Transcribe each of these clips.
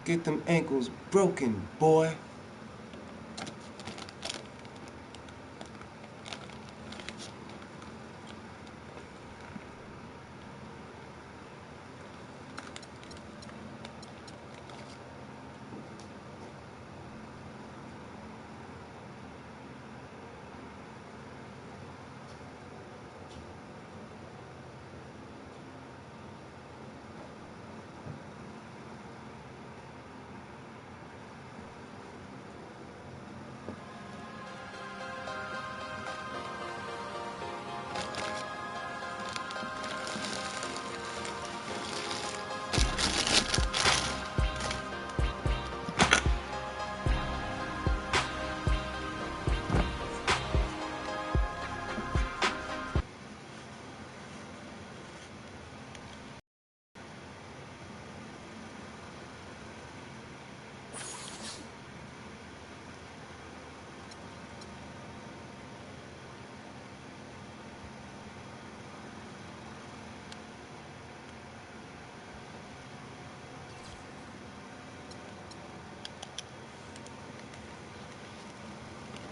Get them ankles broken, boy.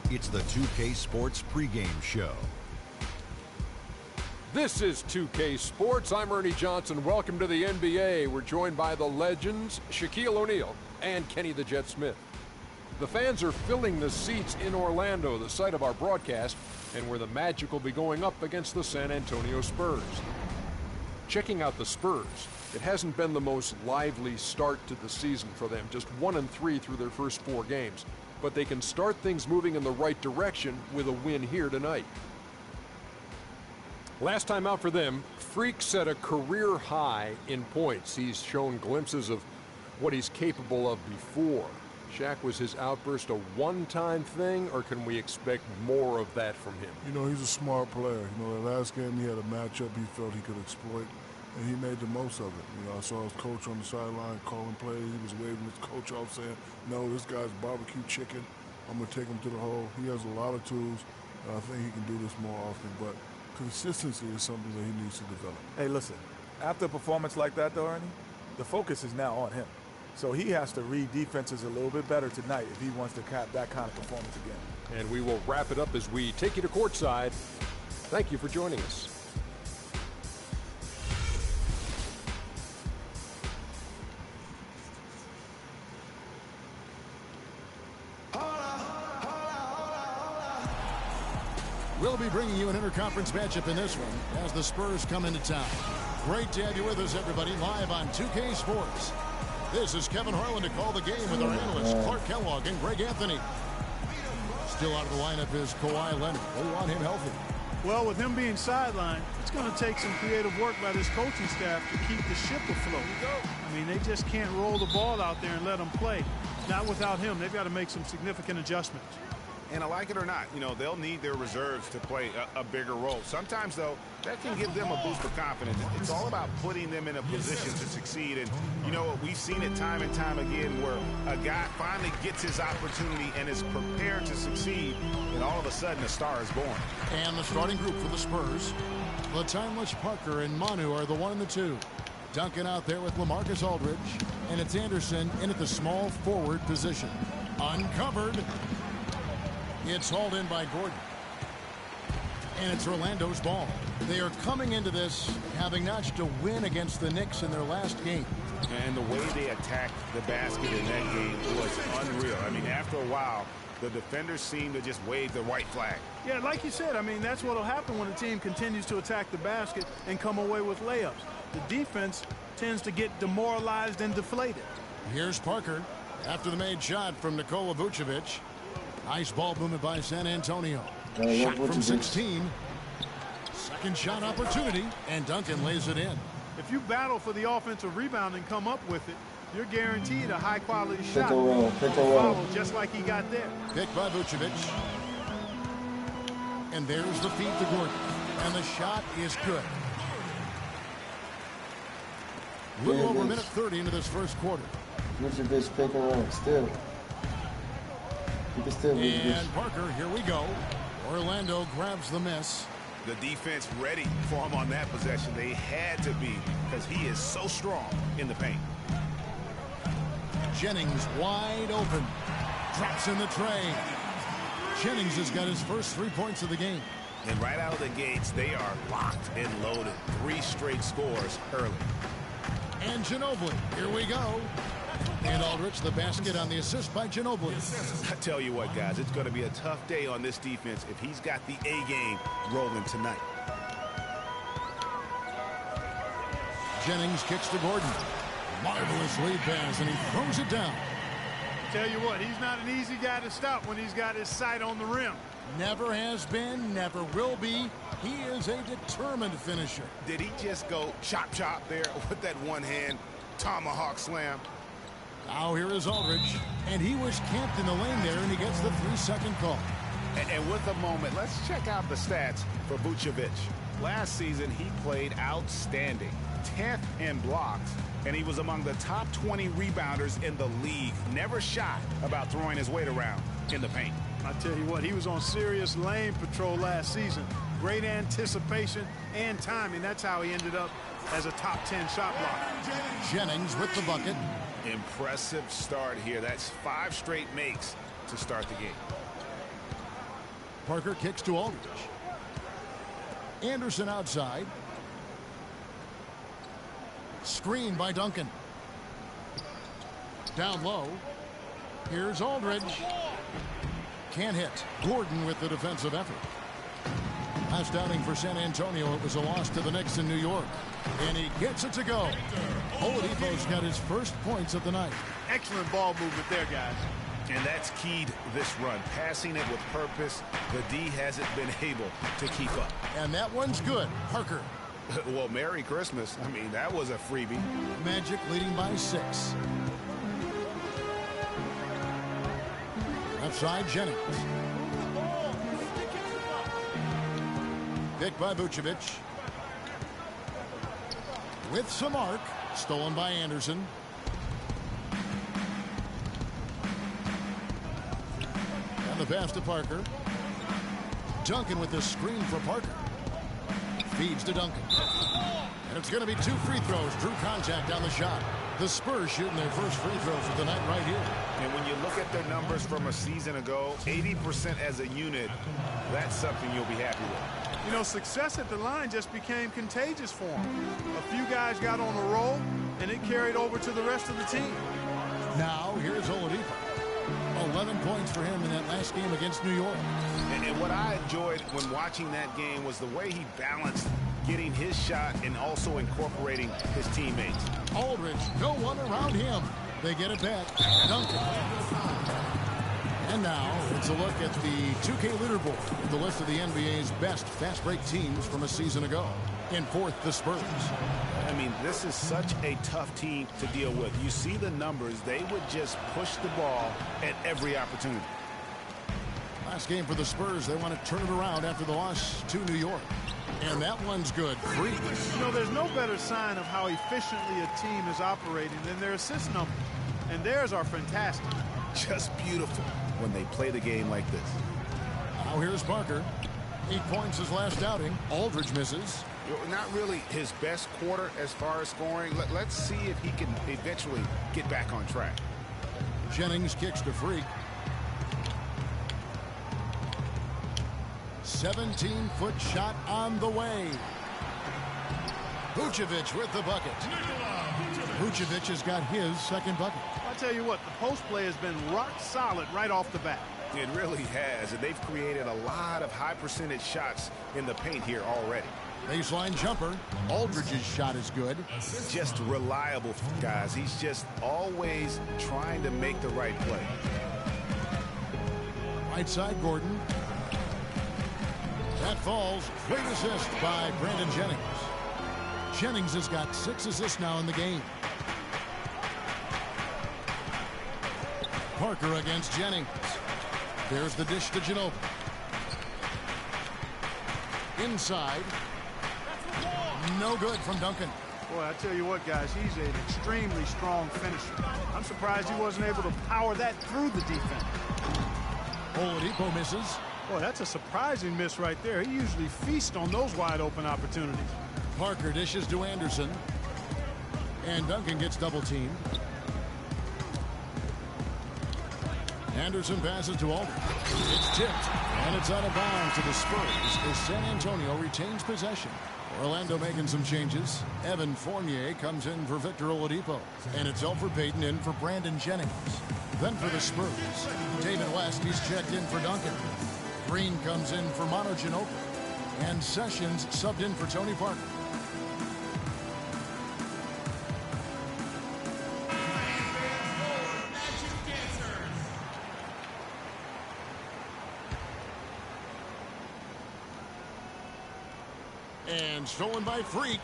It's the 2K Sports pregame show. This is 2K Sports. I'm Ernie Johnson. Welcome to the NBA. We're joined by the legends Shaquille O'Neal and Kenny the Jet Smith. The fans are filling the seats in Orlando, the site of our broadcast, and where the Magic will be going up against the San Antonio Spurs. Checking out the Spurs, it hasn't been the most lively start to the season for them, just 1-3 through their first 4 games. But they can start things moving in the right direction with a win here tonight. Last time out for them, Freak set a career high in points. He's shown glimpses of what he's capable of before. Shaq, was his outburst a one-time thing, or can we expect more of that from him? You know, he's a smart player. You know, the last game he had a matchup he felt he could exploit, and he made the most of it. You know, I saw his coach on the sideline calling plays. He was waving his coach off saying, no, this guy's barbecue chicken. I'm going to take him to the hole. He has a lot of tools. I think he can do this more often, but consistency is something that he needs to develop. Hey, listen, after a performance like that, though, Ernie, the focus is now on him. So he has to read defenses a little bit better tonight if he wants to have that kind of performance again. And we will wrap it up as we take you to courtside. Thank you for joining us. We'll be bringing you an interconference matchup in this one as the Spurs come into town. Great to have you with us, everybody, live on 2K Sports. This is Kevin Harlan to call the game with our analysts Clark Kellogg and Greg Anthony. Still out of the lineup is Kawhi Leonard. They want him healthy. Well, with him being sidelined, it's going to take some creative work by this coaching staff to keep the ship afloat. I mean, they just can't roll the ball out there and let him play. Not without him. They've got to make some significant adjustments. And I like it or not, you know, they'll need their reserves to play a bigger role. Sometimes, though, that can give them a boost of confidence. It's all about putting them in a position to succeed. And, you know what, we've seen it time and time again where a guy finally gets his opportunity and is prepared to succeed, and all of a sudden a star is born. And the starting group for the Spurs, the timeless Parker and Manu are the 1 and the 2. Duncan out there with LaMarcus Aldridge, and it's Anderson in at the small forward position. Uncovered. It's hauled in by Gordon. And it's Orlando's ball. They are coming into this having notched a win against the Knicks in their last game. And the way they attacked the basket in that game was unreal. I mean, after a while, the defenders seemed to just wave the white flag. Yeah, like you said, I mean, that's what will happen when a team continues to attack the basket and come away with layups. The defense tends to get demoralized and deflated. Here's Parker after the made shot from Nikola Vucevic. Nice ball movement by San Antonio. Shot from 16. Second shot opportunity, and Duncan lays it in. If you battle for the offensive rebound and come up with it, you're guaranteed a high-quality shot. Pick a roll. Just like he got there. Picked by Vucevic. And there's the feed to Gordon. And the shot is good. A little over a minute 30 into this first quarter. Vucevic pick and roll. Still. And Parker, here we go. Orlando grabs the miss. The defense ready for him on that possession. They had to be, because he is so strong in the paint. Jennings wide open. Drops in the tray. Jennings has got his first 3 points of the game. And right out of the gates, they are locked and loaded. 3 straight scores early. And Ginobili, here we go. And Aldridge, the basket on the assist by Ginobili. I tell you what, guys, it's going to be a tough day on this defense if he's got the A game rolling tonight. Jennings kicks to Gordon. Marvelous lead pass, and he throws it down. Tell you what, he's not an easy guy to stop when he's got his sight on the rim. Never has been, never will be. He is a determined finisher. Did he just go chop there with that one-hand tomahawk slam? Now here is Aldridge, and he was camped in the lane there, and he gets the 3-second call. And with a moment, let's check out the stats for Vucevic. Last season, he played outstanding. 10th in blocks, and he was among the top 20 rebounders in the league. Never shy about throwing his weight around in the paint. I tell you what, he was on serious lane patrol last season. Great anticipation and timing. That's how he ended up as a top 10 shot blocker. Jennings with the bucket. Impressive start here. That's 5 straight makes to start the game. Parker kicks to Aldridge. Anderson outside. Screen by Duncan. Down low. Here's Aldridge. Can't hit. Gordon with the defensive effort. Last outing for San Antonio, it was a loss to the Knicks in New York. And he gets it to go. Oladipo's got his first points of the night. Excellent ball movement there, guys. And that's keyed this run. Passing it with purpose. The D hasn't been able to keep up. And that one's good. Parker. Well, Merry Christmas. I mean, that was a freebie. Magic leading by 6. Left side, Jennings. Picked by Vucevic. With some arc. Stolen by Anderson. And the pass to Parker. Duncan with the screen for Parker. Feeds to Duncan. And it's going to be 2 free throws. Drew contact on the shot. The Spurs shooting their first free throws of the night right here. And when you look at their numbers from a season ago, 80% as a unit, that's something you'll be happy with. You know, success at the line just became contagious for him. A few guys got on a roll, and it carried over to the rest of the team. Now, here's Oladipo. 11 points for him in that last game against New York. And what I enjoyed when watching that game was the way he balanced getting his shot and also incorporating his teammates. Aldridge, no one around him. They get it back. Duncan. And now, it's a look at the 2K leaderboard with the list of the NBA's best fast break teams from a season ago. In 4th, the Spurs. I mean, this is such a tough team to deal with. You see the numbers. They would just push the ball at every opportunity. Last game for the Spurs, they want to turn it around after the loss to New York. And that one's good. Free. You know, there's no better sign of how efficiently a team is operating than their assist numbers. And theirs are fantastic. Just beautiful when they play the game like this. Now here's Parker. 8 points his last outing. Aldridge misses. Not really his best quarter as far as scoring. Let's see if he can eventually get back on track. Jennings kicks to Freak. 17-foot shot on the way. Vucevic with the bucket. Vucevic has got his second bucket. I'll tell you what, the post play has been rock solid right off the bat. It really has, and they've created a lot of high percentage shots in the paint here already. Baseline jumper. Aldridge's shot is good. Just reliable, guys. He's just always trying to make the right play. Right side, Gordon. That falls. Great assist by Brandon Jennings. Jennings has got 6 assists now in the game. Parker against Jennings. There's the dish to Ginobili. Inside. No good from Duncan. Boy, I tell you what, guys, he's an extremely strong finisher. I'm surprised he wasn't able to power that through the defense. Oladipo misses. Boy, that's a surprising miss right there. He usually feasts on those wide open opportunities. Parker dishes to Anderson. And Duncan gets double teamed. Anderson passes to Aldridge. It's tipped, and it's out of bounds to the Spurs as San Antonio retains possession. Orlando making some changes. Evan Fournier comes in for Victor Oladipo, and it's Elfrid Payton in for Brandon Jennings. Then for the Spurs, David West, he's checked in for Duncan. Green comes in for Manu Ginobili, and Sessions subbed in for Tony Parker. And stolen by Freak.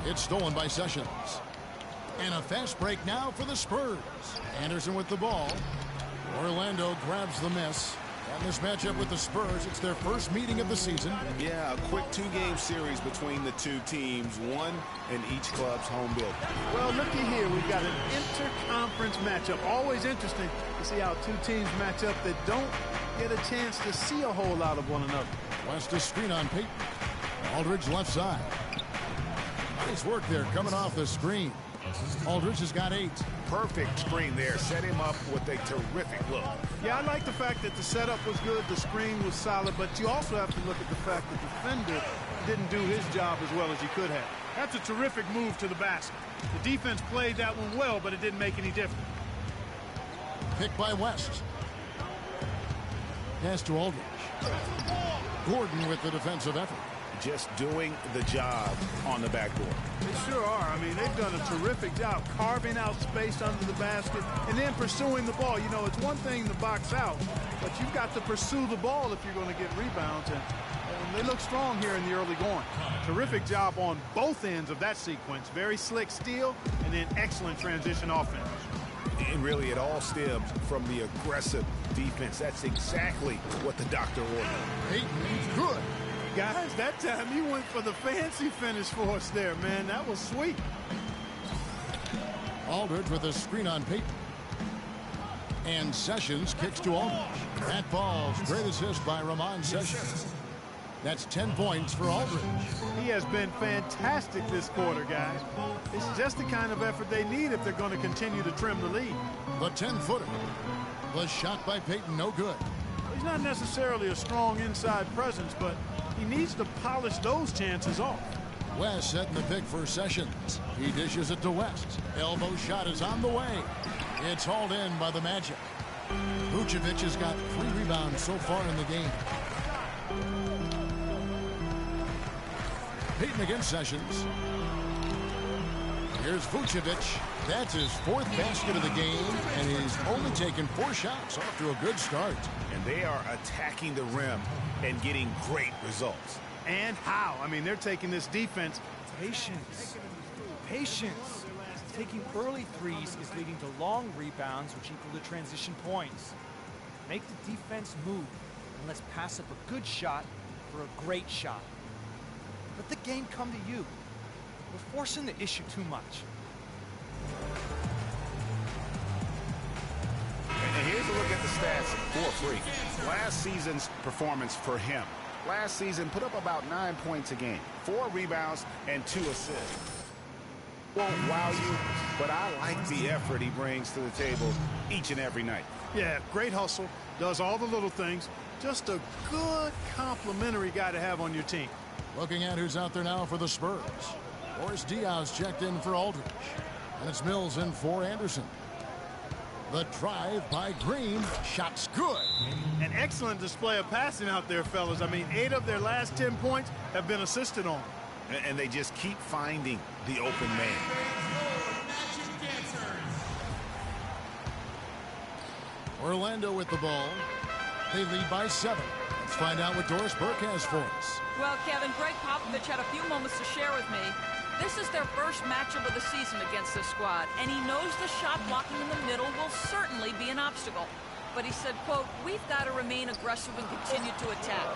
It's stolen by Sessions. And a fast break now for the Spurs. Anderson with the ball. Orlando grabs the miss. And this matchup with the Spurs, it's their first meeting of the season. Yeah, a quick two-game series between the two teams, one in each club's home building. Well, looky here. We've got an inter-conference matchup. Always interesting to see how two teams match up that don't get a chance to see a whole lot of one another. West a screen on Payton. Aldridge left side. Nice work there coming off the screen. Aldridge has got 8. Perfect screen there. Set him up with a terrific look. Yeah, I like the fact that the setup was good, the screen was solid, but you also have to look at the fact that the defender didn't do his job as well as he could have. That's a terrific move to the basket. The defense played that one well, but it didn't make any difference. Picked by West. Pass to Aldridge. Gordon with the defensive effort. Just doing the job on the backboard. They sure are. I mean, they've done a terrific job carving out space under the basket and then pursuing the ball. You know, it's one thing to box out, but you've got to pursue the ball if you're going to get rebounds. And they look strong here in the early going. Terrific job on both ends of that sequence. Very slick steal and then excellent transition offense. And really, it all stems from the aggressive defense. That's exactly what the doctor ordered. Payton's good. Guys, that time he went for the fancy finish for us there, man. That was sweet. Aldridge with a screen on Payton. And Sessions kicks to Aldridge. That ball's great assist by Ramon Sessions. That's 10 points for Aldridge. He has been fantastic this quarter, guys. It's just the kind of effort they need if they're going to continue to trim the lead. The 10-footer was shot by Payton, no good. He's not necessarily a strong inside presence, but he needs to polish those chances off. West setting the pick for Sessions. He dishes it to West. Elbow shot is on the way. It's hauled in by the Magic. Vucevic has got 3 rebounds so far in the game. Payton against Sessions. Here's Vucevic. That's his 4th basket of the game, and he's only taken 4 shots. Off to a good start. And they are attacking the rim and getting great results. And how? I mean, they're taking this defense. Patience. Patience. Taking early threes is leading to long rebounds, which equal to transition points. Make the defense move, and let's pass up a good shot for a great shot. Let the game come to you. We're forcing the issue too much. And here's a look at the stats for Freak. Last season's performance for him. Last season put up about 9 points a game, 4 rebounds, and 2 assists. Won't wow you, but I like the effort he brings to the table each and every night. Yeah, great hustle, does all the little things. Just a good complimentary guy to have on your team. Looking at who's out there now for the Spurs. Boris Diaz checked in for Aldridge. And it's Mills in for Anderson. The drive by Green. Shot's good. An excellent display of passing out there, fellas. I mean, 8 of their last 10 points have been assisted on. And they just keep finding the open man. Orlando with the ball. They lead by 7. Let's find out what Doris Burke has for us. Well, Kevin, Greg Popovich had a few moments to share with me. This is their first matchup of the season against this squad, and he knows the shot blocking in the middle will certainly be an obstacle. But he said, quote, we've got to remain aggressive and continue to attack.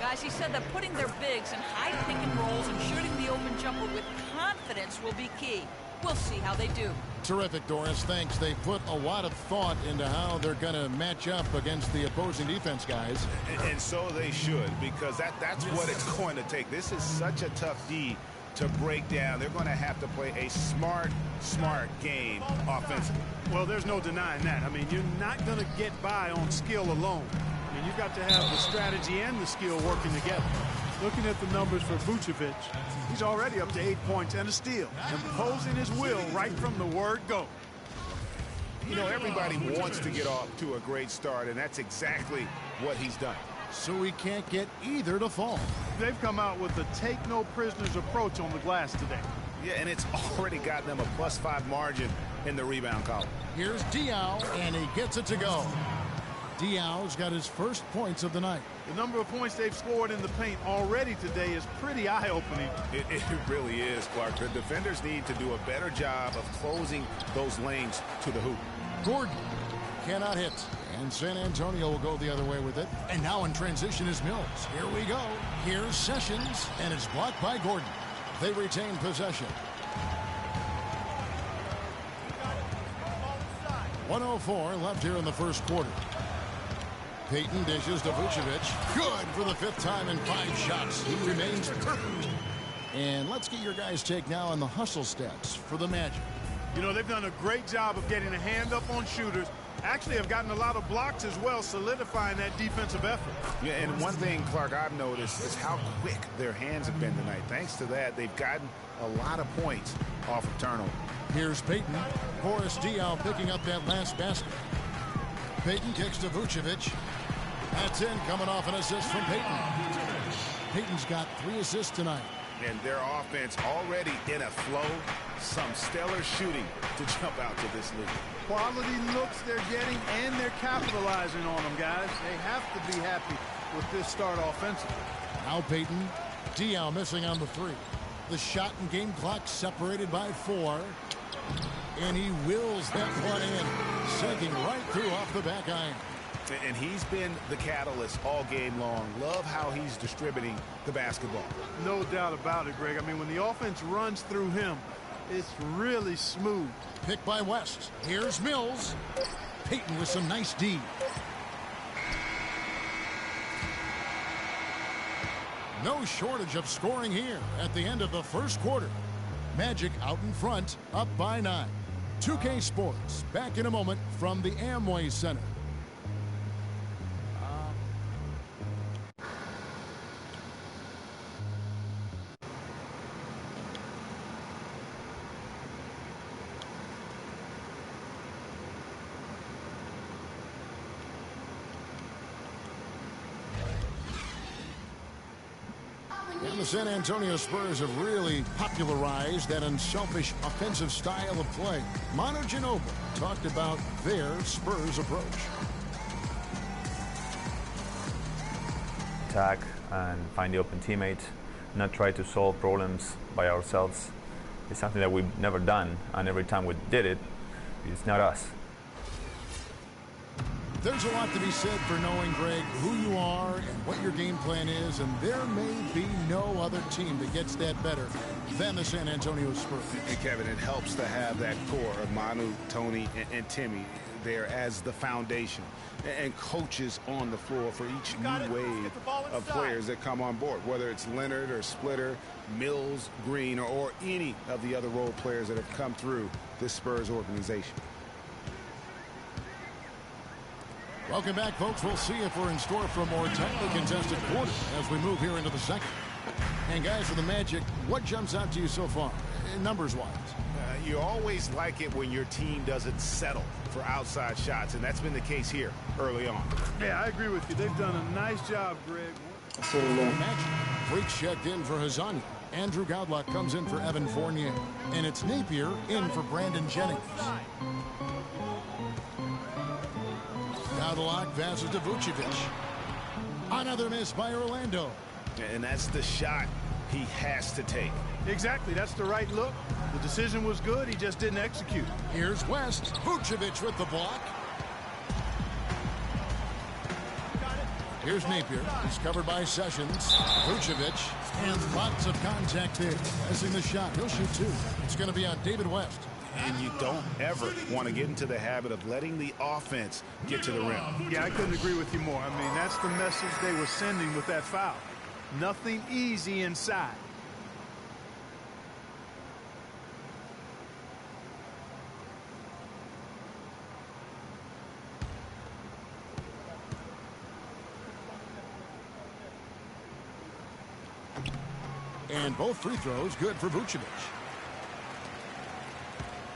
Guys, he said that putting their bigs in high pick and rolls and shooting the open jumper with confidence will be key. We'll see how they do. Terrific, Doris. Thanks. They put a lot of thought into how they're going to match up against the opposing defense, guys. And so they should, because that's what it's going to take. This is such a tough D to break down. They're going to have to play a smart game offensively. Well, there's no denying that. I mean, you're not going to get by on skill alone. I mean, you've got to have the strategy and the skill working together. Looking at the numbers for Vucevic, he's already up to 8 points and a steal, imposing his will right from the word go. You know, everybody wants to get off to a great start, and that's exactly what he's done. So he can't get either to fall. They've come out with the take-no-prisoners approach on the glass today. Yeah, and it's already gotten them a +5 margin in the rebound column. Here's Diaw, and he gets it to go. Diaw's got his first points of the night. The number of points they've scored in the paint already today is pretty eye-opening. It really is, Clark. The defenders need to do a better job of closing those lanes to the hoop. Gordon cannot hit, and San Antonio will go the other way with it. And now in transition is Mills. Here we go. Here's Sessions, and it's blocked by Gordon. They retain possession. 1:04 left here in the first quarter. Payton dishes to Vucevic. Good for the 5th time in 5 shots. He remains perfect. And let's get your guys' take now on the hustle stats for the Magic. You know, they've done a great job of getting a hand up on shooters. Actually have gotten a lot of blocks as well, solidifying that defensive effort. Yeah, and one thing, Clark, I've noticed is how quick their hands have been tonight. Thanks to that, they've gotten a lot of points off of turnover. Here's Payton. Boris Diaw picking up that last basket. Payton kicks to Vucevic. That's in, coming off an assist from Payton. Payton's got 3 assists tonight. And their offense already in a flow. Some stellar shooting to jump out to this league. Quality looks they're getting, and they're capitalizing on them, guys. They have to be happy with this start offensively. Now Payton. Diaw missing on the 3. The shot and game clock separated by 4. And he wills that one in, sinking right through off the back iron. And he's been the catalyst all game long. Love how he's distributing the basketball. No doubt about it, Greg. I mean, when the offense runs through him, it's really smooth. Picked by West. Here's Mills. Payton with some nice D. No shortage of scoring here at the end of the first quarter. Magic out in front, up by 9. 2K Sports, back in a moment from the Amway Center. And the San Antonio Spurs have really popularized that unselfish offensive style of play. Manu Ginobili talked about their Spurs approach. Attack and find the open teammate, not try to solve problems by ourselves. It's something that we've never done, and every time we did it, it's not us. There's a lot to be said for knowing, Greg, who you are and what your game plan is, and there may be no other team that gets that better than the San Antonio Spurs. And Kevin, it helps to have that core of Manu, Tony, and Timmy there as the foundation, and coaches on the floor for each new wave of players that come on board, whether it's Leonard or Splitter, Mills, Green, or any of the other role players that have come through this Spurs organization. Welcome back, folks. We'll see if we're in store for a more tightly contested quarter as we move here into the second. And guys, for the Magic, what jumps out to you so far, numbers-wise? You always like it when your team doesn't settle for outside shots, and that's been the case here early on. Yeah, I agree with you. They've done a nice job, Greg. Magic. Freaks checked in for Hazani. Andrew Godlock comes in for Evan Fournier. And it's Napier in for Brandon Jennings. Godlock passes to Vucevic. Another miss by Orlando. And that's the shot he has to take. Exactly. That's the right look. The decision was good. He just didn't execute. Here's West. Vucevic with the block. Here's Napier. He's covered by Sessions. Vucevic. And lots of contact there. Missing the shot. He'll shoot 2. It's going to be on David West. And you don't ever want to get into the habit of letting the offense get to the rim. Yeah, I couldn't agree with you more. I mean, that's the message they were sending with that foul. Nothing easy inside. And both free throws good for Vucevic.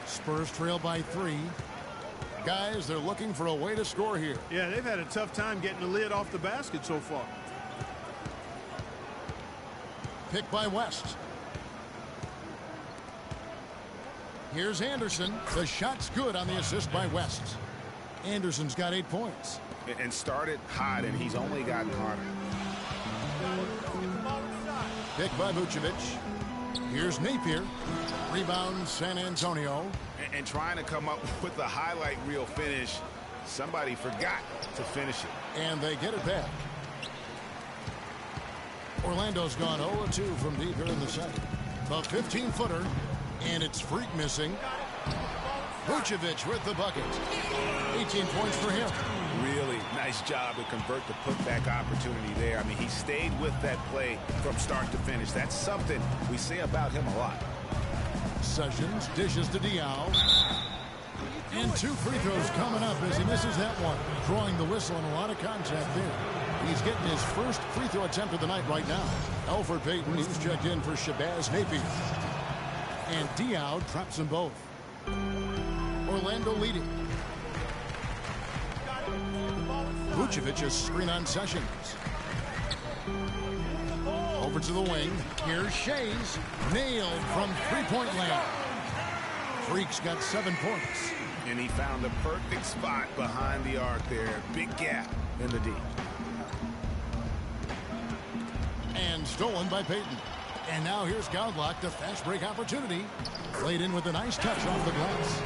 Spurs trail by 3. Guys, they're looking for a way to score here. Yeah, they've had a tough time getting the lid off the basket so far. Pick by West. Here's Anderson. The shot's good on the assist by West. Anderson's got 8 points. And started hot, and he's only gotten harder. Pick by Vucevic. Here's Napier. Rebound San Antonio. And trying to come up with the highlight reel finish, somebody forgot to finish it. And they get it back. Orlando's gone 0-2 from deep here in the second. The 15-footer, and it's Freak missing. Vucevic with the bucket. 18 points for him. Really nice job to convert the putback opportunity there. I mean, he stayed with that play from start to finish. That's something we say about him a lot. Sessions dishes to Diaw. And 2 free throws coming up as he misses that one. Drawing the whistle and a lot of contact there. He's getting his first free throw attempt of the night right now. Elfrid Payton, he's checked in for Shabazz Napier. And Diaw traps them both. Orlando leading. Vucevic's screen on Sessions. Over to the wing. Here's Shays. Nailed from three-point land. Freak's got 7 points. And he found the perfect spot behind the arc there. Big gap in the D. And stolen by Payton. And now here's Gaudlock, the fast break opportunity. Played in with a nice touch off the glass.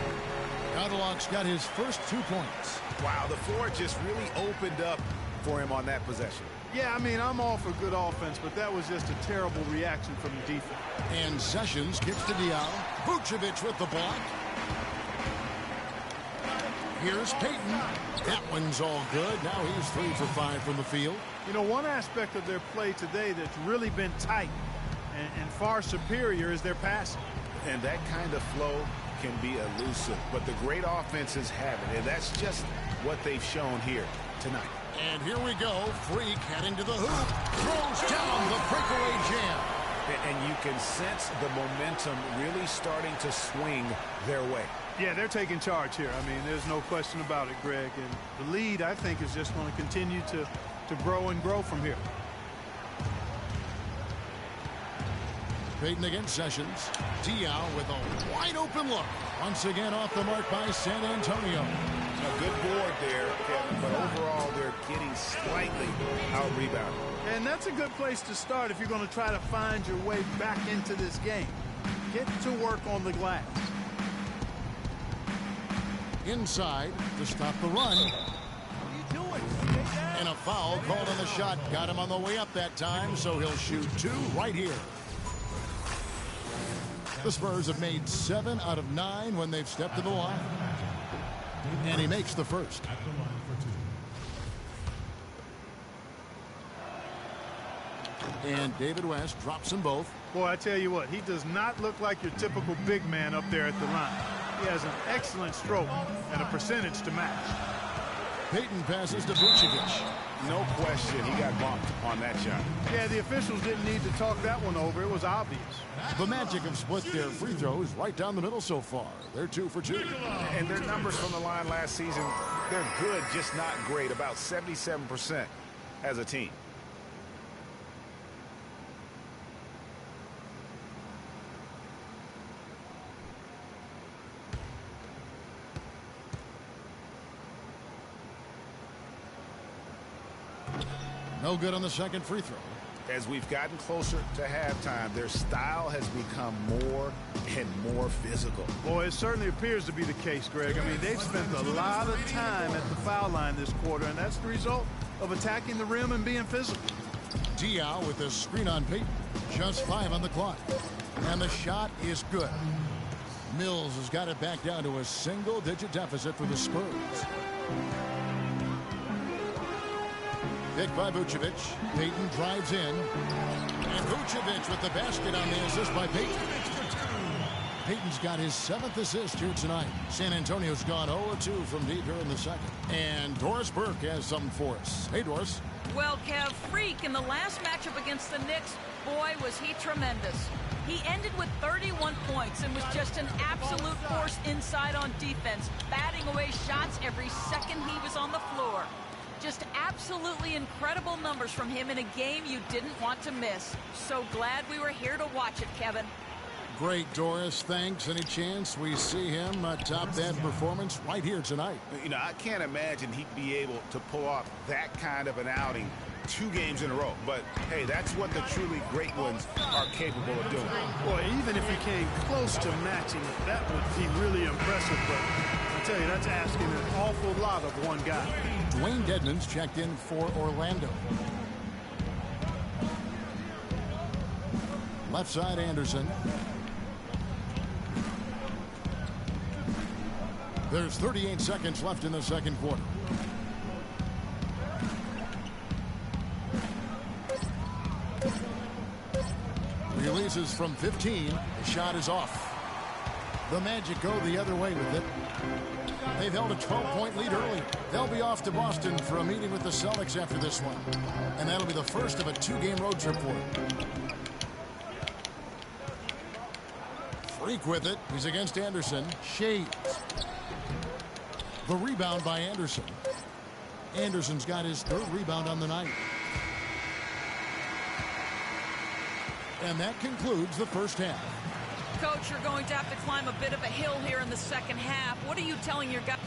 Gaudlock's got his first 2 points. Wow, the floor just really opened up for him on that possession. Yeah, I mean, I'm all for good offense, but that was just a terrible reaction from the defense. And Sessions kicks to Diaw. Vucevic with the block. Here's Payton. That one's all good. Now he's 3 for 5 from the field. You know, one aspect of their play today that's really been tight and far superior is their passing. And that kind of flow can be elusive, but the great offenses have it, and that's just what they've shown here tonight. And here we go. Freak heading to the hoop. Throws down the breakaway jam. And you can sense the momentum really starting to swing their way. Yeah, they're taking charge here. I mean, there's no question about it, Greg. And the lead, I think, is just going to continue to grow and grow from here. Payton against Sessions. Diaw with a wide open look. Once again off the mark by San Antonio. A good board there, Kevin, but overall they're getting slightly out-rebounded. And that's a good place to start if you're going to try to find your way back into this game. Get to work on the glass. Inside to stop the run. What are you doing? And a foul called on the shot. Got him on the way up that time, so he'll shoot 2 right here. The Spurs have made 7 out of 9 when they've stepped to the line. And he makes the first. And David West drops them both. Boy, I tell you what, he does not look like your typical big man up there at the line. He has an excellent stroke and a percentage to match. Payton passes to Vucevic. No question, he got bumped on that shot. Yeah, the officials didn't need to talk that one over. It was obvious. The Magic have split their free throws right down the middle so far. They're 2 for 2. And their numbers from the line last season, they're good, just not great. About 77% as a team. No good on the second free throw. As we've gotten closer to halftime, their style has become more and more physical. Boy, it certainly appears to be the case, Greg. I mean, they've spent a lot of time at the foul line this quarter, and that's the result of attacking the rim and being physical. Diaw with a screen on Payton. Just 5 on the clock. And the shot is good. Mills has got it back down to a single-digit deficit for the Spurs. Picked by Vucevic. Payton drives in. And Vucevic with the basket on the assist by Payton. Payton's got his 7th assist here tonight. San Antonio's gone 0-2 from deep here in the second. And Doris Burke has something for us. Hey, Doris. Well, Kev, Freak in the last matchup against the Knicks, boy, was he tremendous. He ended with 31 points and was just an absolute force inside on defense, batting away shots every second he was on the floor. Just absolutely incredible numbers from him in a game you didn't want to miss. So glad we were here to watch it, Kevin. Great, Doris. Thanks. Any chance we see him top that performance right here tonight? You know, I can't imagine he'd be able to pull off that kind of an outing 2 games in a row. But, hey, that's what the truly great ones are capable of doing. Boy, even if he came close to matching it, that would be really impressive. But I tell you, that's asking an awful lot of one guy. Dwayne Dedmon's checked in for Orlando. Left side, Anderson. There's 38 seconds left in the second quarter. Releases from 15. The shot is off. The Magic go the other way with it. They've held a 12-point lead early. They'll be off to Boston for a meeting with the Celtics after this one. And that'll be the first of a 2-game road trip for them. Freak with it. He's against Anderson. Shades. The rebound by Anderson. Anderson's got his 3rd rebound on the night. And that concludes the first half. Coach, you're going to have to climb a bit of a hill here in the second half. What are you telling your guys?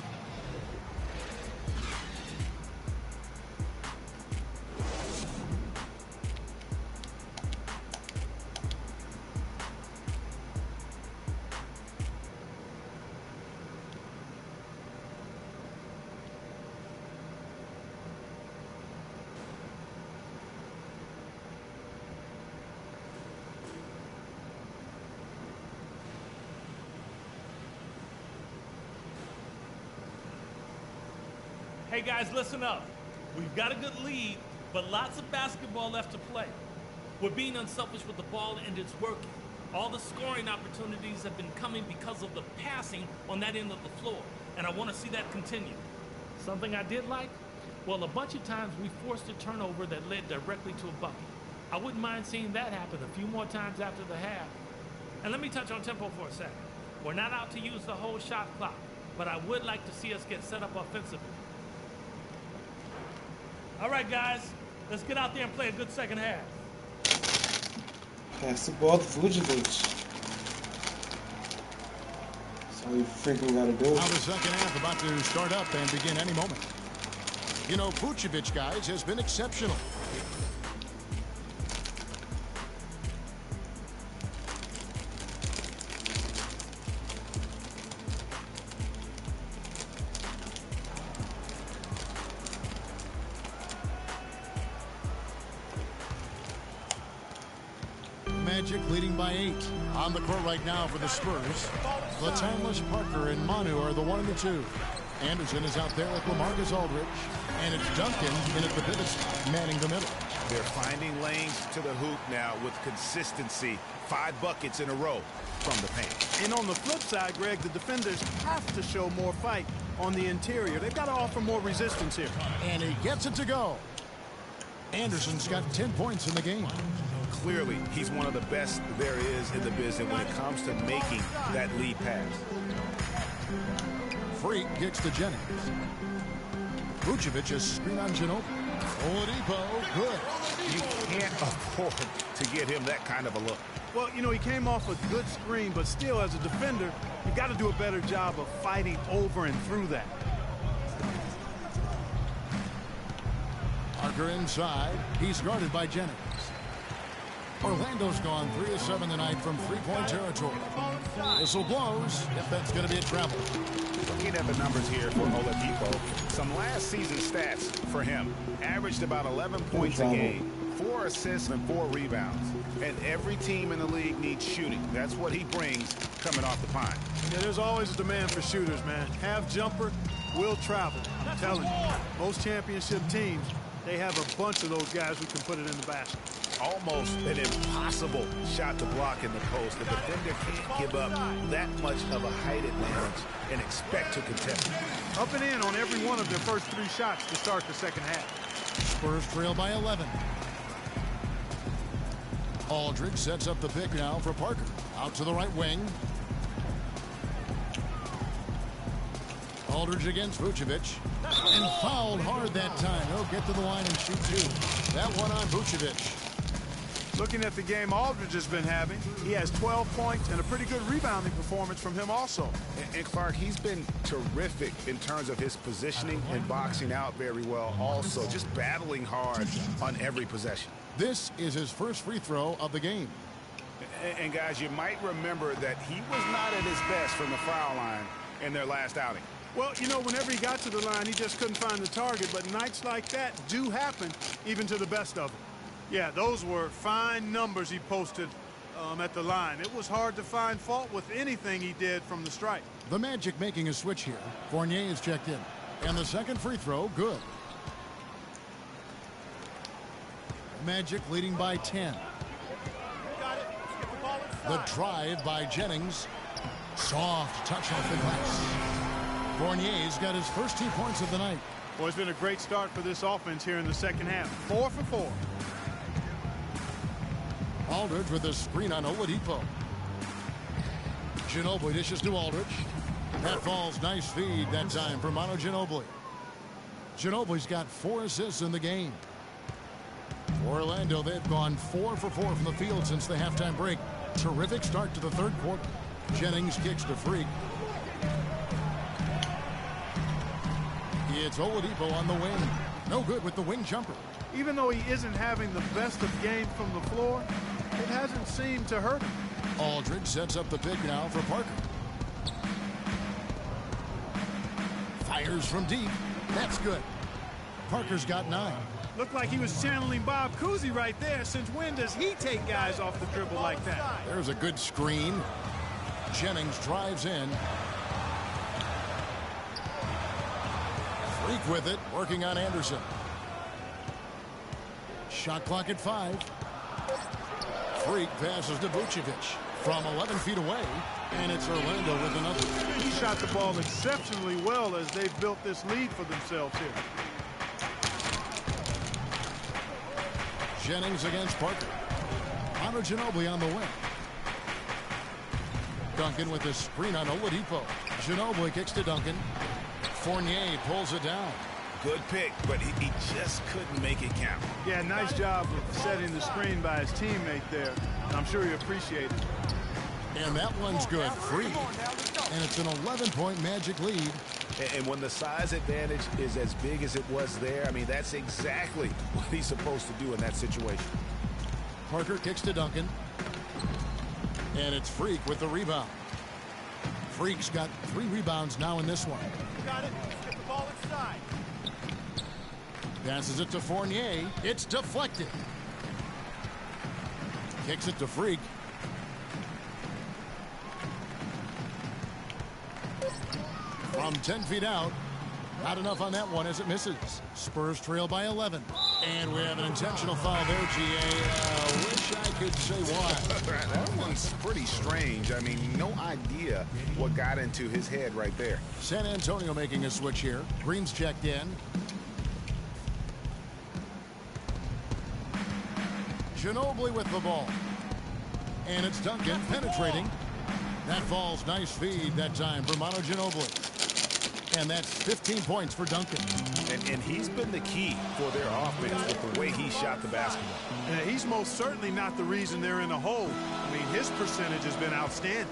Hey guys, listen up. We've got a good lead, but lots of basketball left to play. We're being unselfish with the ball and it's working. All the scoring opportunities have been coming because of the passing on that end of the floor, and I want to see that continue. Something I did like? Well, a bunch of times we forced a turnover that led directly to a bucket. I wouldn't mind seeing that happen a few more times after the half. And let me touch on tempo for a second. We're not out to use the whole shot clock, but I would like to see us get set up offensively. All right, guys, let's get out there and play a good second half. Pass the ball to Vucevic. That's all you freaking gotta do. Now the second half about to start up and begin any moment. You know, Vucevic, guys, has been exceptional. Magic leading by 8. On the court right now for the Spurs. The Timeless Parker and Manu are the 1 and the 2. Anderson is out there with LaMarcus Aldridge. And it's Duncan in at the pivot spot, manning the middle. They're finding lanes to the hoop now with consistency. 5 buckets in a row from the paint. And on the flip side, Greg, the defenders have to show more fight on the interior. They've got to offer more resistance here. And he gets it to go. Anderson's got 10 points in the game. Clearly, he's one of the best there is in the business when it comes to making that lead pass. Freak kicks to Jennings. Vucevic is screen on Ginobili. Oladipo, good. You can't afford to get him that kind of a look. Well, you know, he came off a good screen, but still, as a defender, you got to do a better job of fighting over and through that. Parker inside. He's guarded by Jennings. Orlando's gone 3 of 7 tonight from 3-point territory. Whistle blows if that's going to be a travel. Looking at the numbers here for Oladipo, some last season stats for him. Averaged about 11 points a game, 4 assists and 4 rebounds. And every team in the league needs shooting. That's what he brings coming off the pine. Yeah, there's always a demand for shooters, man. Have jumper, will travel. I'm telling you, most championship teams, they have a bunch of those guys who can put it in the basket. almost an impossible shot to block in the post. The defender can't give up that much of a height advantage and expect to contest it. Up and in on every one of their first 3 shots to start the second half. Spurs trail by 11. Aldridge sets up the pick now for Parker. Out to the right wing. Aldridge against Vucevic. And fouled hard that time. He'll get to the line and shoot 2. That one on Vucevic. Looking at the game Aldridge has been having, he has 12 points and a pretty good rebounding performance from him also. And Clark, he's been terrific in terms of his positioning and boxing out very well also, just battling hard on every possession. This is his first free throw of the game. And guys, you might remember that he was not at his best from the foul line in their last outing. Well, you know, whenever he got to the line, he just couldn't find the target, but nights like that do happen even to the best of them. Yeah, those were fine numbers he posted at the line. It was hard to find fault with anything he did from the stripe. The Magic making a switch here. Fournier is checked in. And the second free throw, good. Magic leading by 10. The drive by Jennings. Soft touch off the glass. Fournier's got his first 2 points of the night. Well, it's been a great start for this offense here in the second half. 4 for 4. Aldridge with a screen on Oladipo. Ginobili dishes to Aldridge. That falls. Nice feed that time for Manu Ginobili. Ginobili's got 4 assists in the game. For Orlando, they've gone 4 for 4 from the field since the halftime break. Terrific start to the third quarter. Jennings kicks to Freak. It's Oladipo on the wing. No good with the wing jumper. Even though he isn't having the best of game from the floor, it hasn't seemed to hurt him. Aldridge sets up the pick now for Parker. Fires from deep. That's good. Parker's got 9. Looked like he was channeling Bob Cousy right there. Since when does he take guys off the dribble like that? There's a good screen. Jennings drives in. Freak with it, working on Anderson. Shot clock at 5. Freak passes to Vucevic from 11 feet away, and it's Orlando with another. He shot the ball exceptionally well as they've built this lead for themselves here. Jennings against Parker. Manu Ginobili on the wing. Duncan with a screen on Oladipo. Ginobili kicks to Duncan. Fournier pulls it down. Good pick, but he just couldn't make it count. Yeah, nice job of setting the screen by his teammate there. I'm sure he appreciated it. And that one's good. Free. And it's an 11-point Magic lead. And when the size advantage is as big as it was there, I mean, that's exactly what he's supposed to do in that situation. Parker kicks to Duncan. And it's Freak with the rebound. Freak's got 3 rebounds now in this one. Got it. Get the ball inside. Passes it to Fournier. It's deflected. Kicks it to Freak. From 10 feet out. Not enough on that one as it misses. Spurs trail by 11. And we have an intentional foul there, GA. Wish I could say why. That one's pretty strange. I mean, no idea what got into his head right there. San Antonio making a switch here. Green's checked in. Ginobili with the ball. And it's Duncan penetrating. That falls. Nice feed that time for Manu Ginobili. And that's 15 points for Duncan. And he's been the key for their offense with the way he shot the basketball. Yeah, he's most certainly not the reason they're in a hole. I mean, his percentage has been outstanding.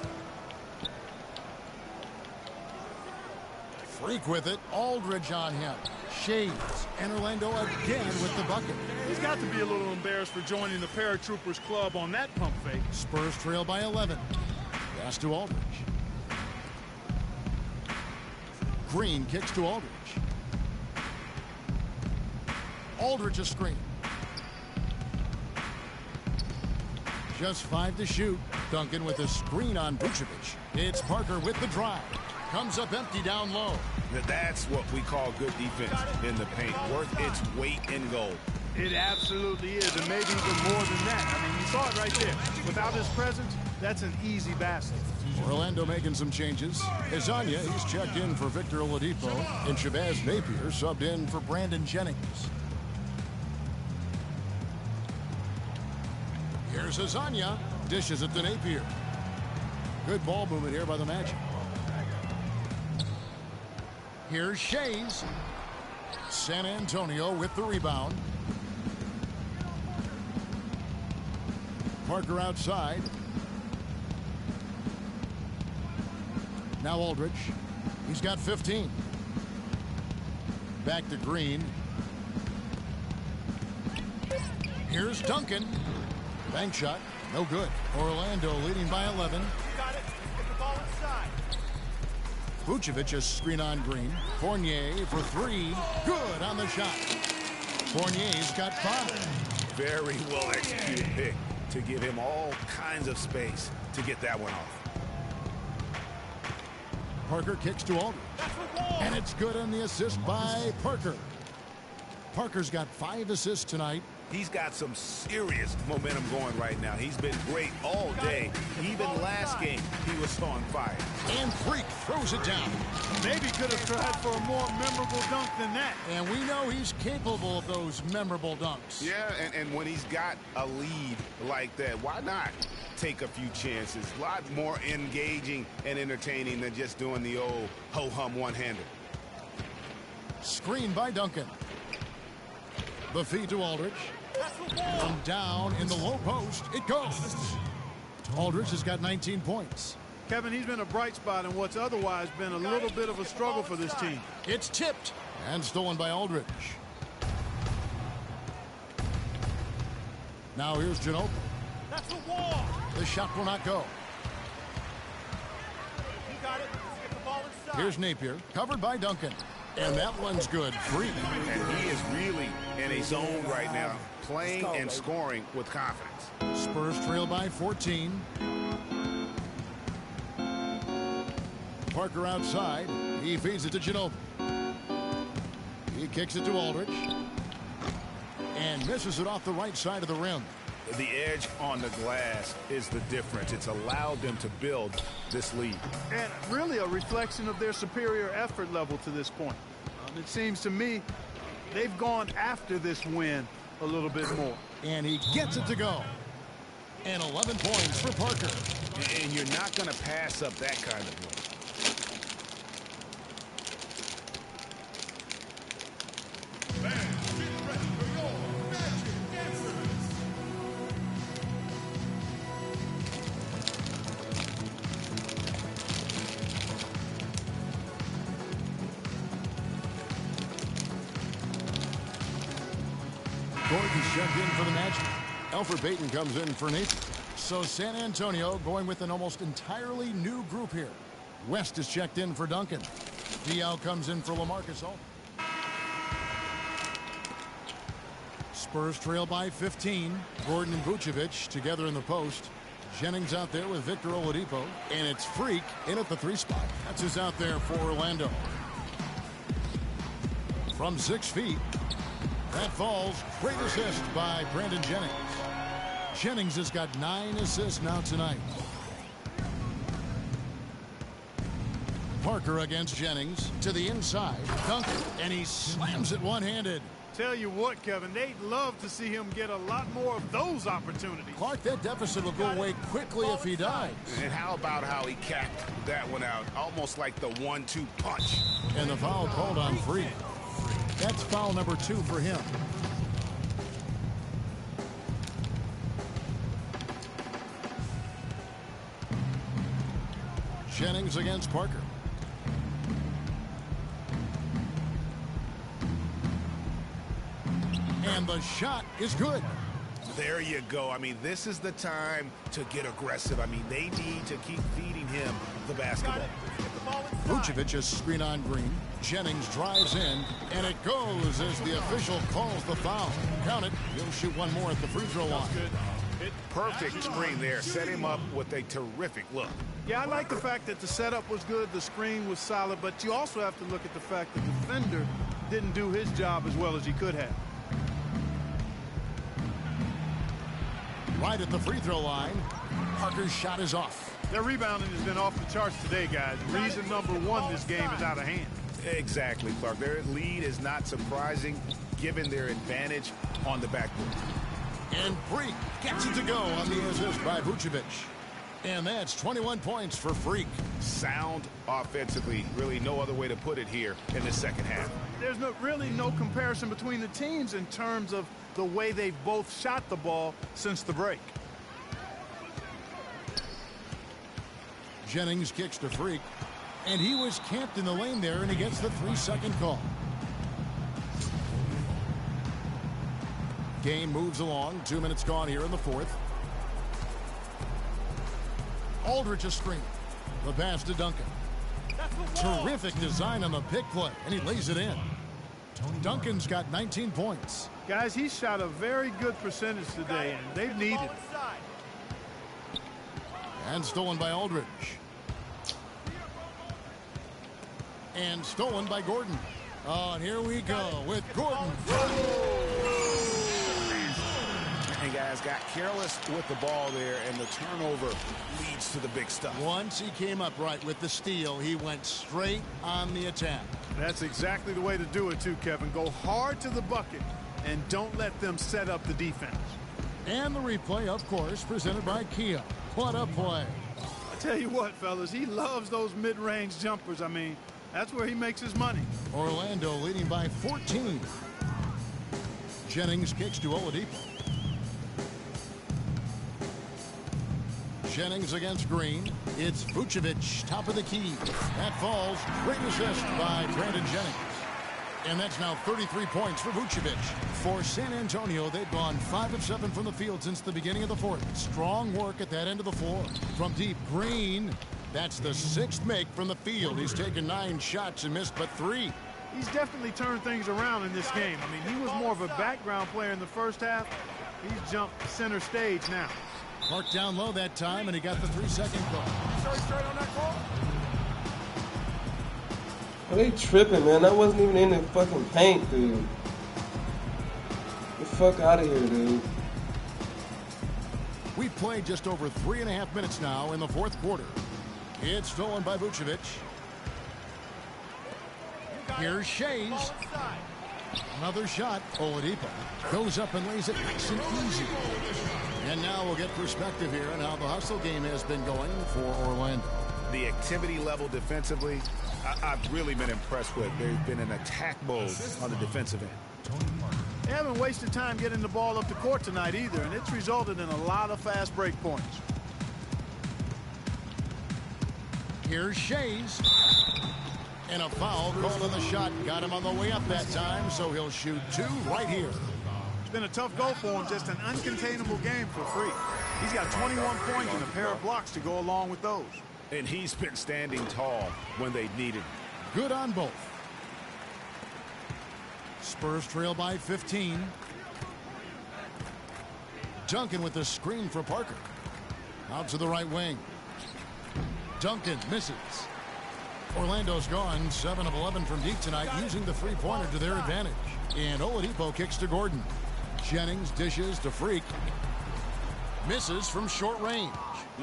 Freak with it. Aldridge on him. Shades. And Orlando again with the bucket. He's got to be a little embarrassed for joining the Paratroopers club on that pump fake. Spurs trail by 11. Pass to Aldridge. Green kicks to Aldridge. Aldridge a screen. Just 5 to shoot. Duncan with a screen on Vucevic. It's Parker with the drive. Comes up empty down low. That's what we call good defense in the paint. Worth its weight in gold. It absolutely is, and maybe even more than that. I mean, you saw it right there. Without his presence, that's an easy basket. Orlando making some changes. Hezonja, he's checked in for Victor Oladipo, and Shabazz Napier subbed in for Brandon Jennings. Here's Hezonja, dishes it to Napier. Good ball movement here by the Magic. Here's Shays. San Antonio with the rebound. Parker outside. Now Aldridge. He's got 15. Back to Green. Here's Duncan. Bank shot. No good. Orlando leading by 11. Got it. Get the ball inside. Vucevic a screen on Green. Fournier for three. Good on the shot. Fournier's got 5. Very well executed pick to give him all kinds of space to get that one off. Parker kicks to Aldridge. And it's good on the assist by Parker. Parker's got 5 assists tonight. He's got some serious momentum going right now. He's been great all day. Even last game, he was on fire. And Freak throws it down. Maybe could have tried for a more memorable dunk than that. And we know he's capable of those memorable dunks. Yeah, and when he's got a lead like that, why not take a few chances? A lot more engaging and entertaining than just doing the old ho-hum one-hander. Screen by Duncan. The feed to Aldridge. From down in the low post, it goes. Aldridge has got 19 points. Kevin, he's been a bright spot in what's otherwise been a little bit of a struggle for this team. It's tipped and stolen by Aldridge. Now here's Ginobili. That's the wall. The shot will not go. He got it. Let's get the ball inside. Here's Napier, covered by Duncan. And that one's good. Free. And he is really in a zone right now, playing and scoring with confidence. Spurs trail by 14. Parker outside. He feeds it to Ginobili. He kicks it to Aldridge. And misses it off the right side of the rim. The edge on the glass is the difference. It's allowed them to build this lead. And really a reflection of their superior effort level to this point. It seems to me they've gone after this win a little bit more. And he gets it to go. And 11 points for Parker. And you're not going to pass up that kind of look. Gordon's checked in for the Magic. Elfrid Payton comes in for Napier. So San Antonio going with an almost entirely new group here. West is checked in for Duncan. Diaw comes in for LaMarcus Aldridge. Spurs trail by 15. Gordon and Vucevic together in the post. Jennings out there with Victor Oladipo. And it's Freak in at the 3 spot. That's who's out there for Orlando. From 6 feet. That falls. Great assist by Brandon Jennings. Jennings has got 9 assists now tonight. Parker against Jennings to the inside. Duncan, and he slams it one-handed. Tell you what, Kevin, they'd love to see him get a lot more of those opportunities. Clark, that deficit will go away quickly if he dies. And how about how he capped that one out? Almost like the 1-2 punch. And the foul called on Freak. That's foul number 2 for him. Jennings against Parker. And the shot is good. There you go. I mean, this is the time to get aggressive. I mean, they need to keep feeding him the basketball. Vucevic is screen on Green. Jennings drives in, and it goes as the official calls the foul. Count it. He'll shoot one more at the free throw line. Perfect screen there. Set him up with a terrific look. Yeah, I like the fact that the setup was good, the screen was solid, but you also have to look at the fact that the defender didn't do his job as well as he could have. right at the free throw line. Parker's shot is off. Their rebounding has been off the charts today, guys. Reason number one, this game is out of hand. Exactly, Clark. Their lead is not surprising given their advantage on the backboard. And Freak gets it to go on the assist by Vucevic. And that's 21 points for Freak. Sound offensively. Really no other way to put it here in the second half. There's really no comparison between the teams in terms of the way they've both shot the ball since the break. Jennings kicks to Freak. And he was camped in the lane there, and he gets the 3-second call. Game moves along. 2 minutes gone here in the fourth. Aldridge a screen. The pass to Duncan. Terrific design on the pick play, and he lays it in. Duncan's got 19 points. Guys, he shot a very good percentage today, and they've needed it. And stolen by Aldridge. And stolen by Gordon. Oh, and here we go with Gordon. And guys got careless with the ball there, and the turnover leads to the big stuff. Once he came up right with the steal, he went straight on the attack. That's exactly the way to do it too, Kevin. Go hard to the bucket and don't let them set up the defense. And the replay, of course, presented by Kia. What a play. I tell you what, fellas, he loves those mid-range jumpers. I mean, that's where he makes his money. Orlando leading by 14. Jennings kicks to Oladipo. Jennings against Green. It's Vucevic, top of the key. That falls. Great assist by Brandon Jennings. And that's now 33 points for Vucevic. For San Antonio, they've gone 5 of 7 from the field since the beginning of the fourth. Strong work at that end of the floor. From deep, Green. That's the 6th make from the field. He's taken 9 shots and missed but 3. He's definitely turned things around in this game. I mean, he was more of a background player in the first half. He's jumped center stage now. Marked down low that time, and he got the 3-second call. Straight on that call. Are they tripping, man? That wasn't even in the fucking paint, dude. Get the fuck out of here, dude. We've played just over 3.5 minutes now in the fourth quarter. It's stolen by Vucevic. Here's Shays. Another shot. Oladipo goes up and lays it nice and easy. And now we'll get perspective here on how the hustle game has been going for Orlando. The activity level defensively, I've really been impressed with. There's been an attack mode on the defensive end. They haven't wasted time getting the ball up the court tonight either, and it's resulted in a lot of fast break points. Here's Shays. And a foul called on the shot. Got him on the way up that time, so he'll shoot 2 right here. It's been a tough goal for him, just an uncontainable game for Free. He's got 21 points and a pair of blocks to go along with those. And he's been standing tall when they needed him. Good on both. Spurs trail by 15. Duncan with the screen for Parker. Out to the right wing. Duncan misses. Orlando's gone 7 of 11 from deep tonight, using the three-pointer to their advantage. And Oladipo kicks to Gordon. Jennings dishes to Freak. Misses from short range.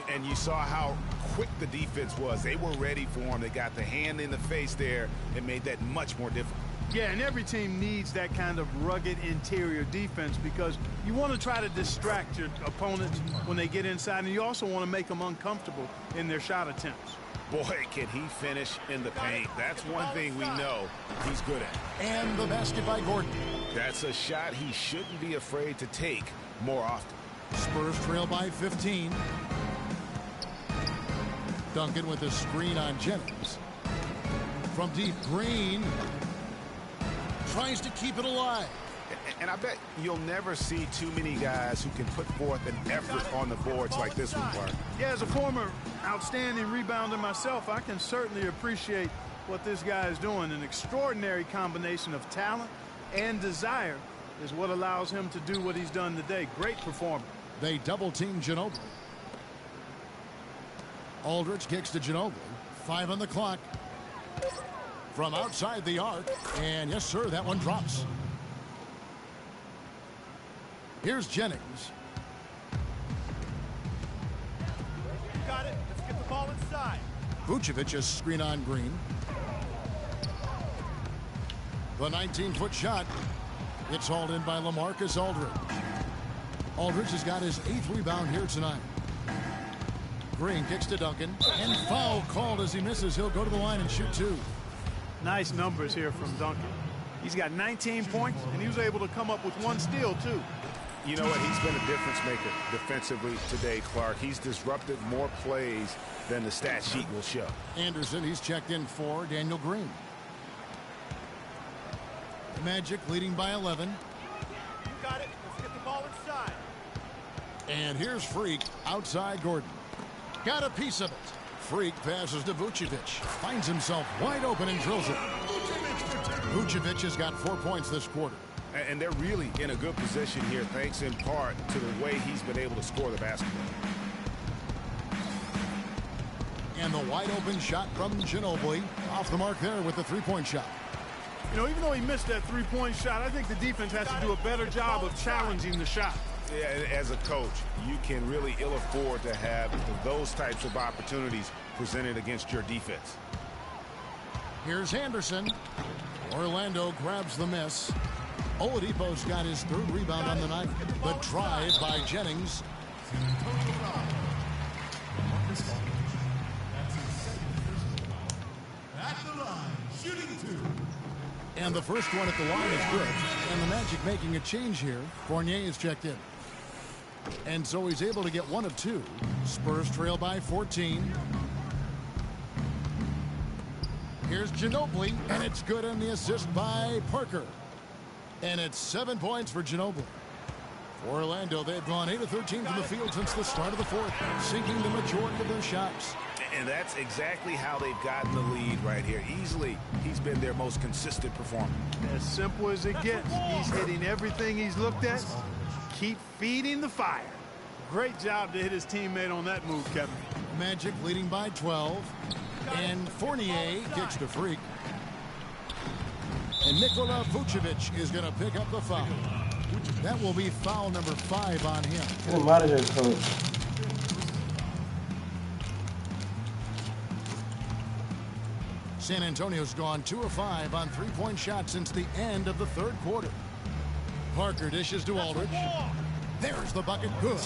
And you saw how quick the defense was. They were ready for him. They got the hand in the face there and made that much more difficult. Yeah, and every team needs that kind of rugged interior defense because you want to try to distract your opponents when they get inside, and you also want to make them uncomfortable in their shot attempts. Boy, can he finish in the paint. That's one thing we know he's good at. And the basket by Gordon. That's a shot he shouldn't be afraid to take more often. Spurs trail by 15. Duncan with a screen on Jennings. From deep, Green tries to keep it alive. And I bet you'll never see too many guys who can put forth an effort on the boards like this one, Clark. Yeah, as a former outstanding rebounder myself, I can certainly appreciate what this guy is doing. An extraordinary combination of talent and desire is what allows him to do what he's done today. Great performance. They double-team Ginobili. Aldridge kicks to Ginobili. 5 on the clock. From outside the arc. And yes, sir, that one drops. Here's Jennings. Vucevic is screen on Green. The 19-foot shot. It's hauled in by LaMarcus Aldridge. Aldridge has got his 8th rebound here tonight. Green kicks to Duncan, and foul called as he misses. He'll go to the line and shoot 2. Nice numbers here from Duncan. He's got 19 points, and he was able to come up with 1 steal, too. You know what? He's been a difference maker defensively today, Clark. He's disrupted more plays than the stat sheet will show. Anderson, he's checked in for Daniel Green. Magic leading by 11. You got it. Let's get the ball inside. And here's Freak outside Gordon. Got a piece of it. Freak passes to Vucevic. Finds himself wide open and drills it. Vucevic has got 4 points this quarter. And they're really in a good position here, thanks in part to the way he's been able to score the basketball. And the wide open shot from Ginobili. Off the mark there with the 3-point shot. You know, even though he missed that 3-point shot, I think the defense has to do a better job of challenging the shot. Yeah, as a coach, you can really ill afford to have those types of opportunities presented against your defense. Here's Anderson. Orlando grabs the miss. Oladipo's got his 3rd rebound on the night. The drive by Jennings. At the line, shooting 2. And the first one at the line is good. And the Magic making a change here. Fournier is checked in. And so he's able to get 1 of 2. Spurs trail by 14. Here's Ginobili, and it's good on the assist by Parker. And it's 7 points for Ginobili. For Orlando, they've gone 8 of 13 from the field since the start of the 4th, sinking the majority of their shots. And that's exactly how they've gotten the lead right here. Easily, he's been their most consistent performer. As simple as it gets. He's hitting everything he's looked at. Keep feeding the fire. Great job to hit his teammate on that move, Kevin. Magic leading by 12. And Fournier kicks to Freak. And Nikola Vucevic is going to pick up the foul. That will be foul number 5 on him. Get him out of here, coach. San Antonio's gone 2 of 5 on 3-point shots since the end of the 3rd quarter. Parker dishes to Aldridge. There's the bucket. Good.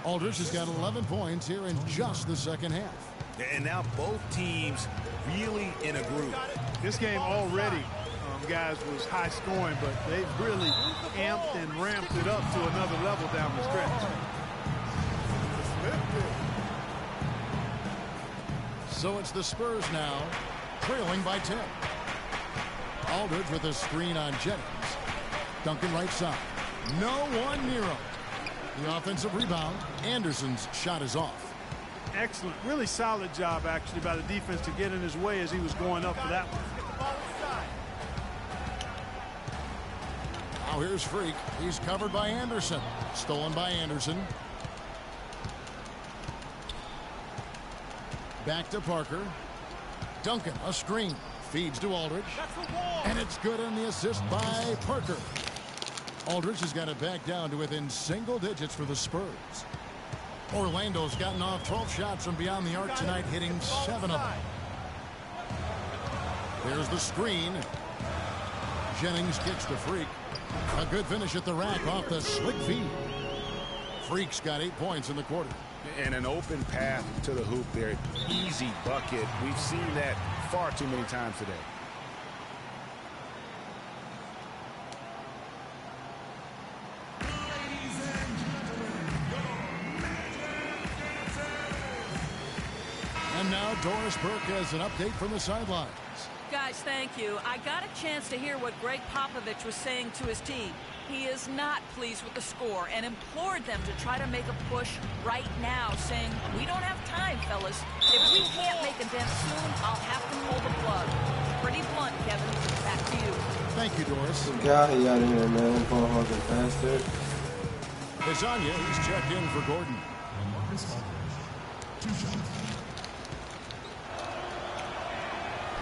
Aldridge has got 11 points here in just the 2nd half. And now both teams really in a groove. This game already, guys, was high scoring, but they've really amped and ramped it up to another level down the stretch. So it's the Spurs now, trailing by 10. Aldridge with a screen on Jennings. Duncan right side. No one near him. The offensive rebound. Anderson's shot is off. Excellent. Really solid job, actually, by the defense to get in his way as he was going up for that one. Now here's Freak. He's covered by Anderson. Stolen by Anderson. Back to Parker. Duncan, a screen. Feeds to Aldridge. And it's good on the assist by Parker. Aldridge has got it back down to within single digits for the Spurs. Orlando's gotten off 12 shots from beyond the arc tonight, hitting 7 of them. There's the screen. Jennings kicks to Freak. A good finish at the rack off the slick feed. Freak's got 8 points in the quarter. And an open path to the hoop there. Easy bucket. We've seen that far too many times today. And now Doris Burke has an update from the sidelines. Guys, thank you. I got a chance to hear what Greg Popovich was saying to his team. He is not pleased with the score and implored them to try to make a push right now, saying, we don't have time, fellas. If we can't make a dent soon, I'll have to pull the plug. Pretty blunt, Kevin. Back to you. Thank you, Doris. God, he out of here, man. Ball hogging bastard. Lasagna, he's checked in for Gordon.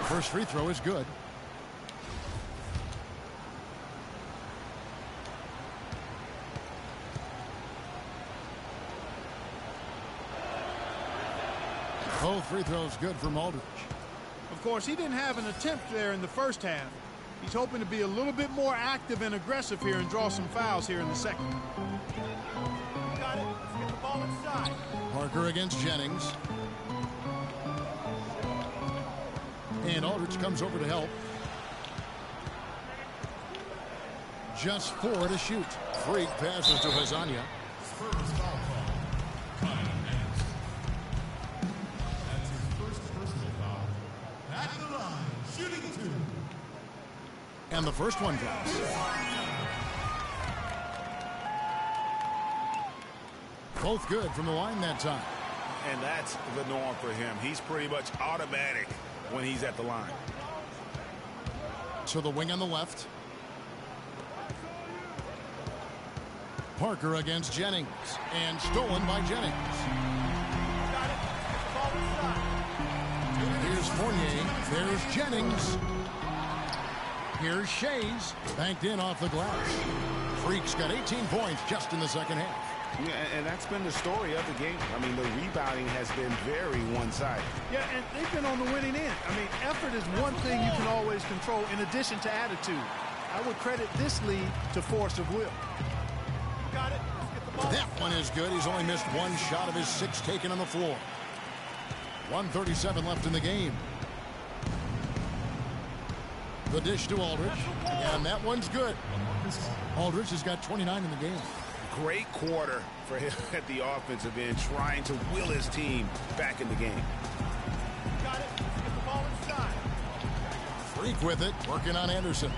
First free throw is good. Both free throws good from Aldridge. Of course, he didn't have an attempt there in the first half. He's hoping to be a little bit more active and aggressive here and draw some fouls here in the second. Got it. Let's get the ball inside. Parker against Jennings. And Aldridge comes over to help. Just 4 to shoot. Freak passes to Lasagna. Spurs foul call. Kyle Nance. That's his first personal foul. At the line, shooting 2. And the first one drops. Both good from the line that time. And that's the norm for him. He's pretty much automatic when he's at the line. To the wing on the left. Parker against Jennings. And stolen by Jennings. Got it. Get the ball inside. Here's Fournier. There's Jennings. Here's Shays. Banked in off the glass. Freak's got 18 points just in the second half. Yeah, and that's been the story of the game. I mean, the rebounding has been very one-sided. Yeah, and they've been on the winning end. I mean, effort is one thing you can always control in addition to attitude. I would credit this lead to force of will. Got it. Let's get the ball That one is good. He's only missed one shot of his 6 taken on the floor. 1:37 left in the game. The dish to Aldridge. And that one's good. Aldridge has got 29 in the game. Great quarter for him at the offensive end, trying to will his team back in the game. Got it. Let's get the ball inside. Freak with it, working on Anderson.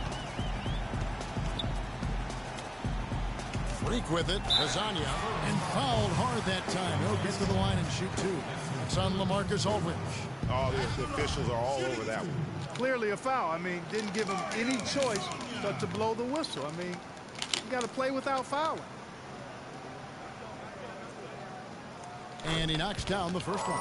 Freak with it, Lasagna, and fouled hard that time. He'll get to the line and shoot 2. It's on LaMarcus Aldridge. Oh, the officials are all over that one. Clearly a foul. I mean, didn't give him any choice but to blow the whistle. I mean, you got to play without fouling. And he knocks down the first one.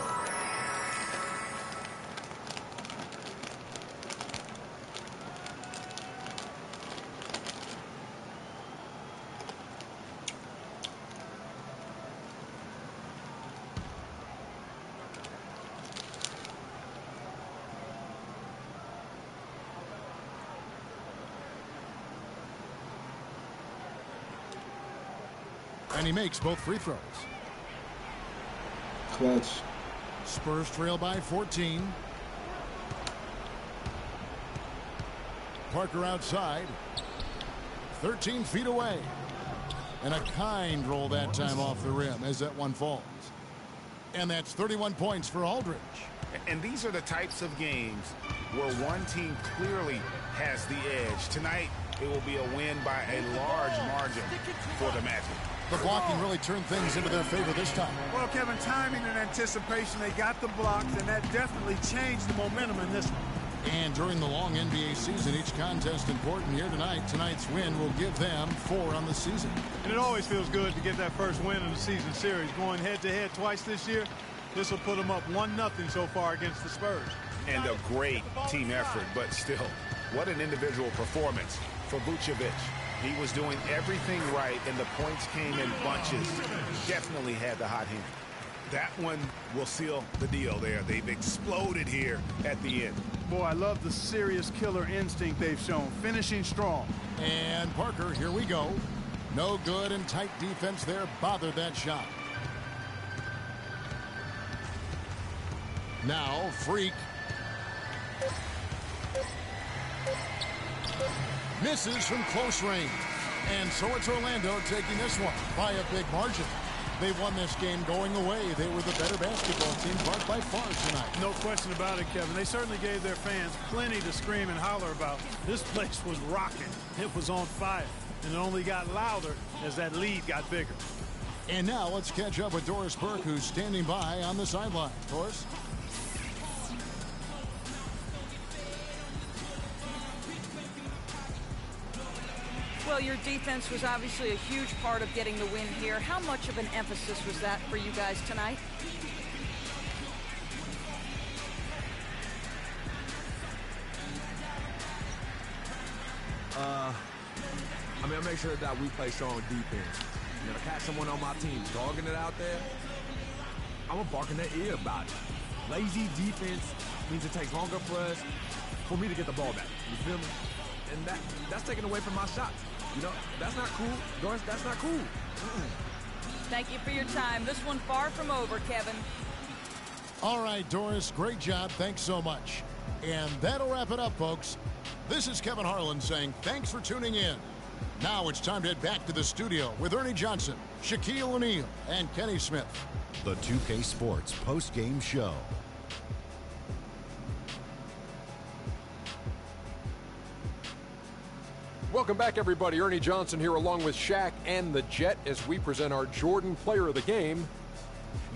And he makes both free throws. Clutch. Spurs trail by 14. Parker outside. 13 feet away. And a kind roll that time off the rim as that one falls. And that's 31 points for Aldridge. And these are the types of games where one team clearly has the edge. Tonight, it will be a win by a large margin for the Magic. The blocking really turned things into their favor this time. Well, Kevin, timing and anticipation, they got the blocks, and that definitely changed the momentum in this one. And during the long NBA season, each contest important here tonight. Tonight's win will give them 4 on the season. And it always feels good to get that first win in the season series. Going head-to-head twice this year, this will put them up 1-0 so far against the Spurs. And a great team effort, but still, what an individual performance for Vucevic. He was doing everything right, and the points came in bunches. Definitely had the hot hand. That one will seal the deal there. They've exploded here at the end. Boy, I love the serious killer instinct they've shown, finishing strong. And Parker, here we go. No good, and tight defense there bothered that shot. Now, Freak. Misses from close range. And so it's Orlando taking this one by a big margin. They won this game going away. They were the better basketball team by far tonight. No question about it, Kevin. They certainly gave their fans plenty to scream and holler about. This place was rocking. It was on fire. And it only got louder as that lead got bigger. And now let's catch up with Doris Burke, who's standing by on the sideline. Doris? Well, your defense was obviously a huge part of getting the win here. How much of an emphasis was that for you guys tonight? I mean, I make sure that we play strong defense. You know, catch someone on my team dogging it out there, I'm gonna bark in their ear about it. Lazy defense means it takes longer for me to get the ball back. You feel me? And that's taken away from my shots. You know, that's not cool. Doris, that's not cool. Thank you for your time. This one far from over, Kevin. All right, Doris, great job. Thanks so much. And that'll wrap it up, folks. This is Kevin Harlan saying thanks for tuning in. Now it's time to head back to the studio with Ernie Johnson, Shaquille O'Neal, and Kenny Smith. The 2K Sports post-game show. Welcome back, everybody. Ernie Johnson here along with Shaq and the Jet as we present our Jordan Player of the Game,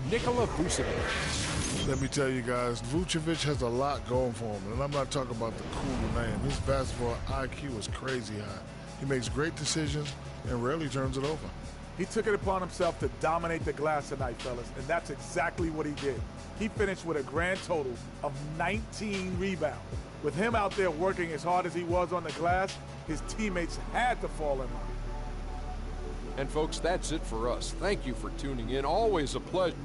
Nikola Vucevic. Let me tell you guys, Vucevic has a lot going for him, and I'm not talking about the cool name. His basketball IQ is crazy high. He makes great decisions and rarely turns it over. He took it upon himself to dominate the glass tonight, fellas, and that's exactly what he did. He finished with a grand total of 19 rebounds. With him out there working as hard as he was on the glass, his teammates had to fall in line. And folks, that's it for us. Thank you for tuning in. Always a pleasure.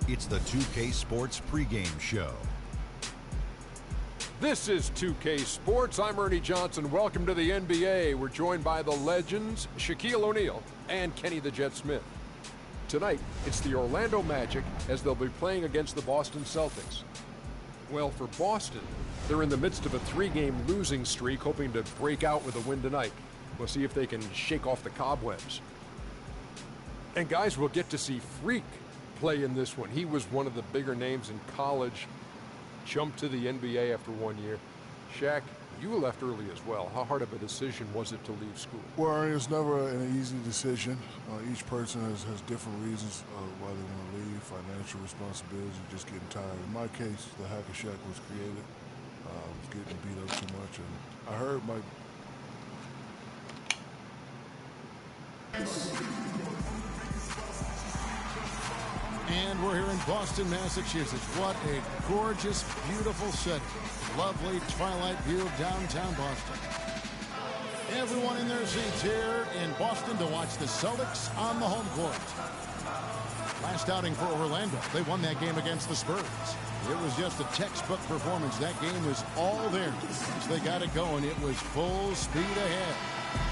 It's the 2K Sports pregame show. This is 2K Sports. I'm Ernie Johnson. Welcome to the NBA. We're joined by the legends, Shaquille O'Neal and Kenny the Jet Smith. Tonight, it's the Orlando Magic as they'll be playing against the Boston Celtics. Well, for Boston, they're in the midst of a 3-game losing streak, hoping to break out with a win tonight. We'll see if they can shake off the cobwebs. And guys, we'll get to see Freak play in this one. He was one of the bigger names in college, jumped to the NBA after 1 year. Shaq, you left early as well. How hard of a decision was it to leave school? Well, it's never an easy decision. Each person has different reasons why they want to leave. Financial responsibility, just getting tired. In my case, the Hacker Shack was created. I was getting beat up too much, and I heard my... And we're here in Boston, Massachusetts. What a gorgeous, beautiful setting. Lovely twilight view of downtown Boston. Everyone in their seats here in Boston to watch the Celtics on the home court. Last outing for Orlando. They won that game against the Spurs. It was just a textbook performance. That game was all theirs. Once they got it going, it was full speed ahead.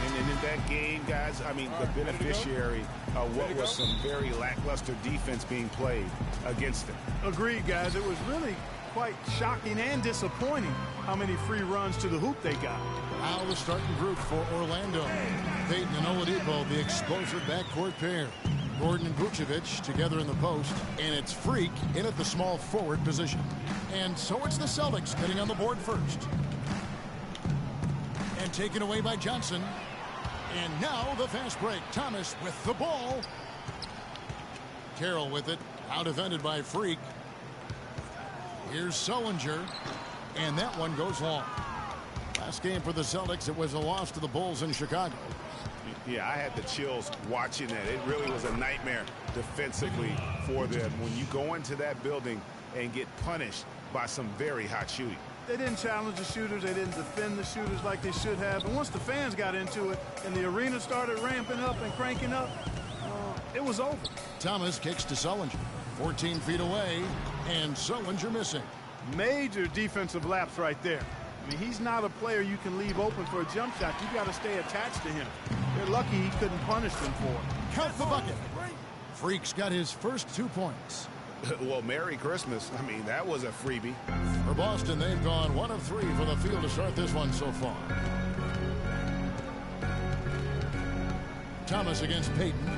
And in that game, guys, I mean, the beneficiary of what was some very lackluster defense being played against them. Agreed, guys. It was really quite shocking and disappointing how many free runs to the hoop they got. Now the starting group for Orlando. Payton and Oladipo, the explosive backcourt pair. Gordon and Vucevic together in the post. And it's Freak in at the small forward position. And so it's the Celtics getting on the board first. And taken away by Johnson. And now the fast break. Thomas with the ball. Carroll with it. Out defended by Freak. Here's Sullinger. And that one goes long. Last game for the Celtics, it was a loss to the Bulls in Chicago. Yeah, I had the chills watching that. It really was a nightmare defensively for them when you go into that building and get punished by some very hot shooting. They didn't challenge the shooters. They didn't defend the shooters like they should have. And once the fans got into it and the arena started ramping up and cranking up, it was over. Thomas kicks to Sullinger. 14 feet away, and Sullinger missing. Major defensive lapse right there. I mean, he's not a player you can leave open for a jump shot. You got to stay attached to him. They're lucky he couldn't punish them for it. Count the bucket. Freak's got his first 2 points. Well, Merry Christmas. I mean, that was a freebie. For Boston, they've gone 1 of 3 from the field to start this one so far. Thomas against Payton.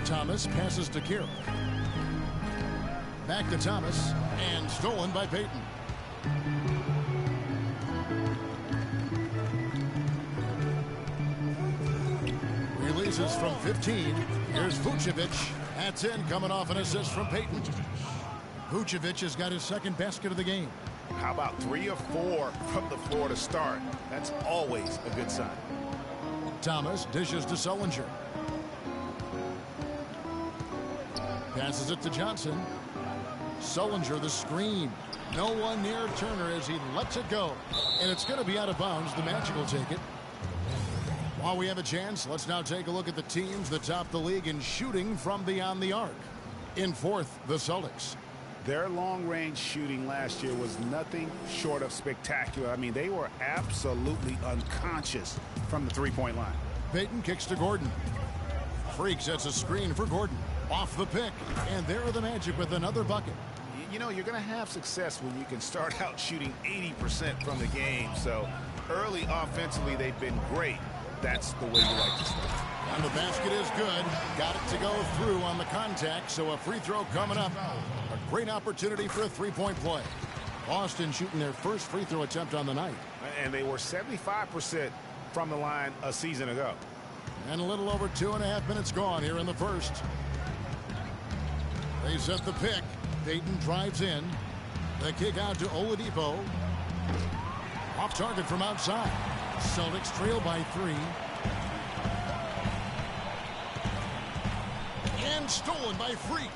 Thomas passes to Carroll. Back to Thomas, and stolen by Payton. Releases from 15. Here's Vucevic. That's in, coming off an assist from Payton. Vucevic has got his second basket of the game. How about 3 of 4 from the floor to start? That's always a good sign. Thomas dishes to Sullinger. Passes it to Johnson. Sullinger the screen. No one near Turner as he lets it go. And it's going to be out of bounds. The Magic will take it. While we have a chance, let's now take a look at the teams that top the league in shooting from beyond the arc. In fourth, the Celtics. Their long-range shooting last year was nothing short of spectacular. I mean, they were absolutely unconscious from the three-point line. Payton kicks to Gordon. Freak sets a screen for Gordon. Off the pick. And there are the Magic with another bucket. You know, you're going to have success when you can start out shooting 80% from the game. So early offensively, they've been great. That's the way you like to start. And the basket is good. Got it to go through on the contact, so a free throw coming up. A great opportunity for a three-point play. Boston shooting their first free throw attempt on the night. And they were 75% from the line a season ago. And a little over 2.5 minutes gone here in the first. They set the pick. Payton drives in. The kick out to Oladipo. Off target from outside. Celtics trail by 3. And stolen by Freak.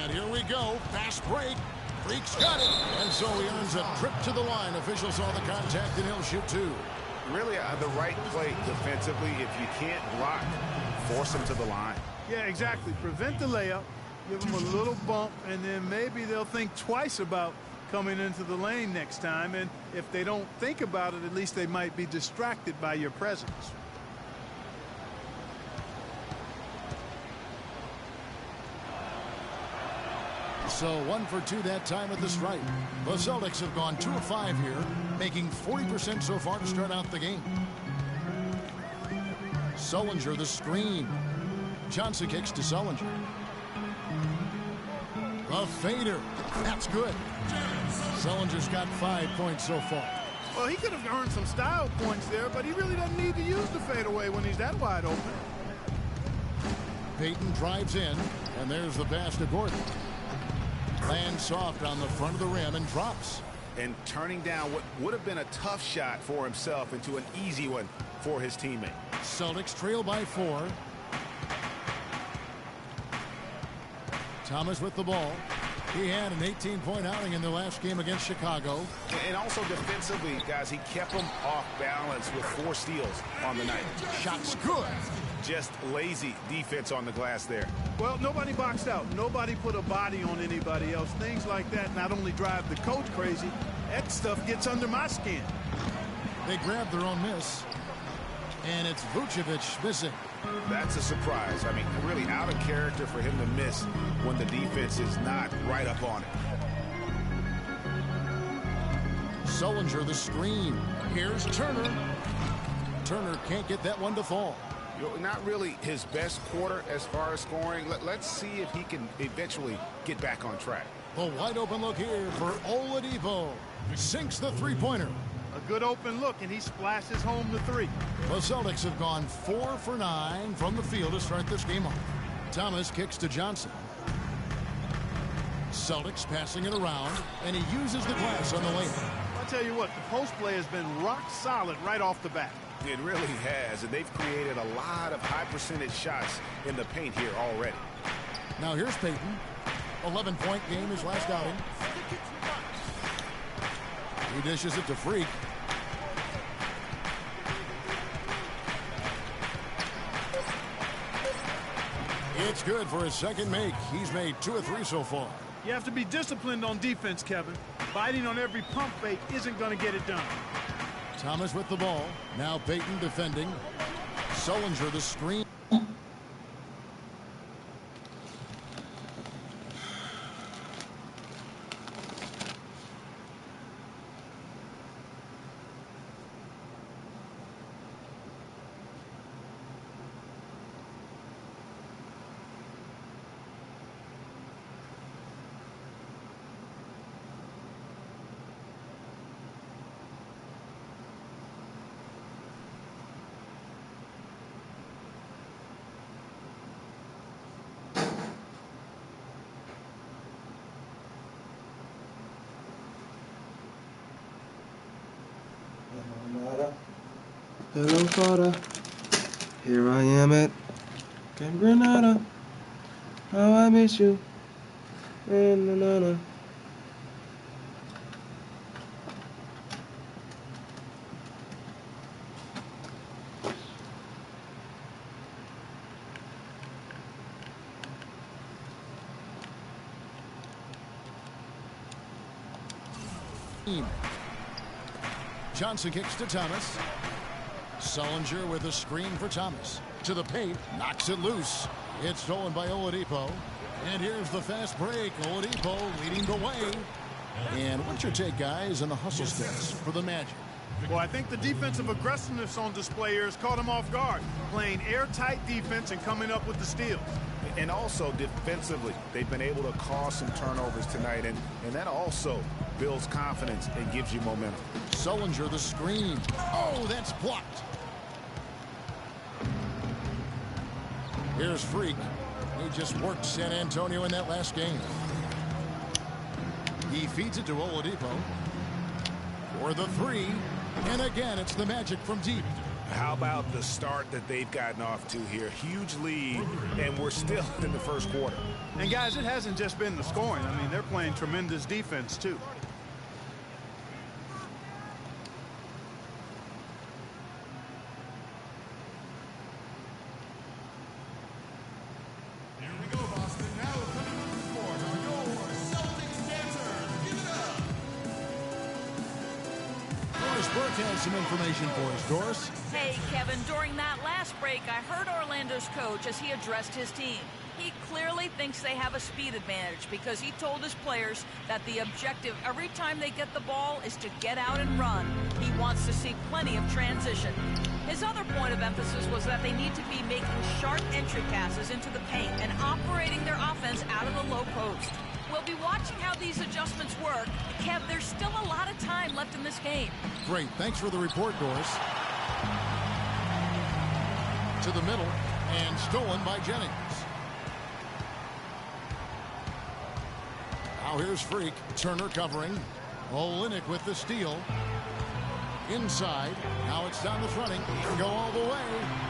And here we go. Fast break. Freak's got it. And so he earns a trip to the line. Officials saw the contact and he'll shoot 2. Really the right play defensively. If you can't block, force him to the line. Yeah, exactly. Prevent the layup Give them a little bump, and then maybe they'll think twice about coming into the lane next time. And if they don't think about it, at least they might be distracted by your presence. So 1 for 2 that time at the stripe. The Celtics have gone 2 of 5 here, making 40% so far to start out the game. Sullinger the screen. Johnson kicks to Sullinger. A fader. That's good. Sullinger's got 5 points so far. Well, he could have earned some style points there, but he really doesn't need to use the fadeaway when he's that wide open. Payton drives in, and there's the pass to Gordon. Lands soft on the front of the rim and drops. And turning down what would have been a tough shot for himself into an easy one for his teammate. Celtics trail by 4. Thomas with the ball. He had an 18-point outing in the last game against Chicago. And also defensively, guys, he kept them off balance with 4 steals on the night. Shot's good. Just lazy defense on the glass there. Well, nobody boxed out. Nobody put a body on anybody else. Things like that not only drive the coach crazy, that stuff gets under my skin. They grabbed their own miss. And it's Vucevic missing. That's a surprise. I mean, really out of character for him to miss when the defense is not right up on it. Sullinger the screen. Here's Turner. Turner can't get that one to fall. Not really his best quarter as far as scoring. Let's see if he can eventually get back on track. A wide open look here for Oladipo. Sinks the three-pointer. A good open look, and he splashes home the 3. The Celtics have gone 4 for 9 from the field to start this game off. Thomas kicks to Johnson. Celtics passing it around, and he uses the glass on the lane. I'll tell you what, the post play has been rock solid right off the bat. It really has, and they've created a lot of high percentage shots in the paint here already. Now here's Payton. 11-point game his last outing. He dishes it to Freak. It's good for his second make. He's made 2 of 3 so far. You have to be disciplined on defense, Kevin. Biting on every pump fake isn't going to get it done. Thomas with the ball. Now Payton defending. Sullinger the screen. Hello, Father. Here I am at Camp Granada. How I miss you. And na. Johnson kicks to Thomas. Sullinger with a screen for Thomas. To the paint, knocks it loose. It's stolen by Oladipo. And here's the fast break. Oladipo leading the way. And what's your take, guys, on the hustle stats for the Magic? Well, I think the defensive aggressiveness on display here has caught him off guard. Playing airtight defense and coming up with the steals. And also defensively, they've been able to cause some turnovers tonight. And that also builds confidence and gives you momentum. Sullinger the screen. Oh, that's blocked. Here's Freak. He just worked San Antonio in that last game. He feeds it to Oladipo for the 3. And again, it's the Magic from deep. How about the start that they've gotten off to here? Huge lead, and we're still in the first quarter. And guys, it hasn't just been the scoring. I mean, they're playing tremendous defense, too. Here we go, Boston. Now coming Sport has some information for us, Doris. Hey, Kevin, during that last break, I heard Orlando's coach as he addressed his team. He clearly thinks they have a speed advantage because he told his players that the objective every time they get the ball is to get out and run. He wants to see plenty of transition. His other point of emphasis was that they need to be making sharp entry passes into the paint and operating their offense out of the low post. We'll be watching how these adjustments work. Kev, there's still a lot of time left in this game. Great. Thanks for the report, Doris. To the middle, and stolen by Jennings. Now here's Freak. Turner covering. Olynyk with the steal. Inside. Now it's Thomas running. He can go all the way.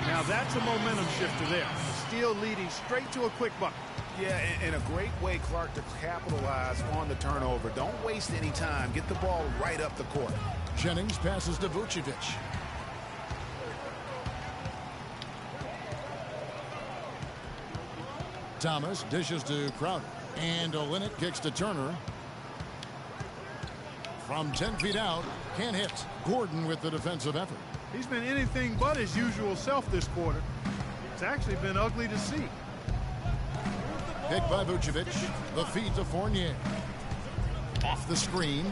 Now that's a momentum shifter there. The steal leading straight to a quick bucket. Yeah, and a great way, Clark, to capitalize on the turnover. Don't waste any time. Get the ball right up the court. Jennings passes to Vucevic. Thomas dishes to Crowder. And Olynyk kicks to Turner. From 10 feet out, can't hit. Gordon with the defensive effort. He's been anything but his usual self this quarter. It's actually been ugly to see. Picked by Vucevic. The feed to Fournier. Off the screen.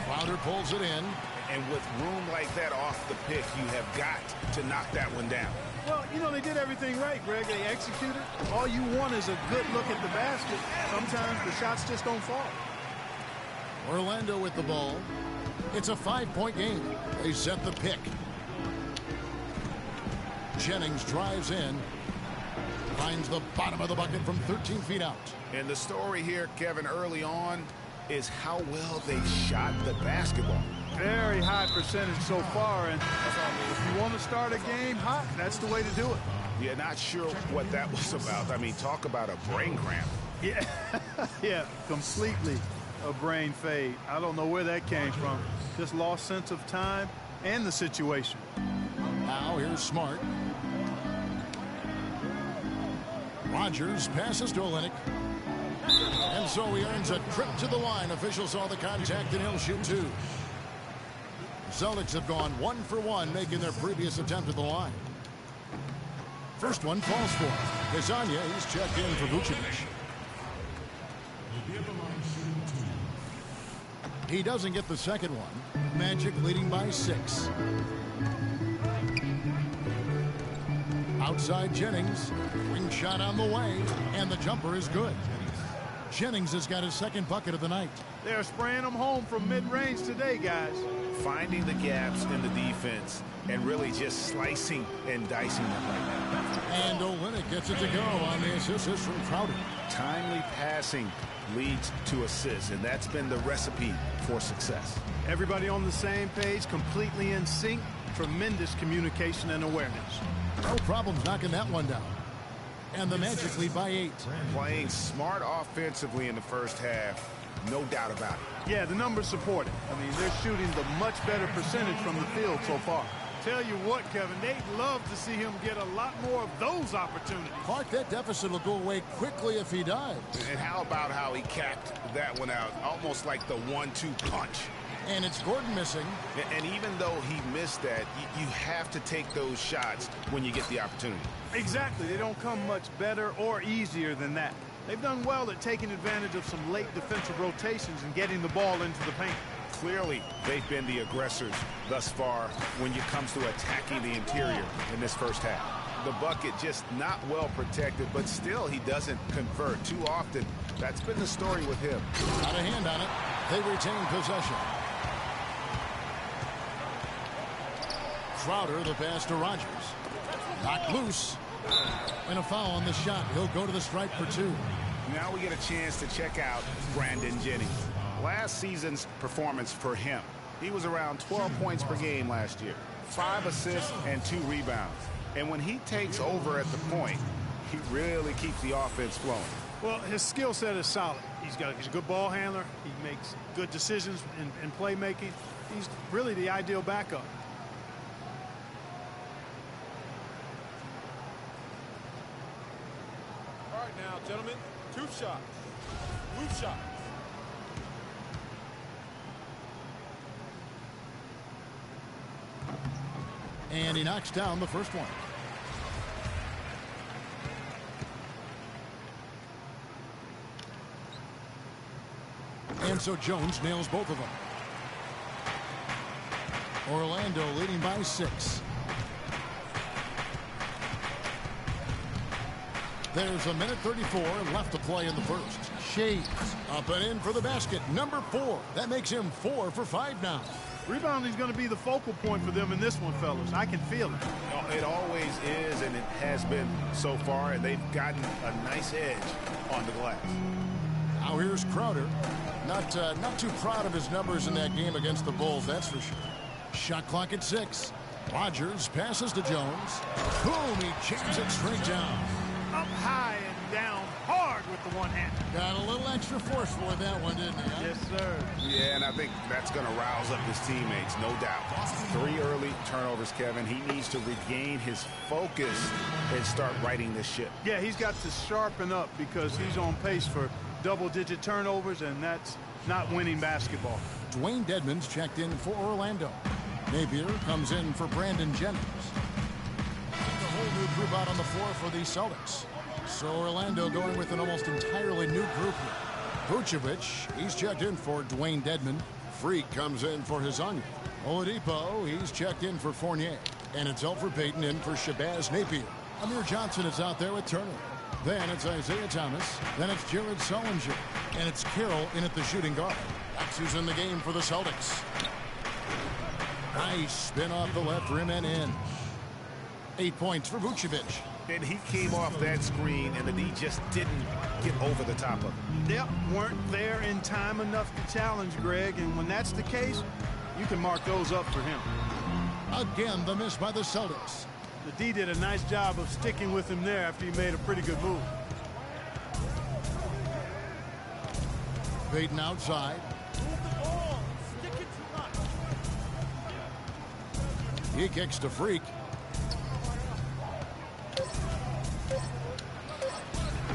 Crowder pulls it in. And with room like that off the pick, you have got to knock that one down. Well, you know, they did everything right, Greg. They executed. All you want is a good look at the basket. Sometimes the shots just don't fall. Orlando with the ball. It's a 5-point game. They set the pick. Jennings drives in. Finds the bottom of the bucket from 13 feet out. And the story here, Kevin, early on is how well they shot the basketball. Very high percentage so far, and if you want to start a game hot, that's the way to do it. Yeah, not sure what that was about. I mean, talk about a brain cramp. Yeah, yeah, completely a brain fade. I don't know where that came from. Just lost sense of time and the situation. Now here's Smart. Rogers passes to Olynyk. And so he earns a trip to the line. Officials saw the contact and he'll shoot two. Celtics have gone 1 for 1, making their previous attempt at the line. First one falls for him. Kazanya, he's checked in for Vucevic. He doesn't get the second one. Magic leading by 6. Outside Jennings. Wing shot on the way. And the jumper is good. Jennings has got his second bucket of the night. They're spraying them home from mid-range today, guys. Finding the gaps in the defense and really just slicing and dicing them right now. And Olynyk gets it to go on the assist from Crowder. Timely passing leads to assists, and that's been the recipe for success. Everybody on the same page, completely in sync. Tremendous communication and awareness. No problems knocking that one down. And the Magic lead by 8. Playing smart offensively in the first half, no doubt about it. Yeah, the numbers support it. I mean, they're shooting the much better percentage from the field so far. Tell you what, Kevin, they'd love to see him get a lot more of those opportunities. Clark, that deficit will go away quickly if he does. And how about how he capped that one out, almost like the 1-2 punch. And it's Gordon missing. And even though he missed that, you have to take those shots when you get the opportunity. Exactly. They don't come much better or easier than that. They've done well at taking advantage of some late defensive rotations and getting the ball into the paint. Clearly, they've been the aggressors thus far when it comes to attacking the interior in this first half. The bucket just not well protected, but still he doesn't convert too often. That's been the story with him. Got a hand on it. They retain possession. Crowder, the pass to Rogers. Knocked loose. And a foul on the shot. He'll go to the stripe for 2. Now we get a chance to check out Brandon Jennings. Last season's performance for him. He was around 12 points per game last year. 5 assists and 2 rebounds. And when he takes over at the point, he really keeps the offense flowing. Well, his skill set is solid. He's a good ball handler. He makes good decisions in playmaking. He's really the ideal backup. All right now, gentlemen, 2 shots. Move shot. And he knocks down the first one. And so Jones nails both of them. Orlando leading by 6. There's a minute 34 left to play in the first. Shades up and in for the basket. Number 4. That makes him 4 for 5 now. Rebounding is going to be the focal point for them in this one, fellas. I can feel it. It always is, and it has been so far, and they've gotten a nice edge on the glass. Now here's Crowder. Not too proud of his numbers in that game against the Bulls, that's for sure. Shot clock at 6. Rogers passes to Jones. Boom, he jams it straight down. Up high and down hard with the one hand. Got a little extra forceful with that one, didn't he? Huh? Yes, sir. Yeah, and I think that's going to rouse up his teammates, no doubt. 3 early turnovers, Kevin. He needs to regain his focus and start righting this ship. Yeah, he's got to sharpen up because he's on pace for double-digit turnovers, and that's not winning basketball. Dwayne Dedmon's checked in for Orlando. Napier comes in for Brandon Jennings. And a whole new group out on the floor for the Celtics. So Orlando going with an almost entirely new group here. Vucevic, he's checked in for Dwayne Dedmon. Freak comes in for Hezonja. Oladipo, he's checked in for Fournier. And it's Elfrid Payton in for Shabazz Napier. Amir Johnson is out there with Turner. Then it's Isaiah Thomas. Then it's Jared Sullinger. And it's Carroll in at the shooting guard. That's who's in the game for the Celtics. Nice spin off the left rim and in. 8 points for Vucevic. And he came off that screen, and the D just didn't get over the top of it. Yep, weren't there in time enough to challenge Greg, and when that's the case, you can mark those up for him. Again, the miss by the Celtics. The D did a nice job of sticking with him there after he made a pretty good move. Payton outside. He kicks to Freak.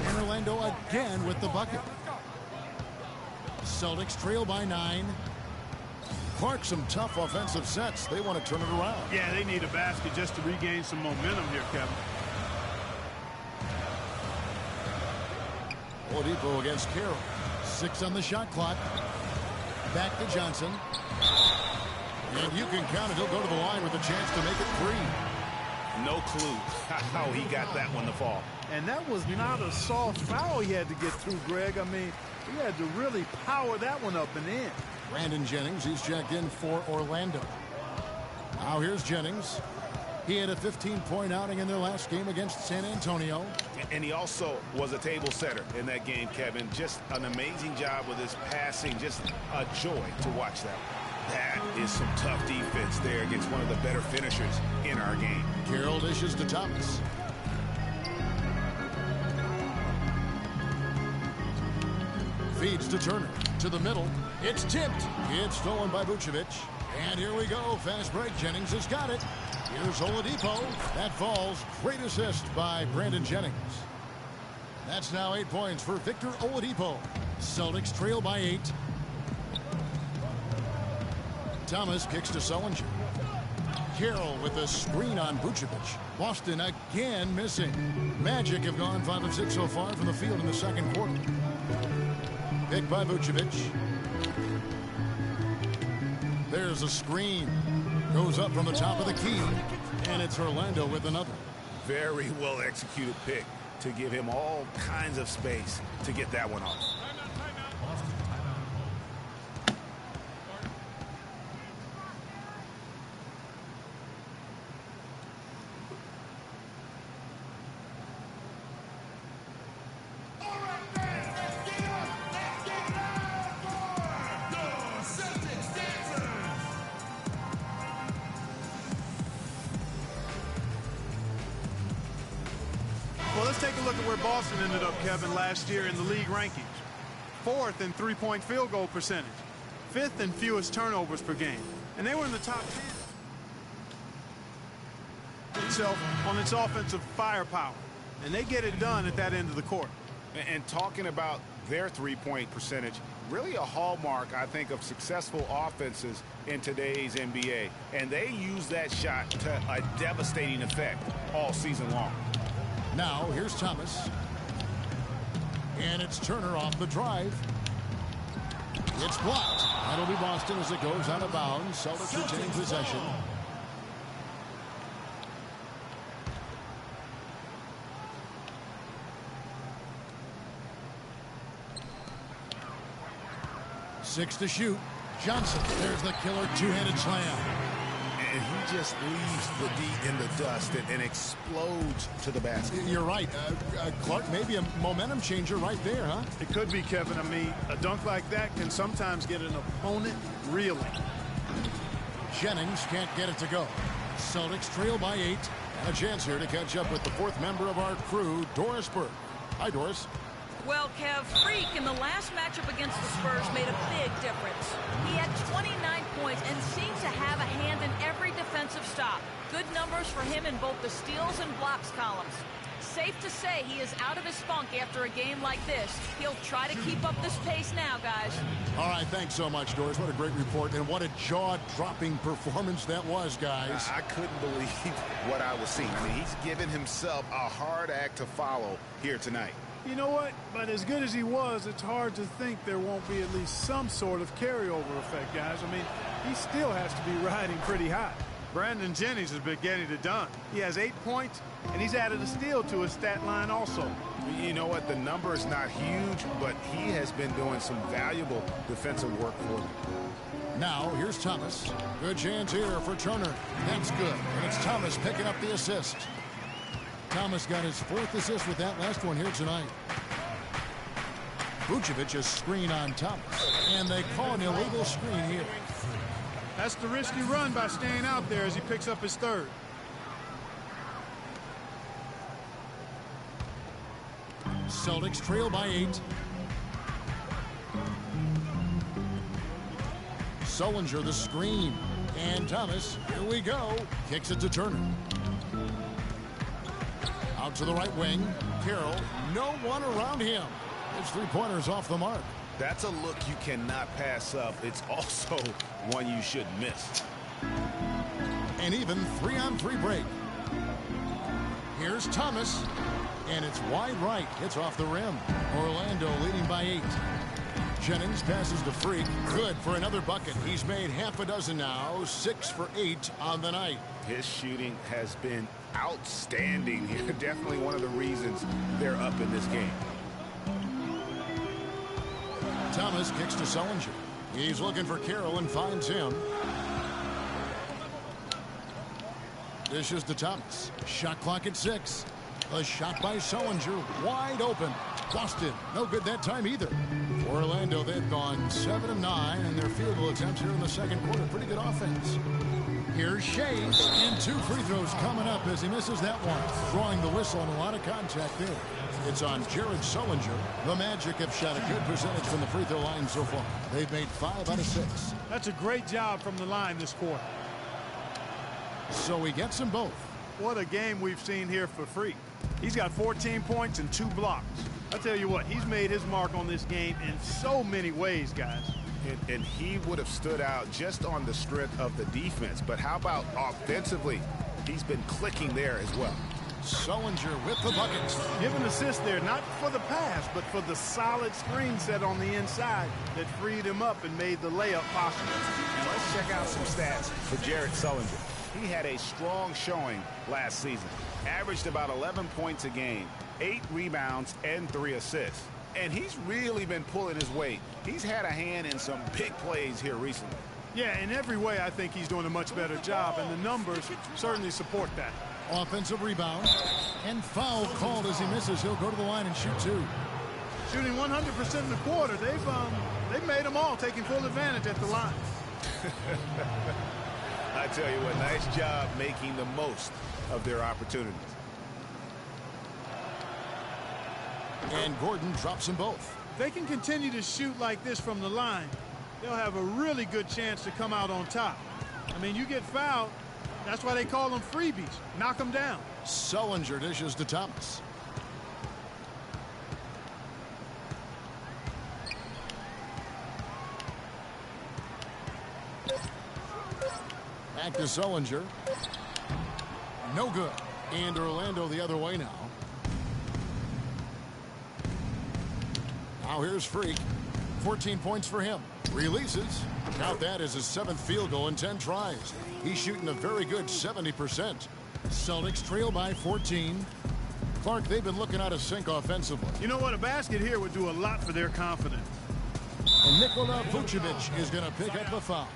And Orlando again with the bucket. Celtics trail by 9. Clark, some tough offensive sets. They want to turn it around. Yeah, they need a basket just to regain some momentum here, Kevin. Oladipo against Carroll. 6 on the shot clock. Back to Johnson. And you can count it. He'll go to the line with a chance to make it 3. No clue how he got that one to fall. And that was not a soft foul he had to get through, Greg. I mean, he had to really power that one up and in. Brandon Jennings, he's checked in for Orlando. Now here's Jennings. He had a 15-point outing in their last game against San Antonio. And he also was a table setter in that game, Kevin. Just an amazing job with his passing. Just a joy to watch that. That is some tough defense there against one of the better finishers in our game. Carroll dishes to Thomas. Feeds to Turner. To the middle. It's tipped. It's stolen by Vucevic. And here we go. Fast break. Jennings has got it. Here's Oladipo. That falls. Great assist by Brandon Jennings. That's now 8 points for Victor Oladipo. Celtics trail by 8. Thomas kicks to Sullinger. Carroll with a screen on Vucevic. Boston again missing. Magic have gone 5 of 6 so far from the field in the second quarter. Picked by Vucevic. There's a screen. Goes up from the top of the key. And it's Orlando with another. Very well executed pick to give him all kinds of space to get that one off. Well, let's take a look at where Boston ended up, Kevin, last year in the league rankings. 4th in three-point field goal percentage. 5th in fewest turnovers per game. And they were in the top 10 itself on its offensive firepower. And they get it done at that end of the court. And talking about their three-point percentage, really a hallmark, I think, of successful offenses in today's NBA. And they use that shot to a devastating effect all season long. Now, here's Thomas. And it's Turner off the drive. It's blocked. That'll be Boston as it goes out of bounds. Celtics retain possession. Six to shoot. Johnson, there's the killer two-handed slam. And he just leaves the D in the dust and explodes to the basket. You're right. Clark, maybe a momentum changer right there, huh? It could be, Kevin. I mean, a dunk like that can sometimes get an opponent reeling. Jennings can't get it to go. Celtics trail by 8. And a chance here to catch up with the fourth member of our crew, Doris Burke. Hi, Doris. Well, Kev, Freak in the last matchup against the Spurs made a big difference. He had 29 points and seemed to have a hand in every defensive stop. Good numbers for him in both the steals and blocks columns. Safe to say he is out of his funk after a game like this. He'll try to keep up this pace now, guys. All right, thanks so much, Doris. What a great report, and what a jaw-dropping performance that was, guys. I couldn't believe what I was seeing. I mean, he's given himself a hard act to follow here tonight. You know what? But as good as he was, it's hard to think there won't be at least some sort of carryover effect, guys. I mean, he still has to be riding pretty high. Brandon Jennings has been getting it done. He has 8 points, and he's added a steal to his stat line also. You know what? The number is not huge, but he has been doing some valuable defensive work for them. Now, here's Thomas. Good chance here for Turner. That's good. And it's Thomas picking up the assist. Thomas got his 4th assist with that last one here tonight. Vucevic's screen on Thomas. And they call an illegal screen here. That's the risky run by staying out there as he picks up his 3rd. Celtics trail by 8. Sullinger the screen. And Thomas, here we go. Kicks it to Turner. Out to the right wing. Carroll, no one around him. His 3-pointers off the mark. That's a look you cannot pass up. It's also one you should miss. An even 3-on-3 break. Here's Thomas. And it's wide right. It's off the rim. Orlando leading by 8. Jennings passes to Freak. Good for another bucket. He's made half a dozen now. 6 for 8 on the night. His shooting has been outstanding here. Definitely one of the reasons they're up in this game. Thomas kicks to Sullinger. He's looking for Carroll and finds him. Dishes to Thomas. Shot clock at 6. A shot by Sullinger. Wide open. Boston. No good that time either. For Orlando, they've gone 7 of 9 in their field goal attempts here in the second quarter. Pretty good offense. Here's Shea, and 2 free throws coming up as he misses that one. Drawing the whistle and a lot of contact there. It's on Jared Sullinger. The Magic have shot a good percentage from the free throw line so far. They've made 5 out of 6. That's a great job from the line this quarter. So he gets them both. What a game we've seen here for Freak. He's got 14 points and 2 blocks. I tell you what, he's made his mark on this game in so many ways, guys. And he would have stood out just on the strength of the defense. But how about offensively? He's been clicking there as well. Sullinger with the buckets. Give an assist there, not for the pass, but for the solid screen set on the inside that freed him up and made the layup possible. Now let's check out some stats for Jared Sullinger. He had a strong showing last season. Averaged about 11 points a game, 8 rebounds, and 3 assists. And he's really been pulling his weight. He's had a hand in some big plays here recently. Yeah, in every way, I think he's doing a much better job, and the numbers certainly support that. Offensive rebound. And foul called as he misses. He'll go to the line and shoot 2. Shooting 100% in the quarter. They've made them all, taking full advantage at the line. I tell you what, nice job making the most of their opportunities. And Gordon drops them both. If they can continue to shoot like this from the line, they'll have a really good chance to come out on top. I mean, you get fouled, that's why they call them freebies. Knock them down. Sullinger dishes to Thomas. Back to Sullinger. No good. And Orlando the other way now. Now here's Freak. 14 points for him. Releases. Count that as his 7th field goal in 10 tries. He's shooting a very good 70%. Celtics trail by 14. Clark, they've been looking out of sync offensively. You know what? A basket here would do a lot for their confidence. And Nikola Vucevic is going to pick up the foul.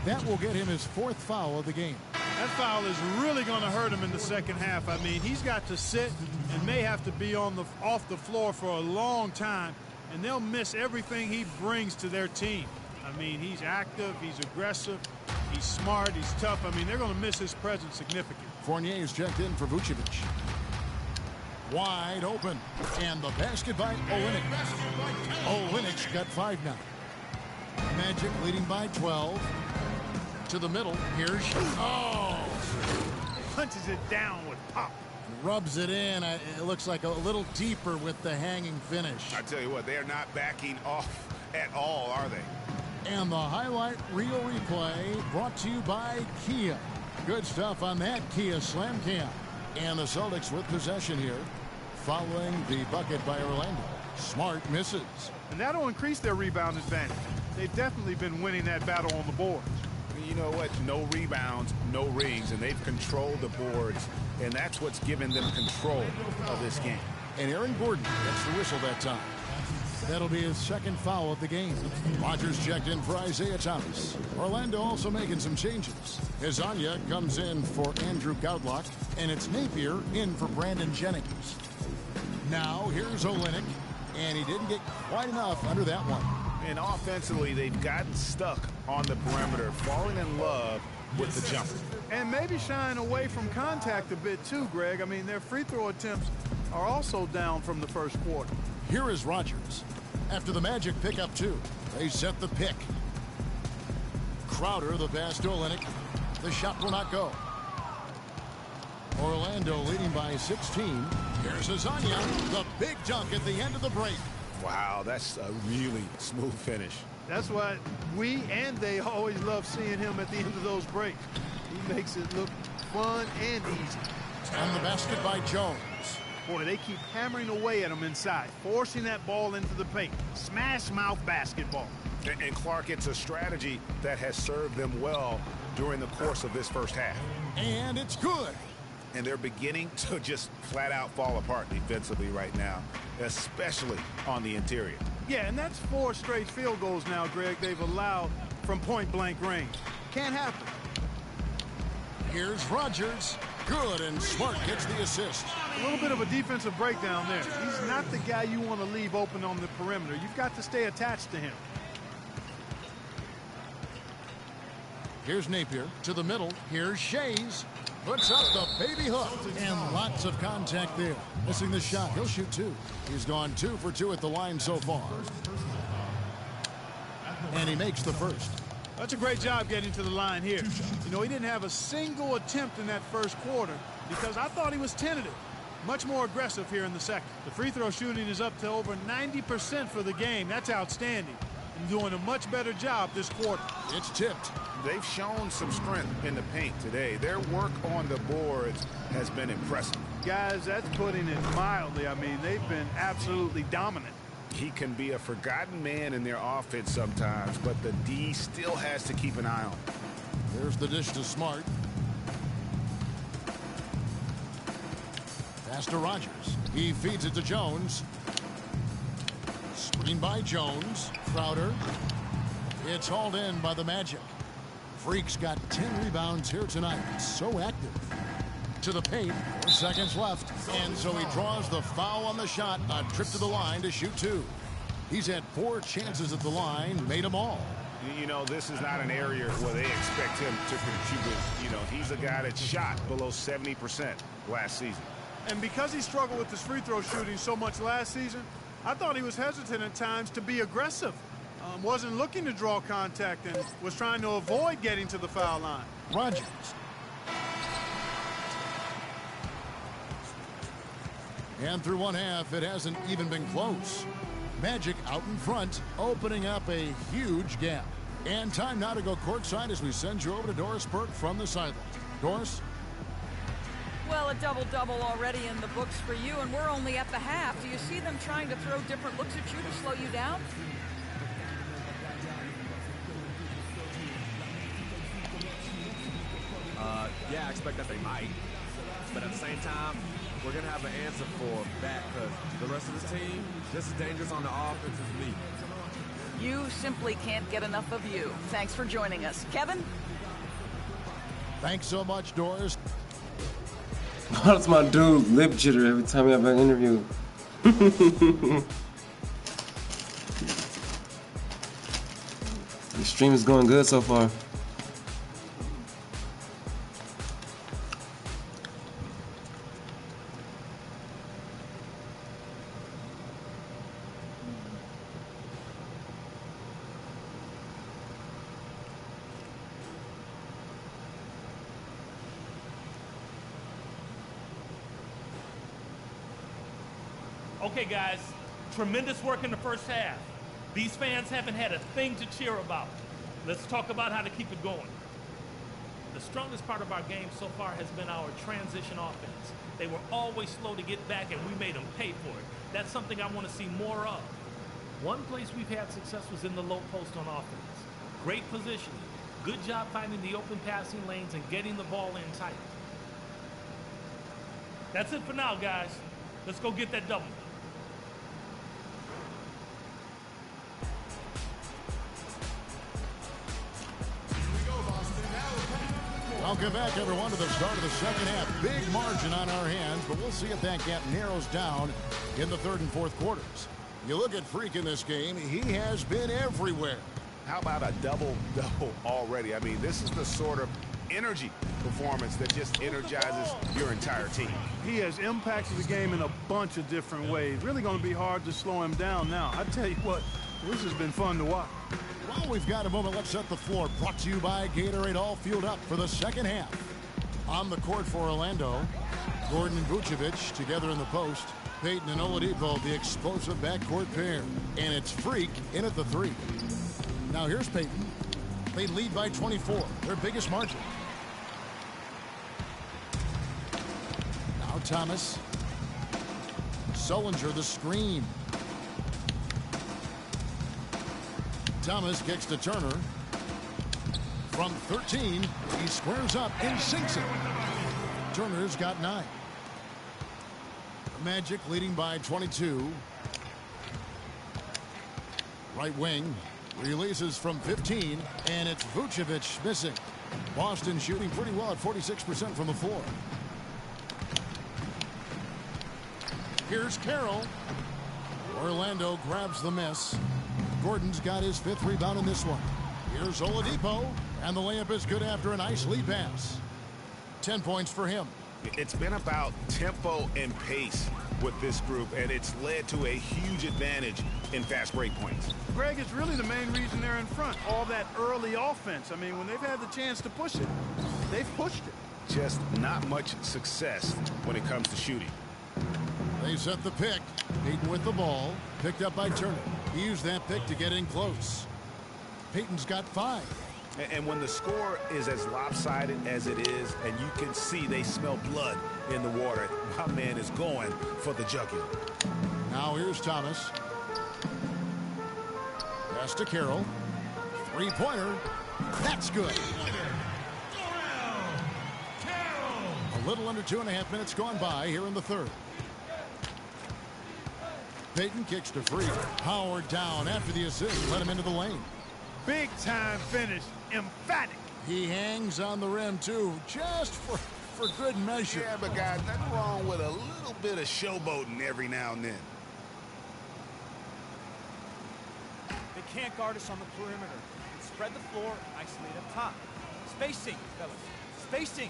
That will get him his 4th foul of the game. That foul is really going to hurt him in the second half. I mean, he's got to sit and may have to be off the floor for a long time, and they'll miss everything he brings to their team. I mean, he's active, he's aggressive, he's smart, he's tough. I mean, they're going to miss his presence significantly. Fournier is checked in for Vucevic. Wide open. And the basket by Olynyk. Olynyk's got 5 now. Magic leading by 12. To the middle. Here's... Oh! Punches it down with pop. Rubs it in. It looks like a little deeper with the hanging finish. I tell you what, they are not backing off at all, are they? And the highlight reel replay brought to you by Kia. Good stuff on that Kia Slam Cam. And the Celtics with possession here, following the bucket by Orlando. Smart misses. And that'll increase their rebound advantage. They've definitely been winning that battle on the boards. You know what? No rebounds, no rings, and they've controlled the boards, and that's what's given them control of this game. And Aaron Gordon gets the whistle that time. That'll be his 2nd foul of the game. Rodgers checked in for Isaiah Thomas. Orlando also making some changes. Hezonja comes in for Andrew Goudlock, and it's Napier in for Brandon Jennings. Now here's Olynyk, and he didn't get quite enough under that one. And offensively, they've gotten stuck on the perimeter, falling in love with the jumper. And maybe shying away from contact a bit too, Greg. I mean, their free throw attempts are also down from the first quarter. Here is Rodgers. After the Magic pick up 2, they set the pick. Crowder, the pass to Olynyk. The shot will not go. Orlando leading by 16. Here's Hezonja, the big dunk at the end of the break. Wow, that's a really smooth finish. That's why we and they always love seeing him at the end of those breaks. He makes it look fun and easy. And the basket by Jones. Boy, they keep hammering away at him inside, forcing that ball into the paint. Smash mouth basketball. And Clark, it's a strategy that has served them well during the course of this first half. And it's good. And they're beginning to just flat out fall apart defensively right now, especially on the interior. Yeah, and that's 4 straight field goals now, Greg, they've allowed from point-blank range. Can't happen. Here's Rodgers. Good, and Smart gets the assist. A little bit of a defensive breakdown there. He's not the guy you want to leave open on the perimeter. You've got to stay attached to him. Here's Napier to the middle. Here's Shays. Puts up the baby hook. And lots of contact there. Missing the shot. He'll shoot 2. He's gone 2 for 2 at the line so far. And he makes the first. That's a great job getting to the line here. You know, he didn't have a single attempt in that first quarter because I thought he was tentative. Much more aggressive here in the second. The free throw shooting is up to over 90% for the game. That's outstanding. And doing a much better job this quarter. It's tipped. They've shown some strength in the paint today. Their work on the boards has been impressive. Guys, that's putting it mildly. I mean, they've been absolutely dominant. He can be a forgotten man in their offense sometimes, but the D still has to keep an eye on him. There's the dish to Smart. Pass to Rodgers. He feeds it to Jones. Screen by Jones. Crowder. It's hauled in by the Magic. Freak's got 10 rebounds here tonight. So active. To the paint. 4 seconds left. And so he draws the foul on the shot. A trip to the line to shoot 2. He's had 4 chances at the line. Made them all. You know, this is not an area where they expect him to contribute. You know, he's a guy that shot below 70% last season. And because he struggled with his free throw shooting so much last season, I thought he was hesitant at times to be aggressive. Wasn't looking to draw contact and was trying to avoid getting to the foul line. Rodgers. And through one half, it hasn't even been close. Magic out in front, opening up a huge gap. And time now to go courtside as we send you over to Doris Burke from the sideline. Doris? Well, a double-double already in the books for you, and we're only at the half. Do you see them trying to throw different looks at you to slow you down? Yeah, I expect that they might. But at the same time, we're going to have an answer for that because the rest of this team, just as dangerous on the offense as me. You simply can't get enough of you. Thanks for joining us. Kevin? Thanks so much, Doris. That's my dude, lip jitter every time we have an interview. The stream is going good so far. Okay, guys, tremendous work in the first half. These fans haven't had a thing to cheer about. Let's talk about how to keep it going. The strongest part of our game so far has been our transition offense. They were always slow to get back, and we made them pay for it. That's something I want to see more of. One place we've had success was in the low post on offense. Great positioning. Good job finding the open passing lanes and getting the ball in tight. That's it for now, guys. Let's go get that double. Welcome back, everyone, to the start of the second half. Big margin on our hands, but we'll see if that gap narrows down in the third and fourth quarters. You look at Freak in this game, he has been everywhere. How about a double-double already? I mean, this is the sort of energy performance that just energizes your entire team. He has impacted the game in a bunch of different ways. Really going to be hard to slow him down now. I tell you what, this has been fun to watch. Well, we've got a moment. Let's set the floor. Brought to you by Gatorade, all fueled up for the second half. On the court for Orlando, Gordon and Vucevic together in the post. Payton and Oladipo, the explosive backcourt pair. And it's Freak in at the three. Now here's Payton. They lead by 24, their biggest margin. Now Thomas. Sullinger, the screen. Thomas kicks to Turner. From 13, he squares up and sinks it. Turner's got 9. Magic leading by 22. Right wing releases from 15, and it's Vucevic missing. Boston shooting pretty well at 46% from the floor. Here's Carroll. Orlando grabs the miss. Gordon's got his 5th rebound in this one. Here's Oladipo, and the layup is good after a nice lead pass. 10 points for him. It's been about tempo and pace with this group, and it's led to a huge advantage in fast break points. Greg, is really the main reason they're in front. All that early offense. I mean, when they've had the chance to push it, they've pushed it. Just not much success when it comes to shooting. They set the pick. Payton with the ball. Picked up by Turner. He used that pick to get in close. Payton's got 5. And when the score is as lopsided as it is, and you can see they smell blood in the water, my man is going for the jugular. Now here's Thomas. Pass to Carroll. 3-pointer. That's good. A little under 2.5 minutes gone by here in the third. Payton kicks to Freak. Howard down after the assist. Let him into the lane. Big time finish. Emphatic. He hangs on the rim, too, just for good measure. Yeah, but guys, nothing wrong with a little bit of showboating every now and then. They can't guard us on the perimeter. Spread the floor, isolate up top. Spacing, fellas. Spacing.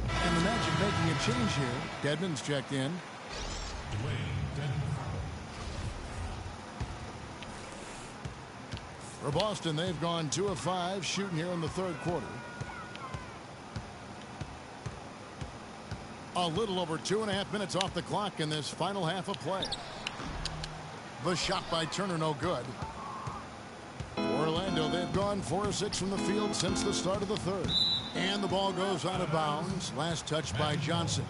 And the Magic making a change here. Dedmon's checked in. For Boston, they've gone 2 of 5 shooting here in the third quarter. A little over 2.5 minutes off the clock in this final half of play. The shot by Turner, no good. Orlando, they've gone 4 of 6 from the field since the start of the third. And the ball goes out of bounds. Last touch by Johnson.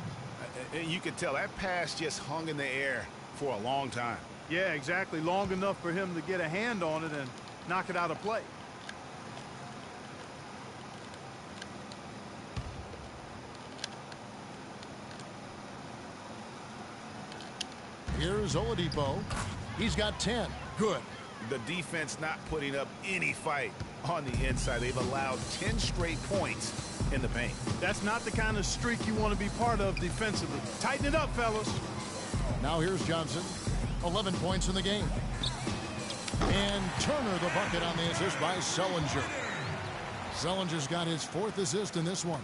You could tell that pass just hung in the air for a long time. Yeah, exactly. Long enough for him to get a hand on it and knock it out of play. Here's Oladipo. He's got 10. Good. The defense not putting up any fight on the inside. They've allowed 10 straight points in the paint. That's not the kind of streak you want to be part of defensively. Tighten it up, fellas. Now here's Johnson. 11 points in the game. And Turner the bucket on the assist by Sullinger. Sullinger's got his 4th assist in this one.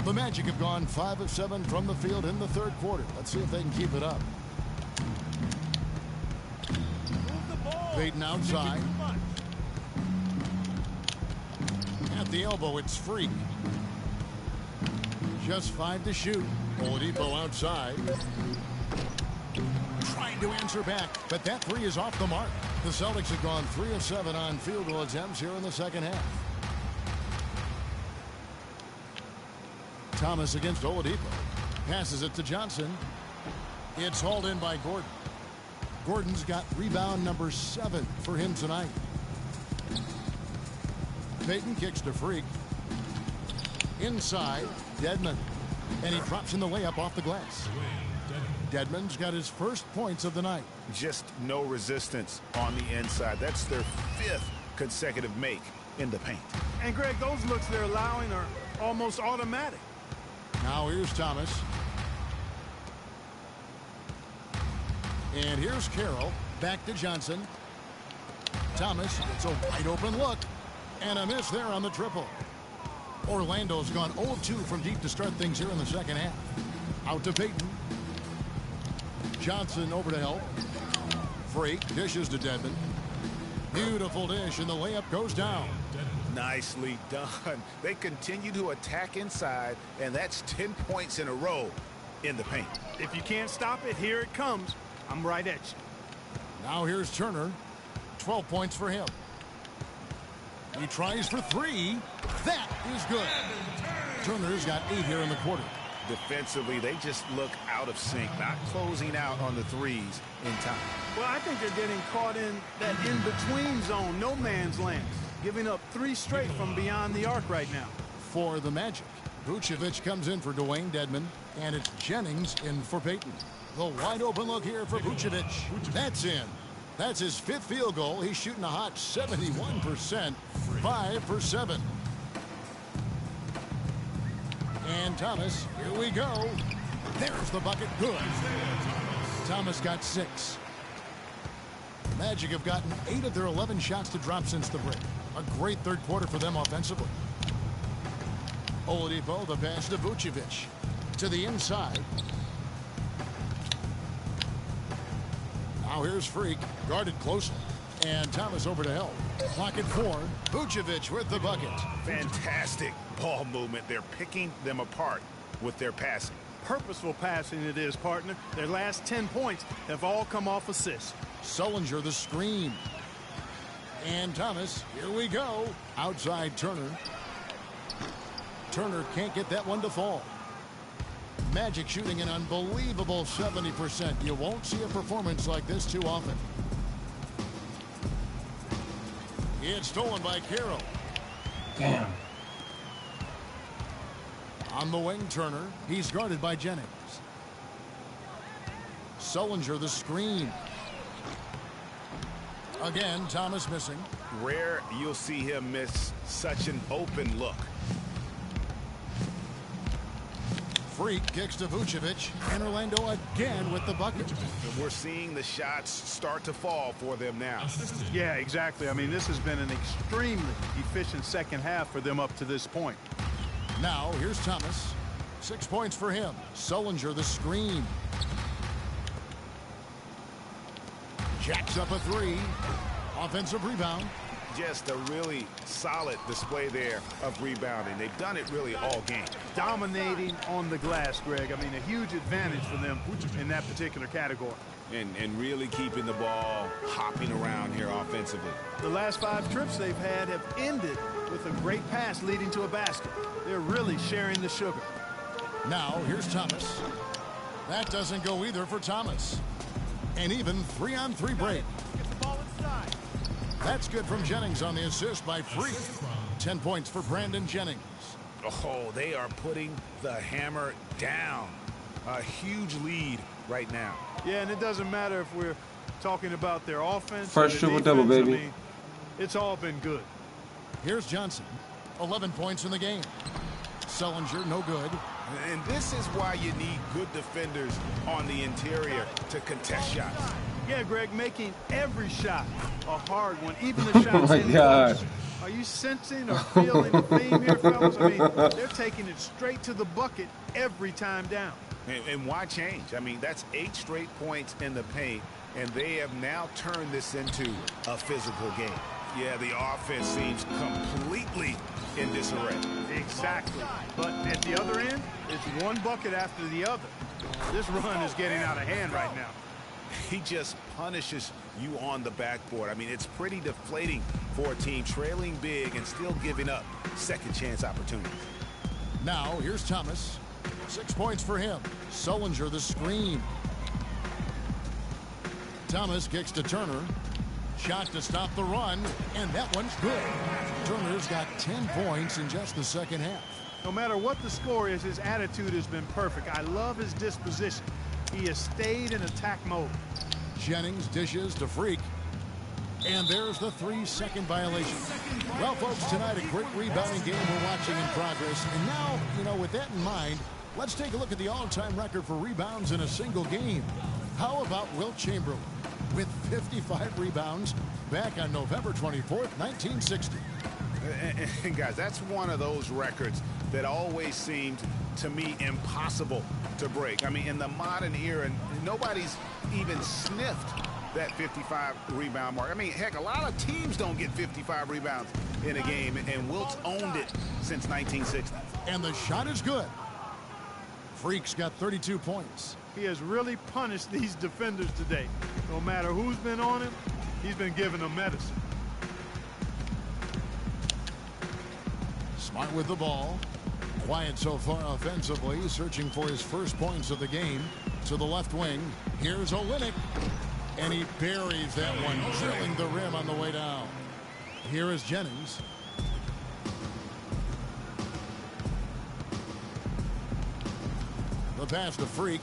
The Magic have gone 5 of 7 from the field in the third quarter. Let's see if they can keep it up. Payton outside. At the elbow, it's Freak. Just 5 to shoot. Oladipo outside. Trying to answer back, but that 3 is off the mark. The Celtics have gone 3 of 7 on field goal attempts here in the second half. Thomas against Oladipo. Passes it to Johnson. It's hauled in by Gordon. Gordon's got rebound number 7 for him tonight. Payton kicks to Freak. Inside, Dedmon. And he drops in the layup off the glass. Dedmon's got his first points of the night. Just no resistance on the inside. That's their 5th consecutive make in the paint. And, Greg, those looks they're allowing are almost automatic. Now here's Thomas. And here's Carroll. Back to Johnson. Thomas, it's a wide open look. And a miss there on the triple. Orlando's gone 0 of 2 from deep to start things here in the second half. Out to Payton. Johnson over to help. Freak dishes to Dedmon. Beautiful dish, and the layup goes down. Nicely done. They continue to attack inside, and that's 10 points in a row in the paint. If you can't stop it, here it comes. I'm right at you. Now here's Turner. 12 points for him. He tries for 3. That is good. Turner's got 8 here in the quarter. Defensively, they just look out of sync, not closing out on the threes in time. Well, I think they're getting caught in that in-between zone, no man's land, giving up 3 straight from beyond the arc right now. For the Magic, Vucevic comes in for Dwayne Dedmon, and it's Jennings in for Payton. The wide open look here for Vucevic. That's in. That's his 5th field goal. He's shooting a hot 71%, 5 for 7. And Thomas, here we go. There's the bucket, good. Thomas got 6. Magic have gotten 8 of their 11 shots to drop since the break. A great third quarter for them offensively. Oladipo, the pass to Vucevic. To the inside. Now here's Freak, guarded closely. And Thomas over to help. Clock at 4. Vucevic with the bucket. Fantastic ball movement. They're picking them apart with their passing. Purposeful passing it is, partner. Their last 10 points have all come off assists. Sullinger the screen. And Thomas, here we go. Outside Turner. Turner can't get that one to fall. Magic shooting an unbelievable 70%. You won't see a performance like this too often. It's stolen by Carroll. Damn. On the wing, Turner. He's guarded by Jennings. Sullinger the screen. Again, Thomas missing. Rare you'll see him miss such an open look. Freak kicks to Vucevic, and Orlando again with the bucket. We're seeing the shots start to fall for them now. Yeah, exactly. I mean, this has been an extremely efficient second half for them up to this point. Now, here's Thomas. 6 points for him. Sullinger the screen. Jacks up a 3. Offensive rebound. just a really solid display there of rebounding. They've done it really all game. Dominating on the glass, Greg. I mean, a huge advantage for them in that particular category. And really keeping the ball hopping around here offensively. The last 5 trips they've had have ended with a great pass leading to a basket. They're really sharing the sugar. Now, here's Thomas. That doesn't go either for Thomas. An even 3-on-3 break. Get the ball inside. That's good from Jennings on the assist by Freak. 10 points for Brandon Jennings. Oh, they are putting the hammer down. A huge lead right now. Yeah, and it doesn't matter if we're talking about their offense. First triple-double, baby. I mean, it's all been good. Here's Johnson. 11 points in the game. Sullinger, no good. And this is why you need good defenders on the interior to contest shots. Yeah, Greg, making every shot a hard one, even the shots. Oh my God. Are you sensing or feeling the theme here, fellas? I mean, they're taking it straight to the bucket every time down. And why change? I mean, that's 8 straight points in the paint, and they have now turned this into a physical game. Yeah, the offense seems completely in disarray. Exactly. But at the other end, it's one bucket after the other. This run is getting out of hand right now. He just punishes you on the backboard. I mean, it's pretty deflating for a team trailing big and still giving up second chance opportunities. Now, here's Thomas. 6 points for him. Sullinger, the screen. Thomas kicks to Turner. Shot to stop the run, and that one's good. Turner's got 10 points in just the second half. No matter what the score is, his attitude has been perfect. I love his disposition. He has stayed in attack mode. Jennings dishes to Freak. And there's the 3-second violation. Well, folks, tonight a great rebounding game we're watching in progress. And now, with that in mind, let's take a look at the all-time record for rebounds in a single game. How about Wilt Chamberlain with 55 rebounds back on November 24th, 1960. And guys, that's one of those records that always seemed to me impossible to break. I mean, in the modern era, nobody's even sniffed that 55 rebound mark. I mean, heck, a lot of teams don't get 55 rebounds in a game, and Wilt's owned it since 1960. And the shot is good. Freak's got 32 points. He has really punished these defenders today. No matter who's been on him, he's been giving them medicine. Smart with the ball. Quiet so far offensively, searching for his first points of the game. To the left wing, here's Olynyk. And he buries that one, drilling the rim on the way down. Here is Jennings. The pass to Freak.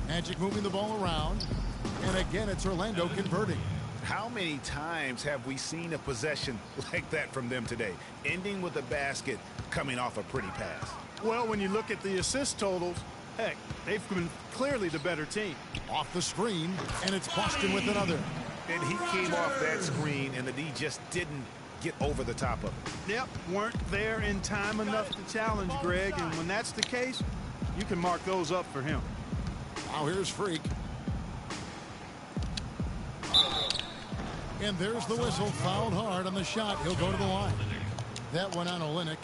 Magic moving the ball around. And again, it's Orlando converting. How many times have we seen a possession like that from them today, ending with a basket coming off a pretty pass? Well, when you look at the assist totals, heck, they've been clearly the better team. Off the screen, and it's Boston with another. And he came off that screen, and the D just didn't get over the top of it. Yep, weren't there in time enough to challenge Greg, and when that's the case, you can mark those up for him. Now here's Freak. And there's the whistle. Fouled hard on the shot. He'll go to the line. That one on Olynyk.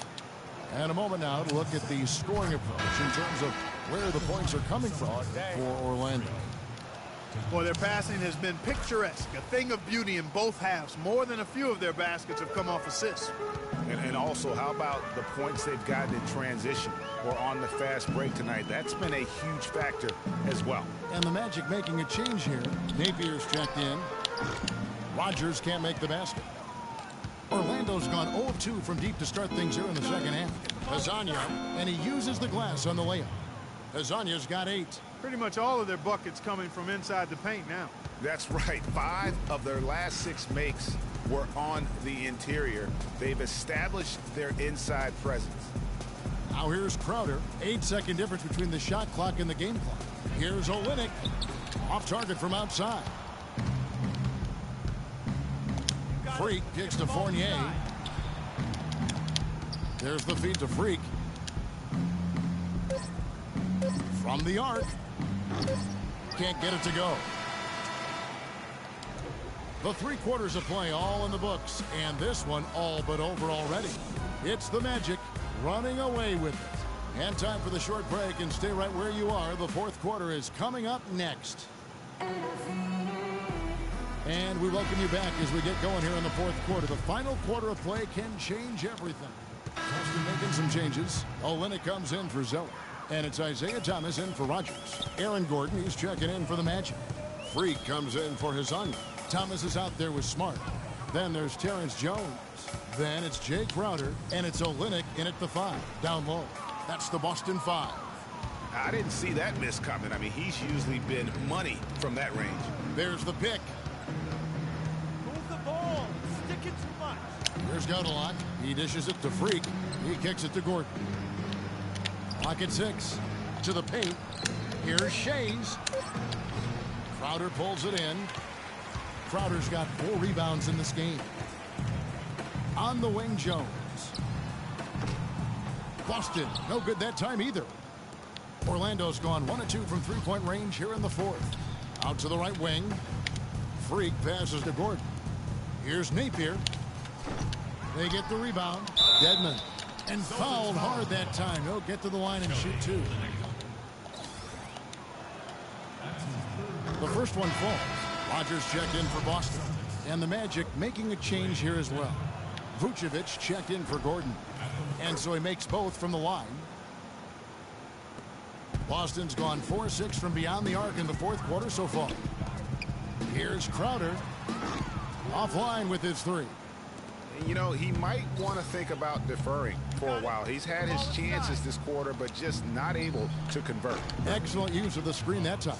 And a moment now to look at the scoring approach in terms of where the points are coming from for Orlando. Well, their passing has been picturesque, a thing of beauty in both halves. More than a few of their baskets have come off assists. And also, how about the points they've gotten in transition or on the fast break tonight? That's been a huge factor as well. And the Magic making a change here. Napier's checked in. Rogers can't make the basket. Orlando's gone 0-2 from deep to start things here in the second half. Hazanya, and he uses the glass on the layup. Hazanya's got 8. Pretty much all of their buckets coming from inside the paint now. That's right. 5 of their last 6 makes were on the interior. They've established their inside presence. Now here's Crowder. 8-second difference between the shot clock and the game clock. Here's Olynyk. Off target from outside. Freak kicks to Fournier. There's the feed to Freak. From the arc. Can't get it to go. The 3 quarters of play all in the books, and this one all but over already. It's the Magic running away with it. And time for the short break, and stay right where you are. The 4th quarter is coming up next. And we welcome you back as we get going here in the 4th quarter. The final quarter of play can change everything. Boston making some changes. Olynyk comes in for Zeller. And it's Isaiah Thomas in for Rogers. Aaron Gordon, he's checking in for the Magic. Freak comes in for Hezonja. Thomas is out there with Smart. Then there's Terrence Jones. Then it's Jay Crowder. And it's Olynyk in at the 5. Down low. That's the Boston 5. I didn't see that miss coming. I mean, he's usually been money from that range. There's the pick. Move the ball. Stick it too much. Here's Gaudelot. He dishes it to Freak. He kicks it to Gordon. Clock at 6. To the paint. Here's Shays. Crowder pulls it in. Crowder's got 4 rebounds in this game. On the wing, Jones. Boston, no good that time either. Orlando's gone 1 of 2 from 3-point range here in the 4th. Out to the right wing. Freak passes to Gordon. Here's Napier. They get the rebound. Dedmon. And fouled hard that time. He'll get to the line and shoot 2. The first one falls. Rogers checked in for Boston. And the Magic making a change here as well. Vucevic checked in for Gordon. And so he makes both from the line. Boston's gone 4-6 from beyond the arc in the 4th quarter so far. Here's Crowder. Offline with his 3. You know, he might want to think about deferring for a while. He's had his chances this quarter, but just not able to convert. Excellent use of the screen that time.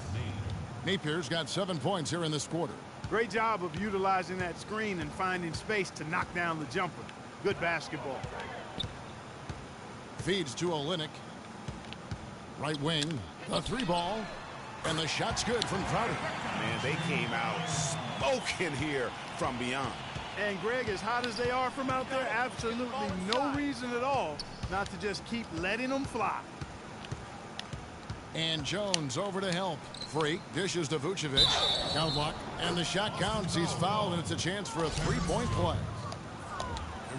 Napier's got 7 points here in this quarter. Great job of utilizing that screen and finding space to knock down the jumper. Good basketball. Feeds to Olynyk. Right wing, the 3 ball, and the shot's good from Crowder. Man, they came out smoking here from beyond. And Greg, as hot as they are from out there, absolutely no reason at all not to just keep letting them fly. And Jones over to help. Freak dishes to Vucevic. Count block, and the shot counts. He's fouled, and it's a chance for a 3-point play.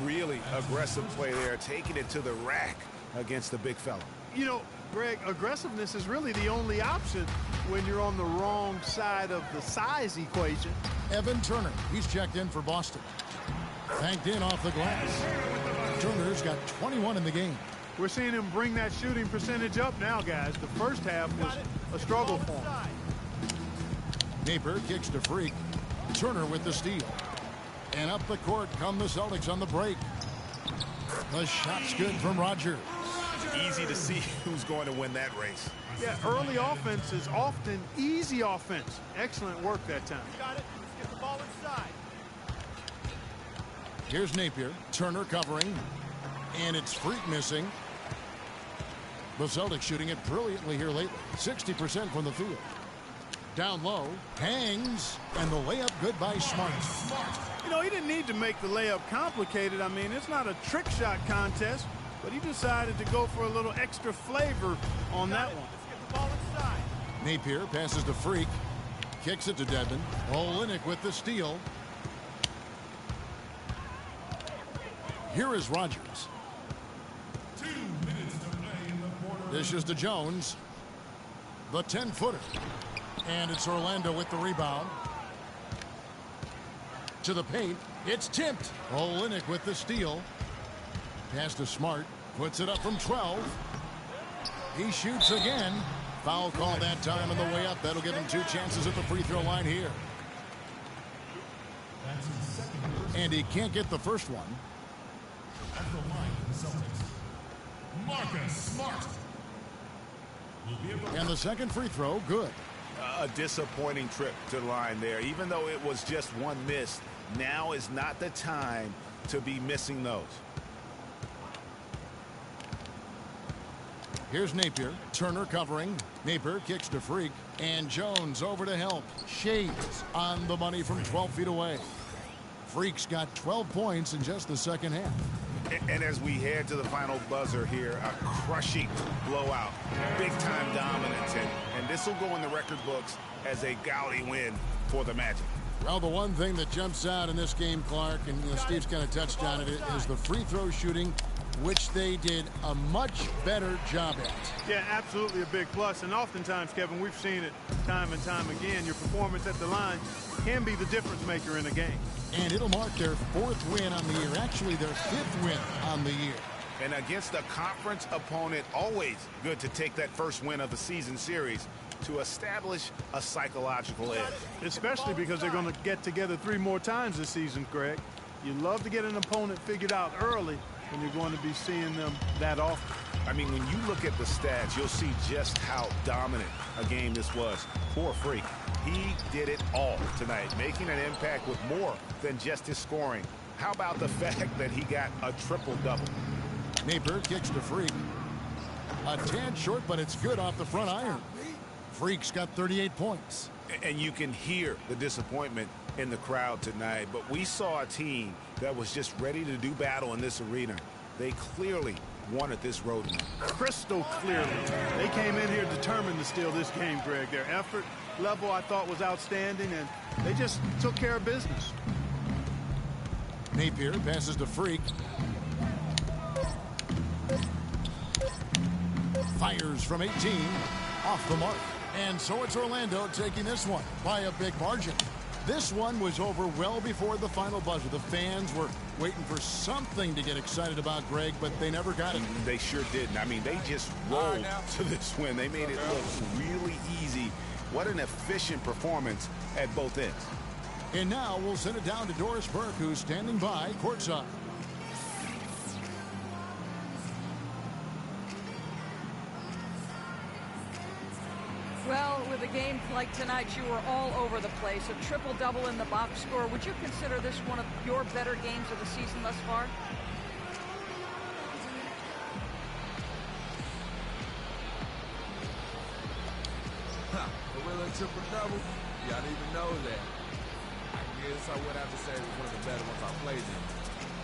Really aggressive play there, taking it to the rack against the big fella. You know, Greg, aggressiveness is really the only option when you're on the wrong side of the size equation. Evan Turner, he's checked in for Boston. Banked in off the glass. Turner's got 21 in the game. We're seeing him bring that shooting percentage up now, guys. The first half was a struggle for him. Napier kicks to Freak. Turner with the steal. And up the court come the Celtics on the break. The shot's good from Rogers. Easy to see who's going to win that race. Yeah, early offense is often easy offense. Excellent work that time. Got it. Let's get the ball inside. Here's Napier. Turner covering. And it's Freak missing. The Celtics shooting it brilliantly here lately. 60% from the field. Down low. Hangs. And the layup good by Smart. You know, he didn't need to make the layup complicated. I mean, it's not a trick shot contest. But he decided to go for a little extra flavor on that one. Let's get the ball inside. Napier passes to Freak. Kicks it to Dedmon. Olynyk with the steal. Here is Rogers. 2 minutes to play in the quarter. Dishes to Jones. The 10-footer. And it's Orlando with the rebound. To the paint. It's tipped. Olynyk with the steal. Pass to Smart. Puts it up from 12. He shoots again. Foul call that time on the way up. That'll give him 2 chances at the free throw line here. And he can't get the first one. At the line for the Celtics, Marcus Smart. And the second free throw, good. A disappointing trip to the line there. Even though it was just one miss, now is not the time to be missing those. Here's Napier. Turner covering. Napier kicks to Freak. And Jones over to help. Shades on the money from 12 feet away. Freak's got 12 points in just the second half. And as we head to the final buzzer here, a crushing blowout. Big-time dominance. And this will go in the record books as a gaudy win for the Magic. Well, the one thing that jumps out in this game, Clark, and Steve's kind of touched on it, is the free throw shooting, which they did a much better job at. Yeah, absolutely a big plus. And oftentimes, Kevin, we've seen it time and time again. Your performance at the line can be the difference maker in a game. And it'll mark their 4th win on the year, actually their 5th win on the year. And against a conference opponent, always good to take that first win of the season series to establish a psychological edge. Especially because they're going to get together 3 more times this season, Greg. You love to get an opponent figured out early when you're going to be seeing them that often. I mean, when you look at the stats, you'll see just how dominant a game this was. Poor Freak. He did it all tonight, making an impact with more than just his scoring. How about the fact that he got a triple-double? Napier kicks to Freak. A tad short, but it's good off the front iron. Freak's got 38 points. And you can hear the disappointment in the crowd tonight. But we saw a team that was just ready to do battle in this arena. They clearly wanted this road win. Crystal clearly. They came in here determined to steal this game, Greg. Their effort level, I thought, was outstanding, and they just took care of business. Napier passes to Freak. Fires from 18. Off the mark. And so it's Orlando taking this one by a big margin. This one was over well before the final buzzer. The fans were waiting for something to get excited about, Greg, but they never got it. They sure didn't. I mean, they just rolled to this win. They made it look really easy. What an efficient performance at both ends. And now we'll send it down to Doris Burke, who's standing by courtside. Well, with a game like tonight, you were all over the place. A triple-double in the box score. Would you consider this one of your better games of the season thus far? A triple-double? Yeah, I didn't even know that. I guess I would have to say it was one of the better ones I played in.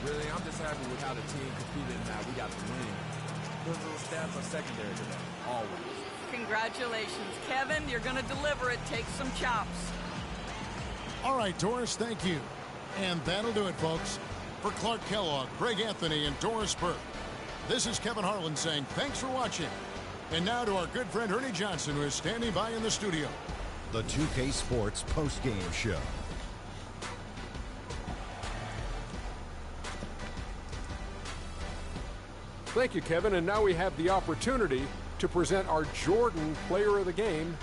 Really, I'm just happy with how the team competed and how we got the win. Those little stats are secondary to that, always. Congratulations, Kevin. You're going to deliver it. Take some chops. All right, Doris, thank you. And that'll do it, folks. For Clark Kellogg, Greg Anthony, and Doris Burke, this is Kevin Harlan saying thanks for watching. And now to our good friend Ernie Johnson, who is standing by in the studio. The 2K Sports post-game show. Thank you, Kevin. And now we have the opportunity to present our Jordan Player of the Game,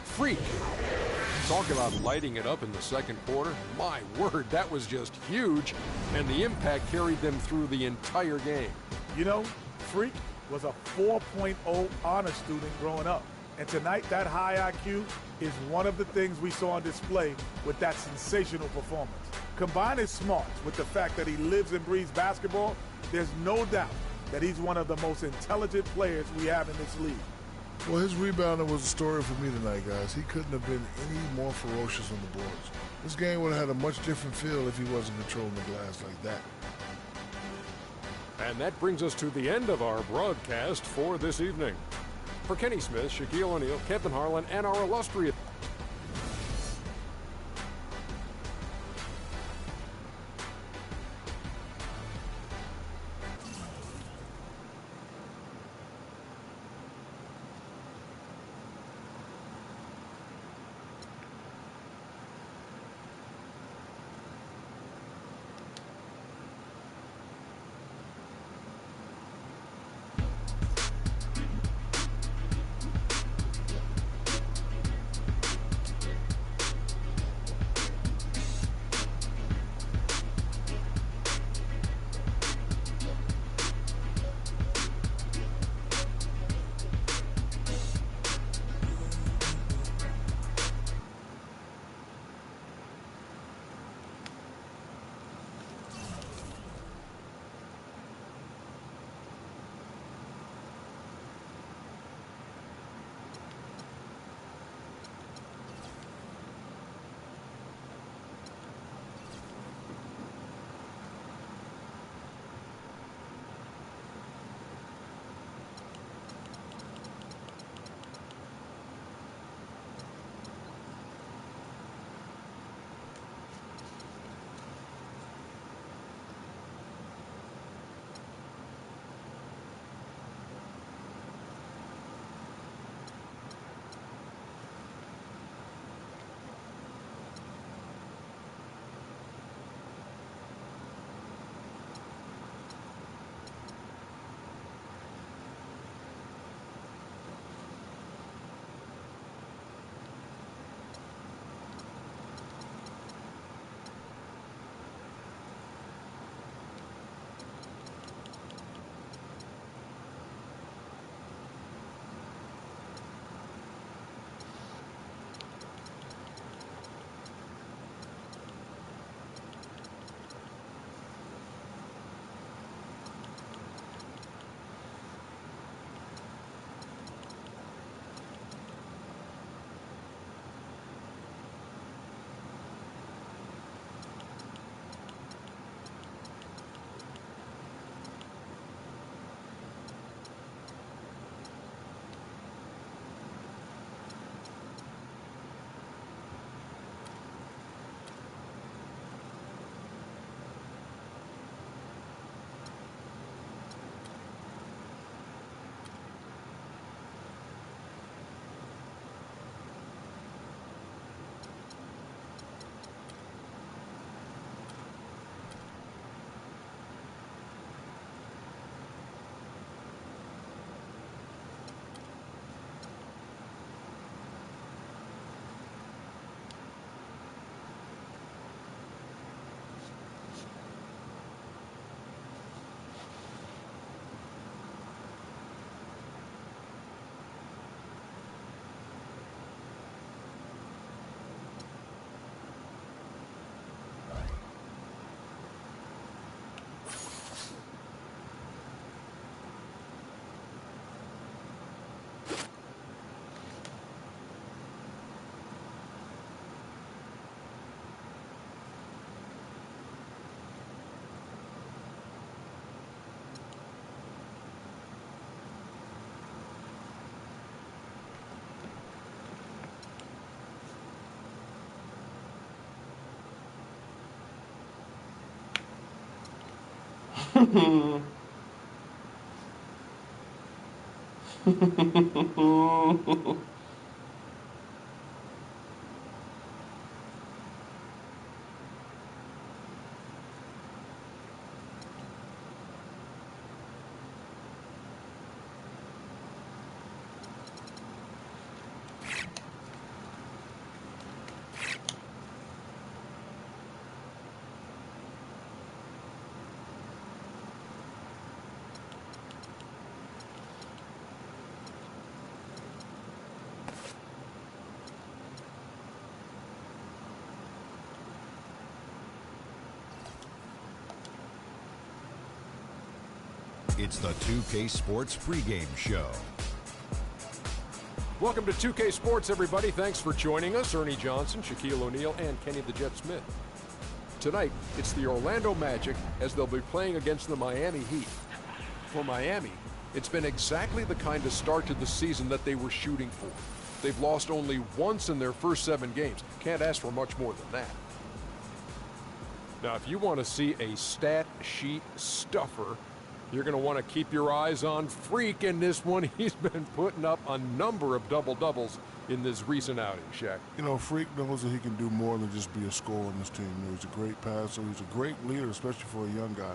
Freak. Talk about lighting it up in the second quarter. My word, that was just huge, and the impact carried them through the entire game. You know, Freak was a 4.0 honor student growing up. And tonight, that high IQ is one of the things we saw on display with that sensational performance. Combine his smarts with the fact that he lives and breathes basketball, there's no doubt that he's one of the most intelligent players we have in this league. Well, his rebounder was a story for me tonight, guys. He couldn't have been any more ferocious on the boards. This game would have had a much different feel if he wasn't controlling the glass like that. And that brings us to the end of our broadcast for this evening. For Kenny Smith, Shaquille O'Neal, Kevin Harlan, and our illustrious It's the 2K Sports pregame show. Welcome to 2K Sports, everybody. Thanks for joining us. Ernie Johnson, Shaquille O'Neal, and Kenny the Jet Smith. Tonight, it's the Orlando Magic as they'll be playing against the Miami Heat. For Miami, it's been exactly the kind of start to the season that they were shooting for. They've lost only once in their first 7 games. Can't ask for much more than that. Now, if you want to see a stat sheet stuffer, you're going to want to keep your eyes on Freak in this one. He's been putting up a number of double-doubles in this recent outing, Shaq. You know, Freak knows that he can do more than just be a scorer on this team. You know, he's a great passer. He's a great leader, especially for a young guy.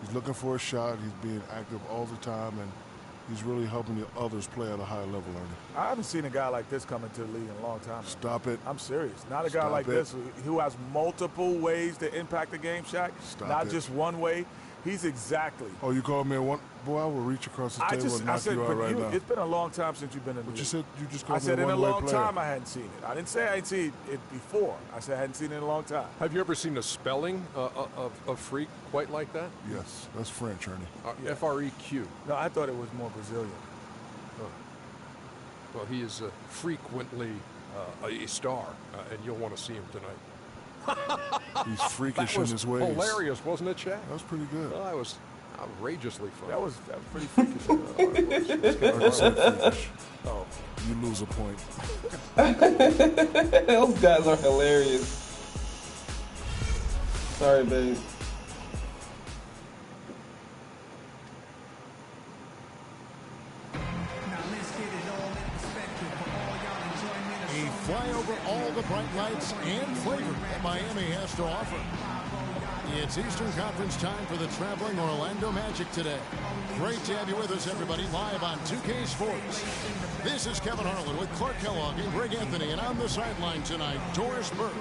He's looking for a shot. He's being active all the time, and he's really helping the others play at a high level, Ernie. I haven't seen a guy like this come into the league in a long time. Stop it. I'm serious. Not a guy like this who has multiple ways to impact the game, Shaq. Not just one way. He's exactly. Oh, you called me a one? Boy, I will reach across the table and knock you out right now. It's been a long time since you've been in the league. You said you just called me a one-way player. I said in a long time I hadn't seen it. I didn't say I hadn't seen it before. I said I hadn't seen it in a long time. Have you ever seen a spelling of Freak quite like that? Yes, that's French, Ernie. Yeah. F-R-E-Q. No, I thought it was more Brazilian. Well, he is frequently a star, and you'll want to see him tonight. He's freakish in his ways. Hilarious, wasn't it, Shaq? That was pretty good. Well, that was outrageously fun. That was pretty freakish. Freakish. Oh, you lose a point. Those guys are hilarious. Sorry, babe. Fly over all the bright lights and flavor that Miami has to offer. It's Eastern Conference time for the traveling Orlando Magic today. Great to have you with us, everybody, live on 2K Sports. This is Kevin Harlan with Clark Kellogg and Greg Anthony, and on the sideline tonight, Doris Burke.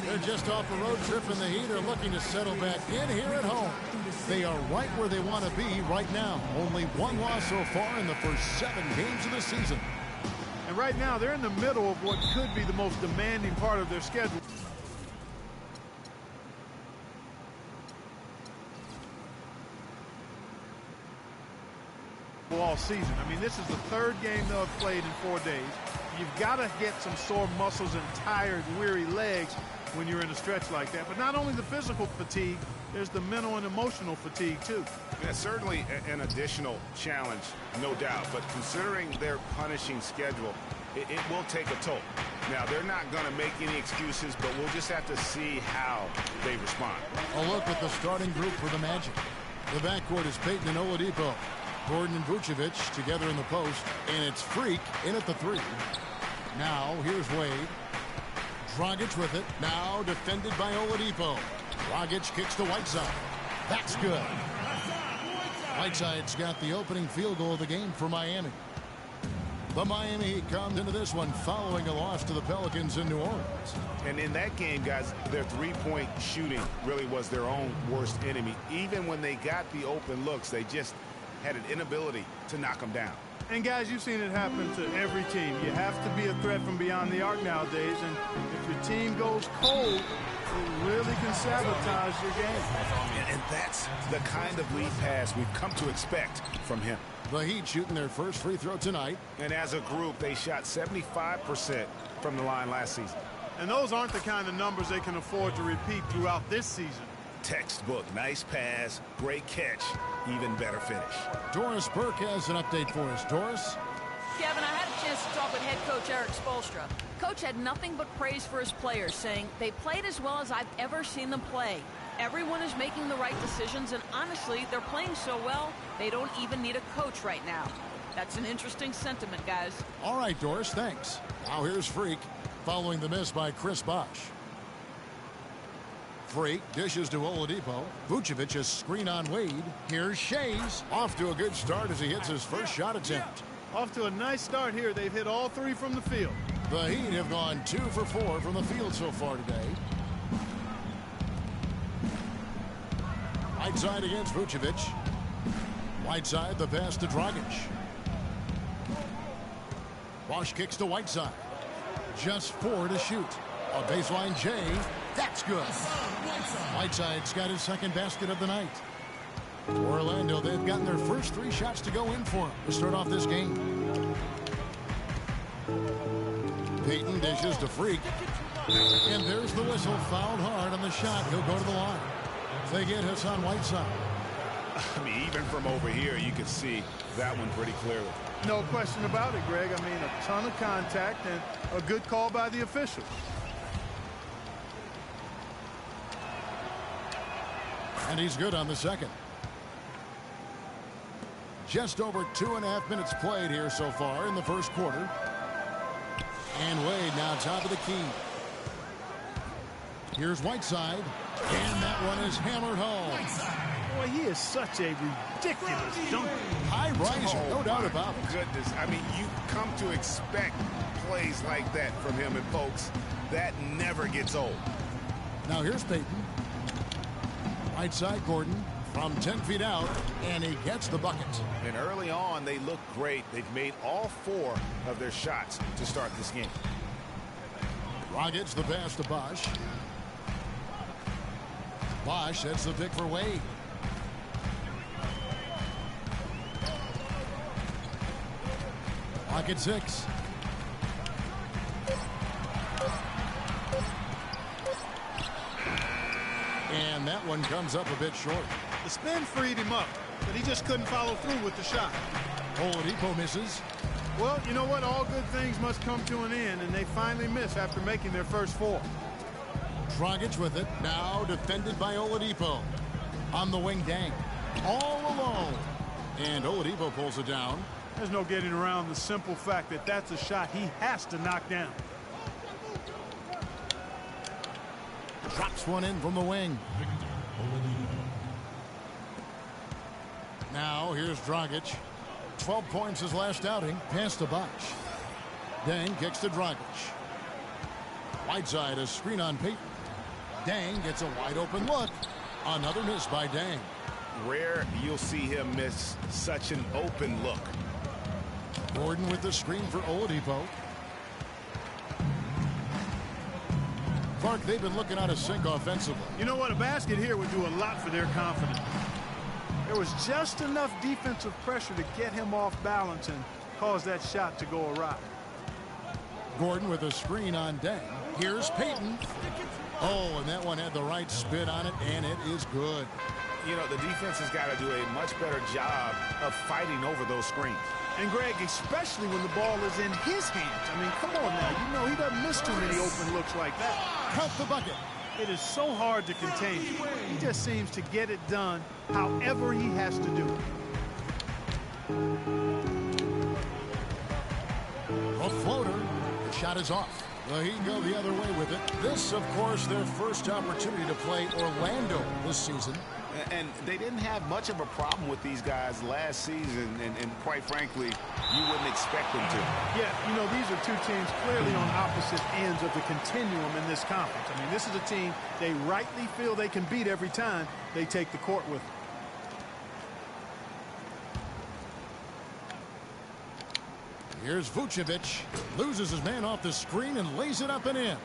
They're just off a road trip, and the Heat are looking to settle back in here at home. They are right where they want to be right now. Only one loss so far in the first 7 games of the season. And right now, they're in the middle of what could be the most demanding part of their schedule. All season. I mean, this is the 3rd game they'll have played in 4 days. You've got to get some sore muscles and tired, weary legs when you're in a stretch like that. But not only the physical fatigue, there's the mental and emotional fatigue, too. Yeah, certainly an additional challenge, no doubt. But considering their punishing schedule, it will take a toll. Now, they're not going to make any excuses, but we'll just have to see how they respond. A look at the starting group for the Magic. The backcourt is Payton and Oladipo. Gordon and Vucevic together in the post, and it's Freak in at the 3. Now, here's Wade. Dragic with it. Now defended by Oladipo. Dragic kicks to Whiteside. That's good. Whiteside's got the opening field goal of the game for Miami. The Miami Heat comes into this one following a loss to the Pelicans in New Orleans. And in that game, guys, their three-point shooting really was their own worst enemy. Even when they got the open looks, they just had an inability to knock them down. And guys, you've seen it happen to every team. You have to be a threat from beyond the arc nowadays, and if your team goes cold, it really can sabotage your game. And that's the kind of lead pass we've come to expect from him. The Heat shooting their first free throw tonight. And as a group, they shot 75% from the line last season. And those aren't the kind of numbers they can afford to repeat throughout this season. Textbook, nice pass, great catch, even better finish. Doris Burke has an update for us. Doris? Kevin, I had a chance to off with head coach Eric Spoelstra. Coach had nothing but praise for his players, saying they played as well as I've ever seen them play. Everyone is making the right decisions, and honestly, they're playing so well, they don't even need a coach right now. That's an interesting sentiment, guys. All right, Doris, thanks. Now here's Freak, following the miss by Chris Bosh. Freak dishes to Oladipo. Vucevic is screen on Wade. Here's Shays. Off to a good start as he hits his first shot attempt. Off to a nice start here. They've hit all 3 from the field. The Heat have gone 2 for 4 from the field so far today. Whiteside against Vucevic. Whiteside, the pass to Dragic. Bosh kicks to Whiteside. Just 4 to shoot. A baseline J. That's good. Whiteside's got his second basket of the night. Orlando, they've gotten their first 3 shots to go in for him to start off this game. Payton dishes to Freak. And there's the whistle. Fouled hard on the shot. He'll go to the line. They get Hassan Whiteside. I mean, even from over here, you can see that one pretty clearly. No question about it, Greg. I mean, a ton of contact and a good call by the official. And he's good on the second. Just over 2.5 minutes played here so far in the first quarter. And Wade now top of the key. Here's Whiteside. And that one is hammered home. Boy, he is such a ridiculous dunker. High riser, no doubt about it. Goodness, I mean, you come to expect plays like that from him, and folks, that never gets old. Now here's Payton. Right side Gordon from 10 feet out, and he gets the bucket. And early on, they look great. They've made all 4 of their shots to start this game. Dragic the pass to Bosh. Bosh sets the pick for Wade. Pocket 6. And that one comes up a bit short. The spin freed him up, but he just couldn't follow through with the shot. Oladipo misses. Well, you know what? All good things must come to an end, and they finally miss after making their first 4. Dragic with it. Now defended by Oladipo. On the wing, Dang. All alone. And Oladipo pulls it down. There's no getting around the simple fact that that's a shot he has to knock down. Drops one in from the wing. Now here's Dragic. 12 points his last outing. Pass to Bosh. Dang kicks to Dragic. Whiteside a screen on Payton. Dang gets a wide open look. Another miss by Dang. Rare you'll see him miss such an open look. Gordon with the screen for Oladipo. Clark, they've been looking out of sync offensively. You know what? A basket here would do a lot for their confidence. There was just enough defensive pressure to get him off balance and cause that shot to go awry. Gordon with a screen on Dang. Here's Payton. Oh, and that one had the right spin on it, and it is good. You know, the defense has got to do a much better job of fighting over those screens. And, Greg, especially when the ball is in his hands. I mean, come on now. You know he doesn't miss too many open looks like that. Count the bucket. It is so hard to contain. He just seems to get it done however he has to do it. A floater. The shot is off. The Heat go the other way with it. This, of course, their first opportunity to play Orlando this season. And they didn't have much of a problem with these guys last season, and quite frankly, you wouldn't expect them to. Yeah, you know, these are 2 teams clearly on opposite ends of the continuum in this conference. I mean, this is a team they rightly feel they can beat every time they take the court with them. Here's Vucevic. Loses his man off the screen and lays it up and in.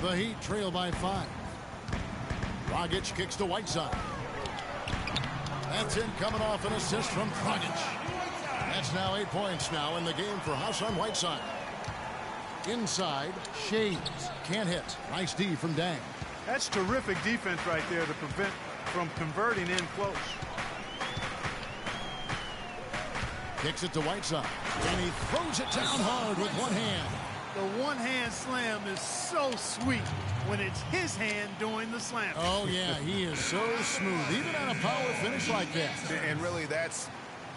The Heat trail by 5. Dragic kicks to Whiteside. That's in, coming off an assist from Dragic. That's now 8 points now in the game for Hassan Whiteside. Inside, Shades. Can't hit. Nice D from Dang. That's terrific defense right there to prevent from converting in close. Kicks it to Whiteside. And he throws it down hard with one hand. The one-hand slam is so sweet when it's his hand doing the slam. Oh, yeah, he is so smooth, even on a power finish like that. And really, that's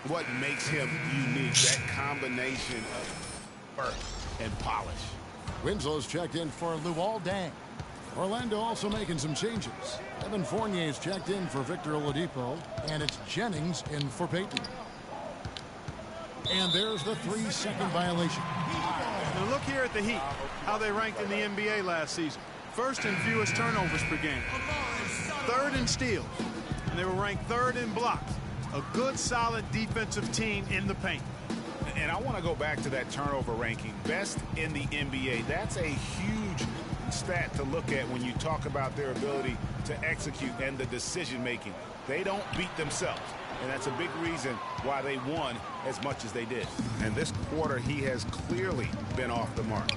what makes him unique, that combination of earth and polish. Winslow's checked in for Luol Deng. Orlando also making some changes. Evan Fournier's checked in for Victor Oladipo, and it's Jennings in for Payton. And there's the 3-second violation. Now look here at the Heat, how they ranked in the NBA last season. First in fewest turnovers per game. Third in steals. And they were ranked third in blocks. A good, solid defensive team in the paint. And I want to go back to that turnover ranking. Best in the NBA. That's a huge stat to look at when you talk about their ability to execute and the decision making. They don't beat themselves. And that's a big reason why they won as much as they did. And this quarter, he has clearly been off the mark.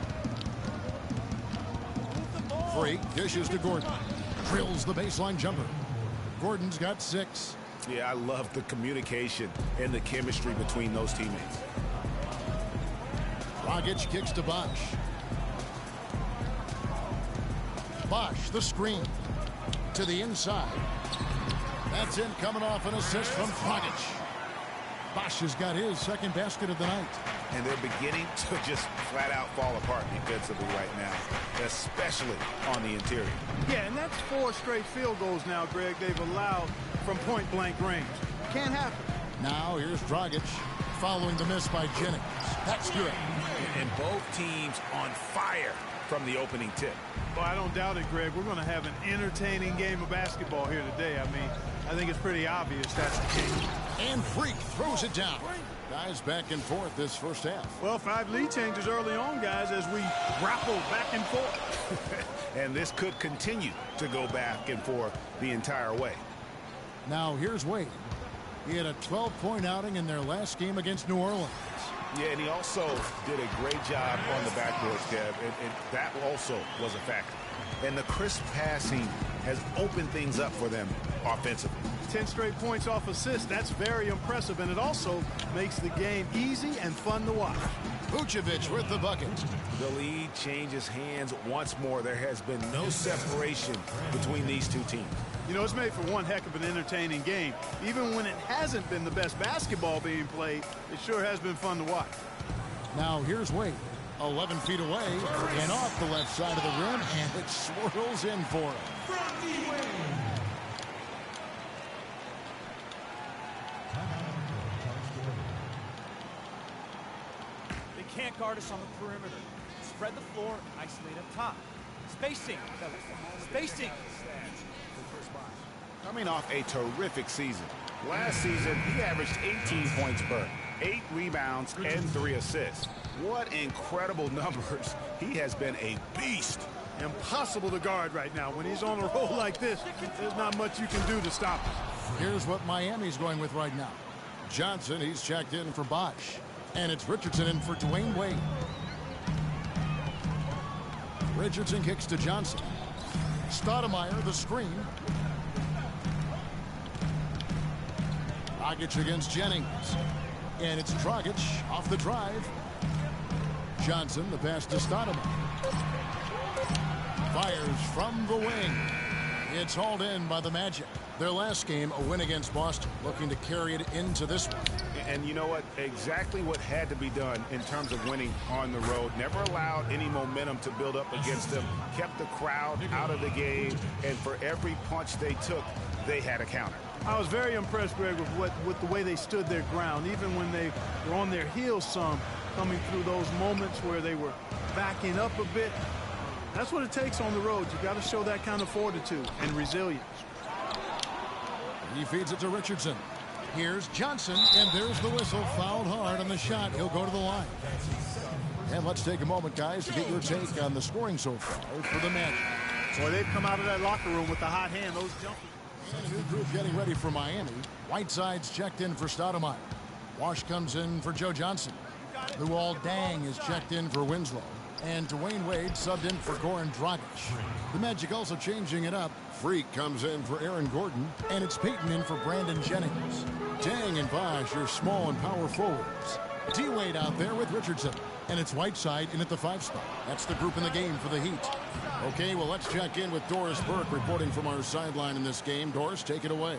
Free dishes to Gordon. Drills the baseline jumper. Gordon's got 6. Yeah, I love the communication and the chemistry between those teammates. Dragic kicks to Bosch. Bosch, the screen. To the inside. That's in, coming off an assist from Dragic. Bosch has got his second basket of the night. And they're beginning to just flat out fall apart defensively right now, especially on the interior. Yeah, and that's 4 straight field goals now, Greg, they've allowed from point-blank range. Can't happen. Now here's Dragic following the miss by Jennings. That's good. And both teams on fire from the opening tip. Well, I don't doubt it, Greg. We're going to have an entertaining game of basketball here today. I mean, I think it's pretty obvious that's the case. And Freak throws it down. Guys back and forth this first half. Well, 5 lead changes early on, guys, as we grapple back and forth. And this could continue to go back and forth the entire way. Now here's Wade. He had a 12-point outing in their last game against New Orleans. Yeah, and he also did a great job on the backboards, Kev, and that also was a factor. And the crisp passing has opened things up for them offensively. 10 straight points off assists. That's very impressive, and it also makes the game easy and fun to watch. Vucevic with the bucket. The lead changes hands once more. There has been no separation between these two teams. You know, it's made for one heck of an entertaining game. Even when it hasn't been the best basketball being played, it sure has been fun to watch. Now here's Wade. 11 feet away and off the left side of the rim, and it swirls in for him. They can't guard us on the perimeter. Spread the floor, isolate up top. Spacing, fellas. Spacing. Coming off a terrific season. Last season, he averaged 18 points per, 8 rebounds, and 3 assists. What incredible numbers. He has been a beast. Impossible to guard right now. When he's on a roll like this, there's not much you can do to stop him. Here's what Miami's going with right now. Johnson, he's checked in for Bosch. And it's Richardson in for Dwayne Wade. Richardson kicks to Johnson. Stoudemire, the screen. Dragic against Jennings. And it's Dragic off the drive. Johnson, the pass to Stoudemire. Fires from the wing. It's hauled in by the Magic. Their last game, a win against Boston, looking to carry it into this one. And you know what? Exactly what had to be done in terms of winning on the road. Never allowed any momentum to build up against them. Kept the crowd out of the game. And for every punch they took, they had a counter. I was very impressed, Greg, with the way they stood their ground, even when they were on their heels some, coming through those moments where they were backing up a bit. That's what it takes on the road. You got to show that kind of fortitude and resilience. He feeds it to Richardson. Here's Johnson, and there's the whistle. Fouled hard on the shot. He'll go to the line. And let's take a moment, guys, to get your take on the scoring so far for the Magic. Boy, they've come out of that locker room with the hot hand. Those jumpers. And a new group getting ready for Miami. Whiteside's checked in for Stoudemire. Wash comes in for Joe Johnson. Luol Deng is checked in for Winslow. And Dwayne Wade subbed in for Goran Dragic. The Magic also changing it up. Freak comes in for Aaron Gordon, and it's Peyton in for Brandon Jennings. Dang and Bosh are small and power forwards. D-Wade out there with Richardson, and it's Whiteside in at the 5 spot. That's the group in the game for the Heat. Okay, well, let's check in with Doris Burke reporting from our sideline in this game. Doris, take it away.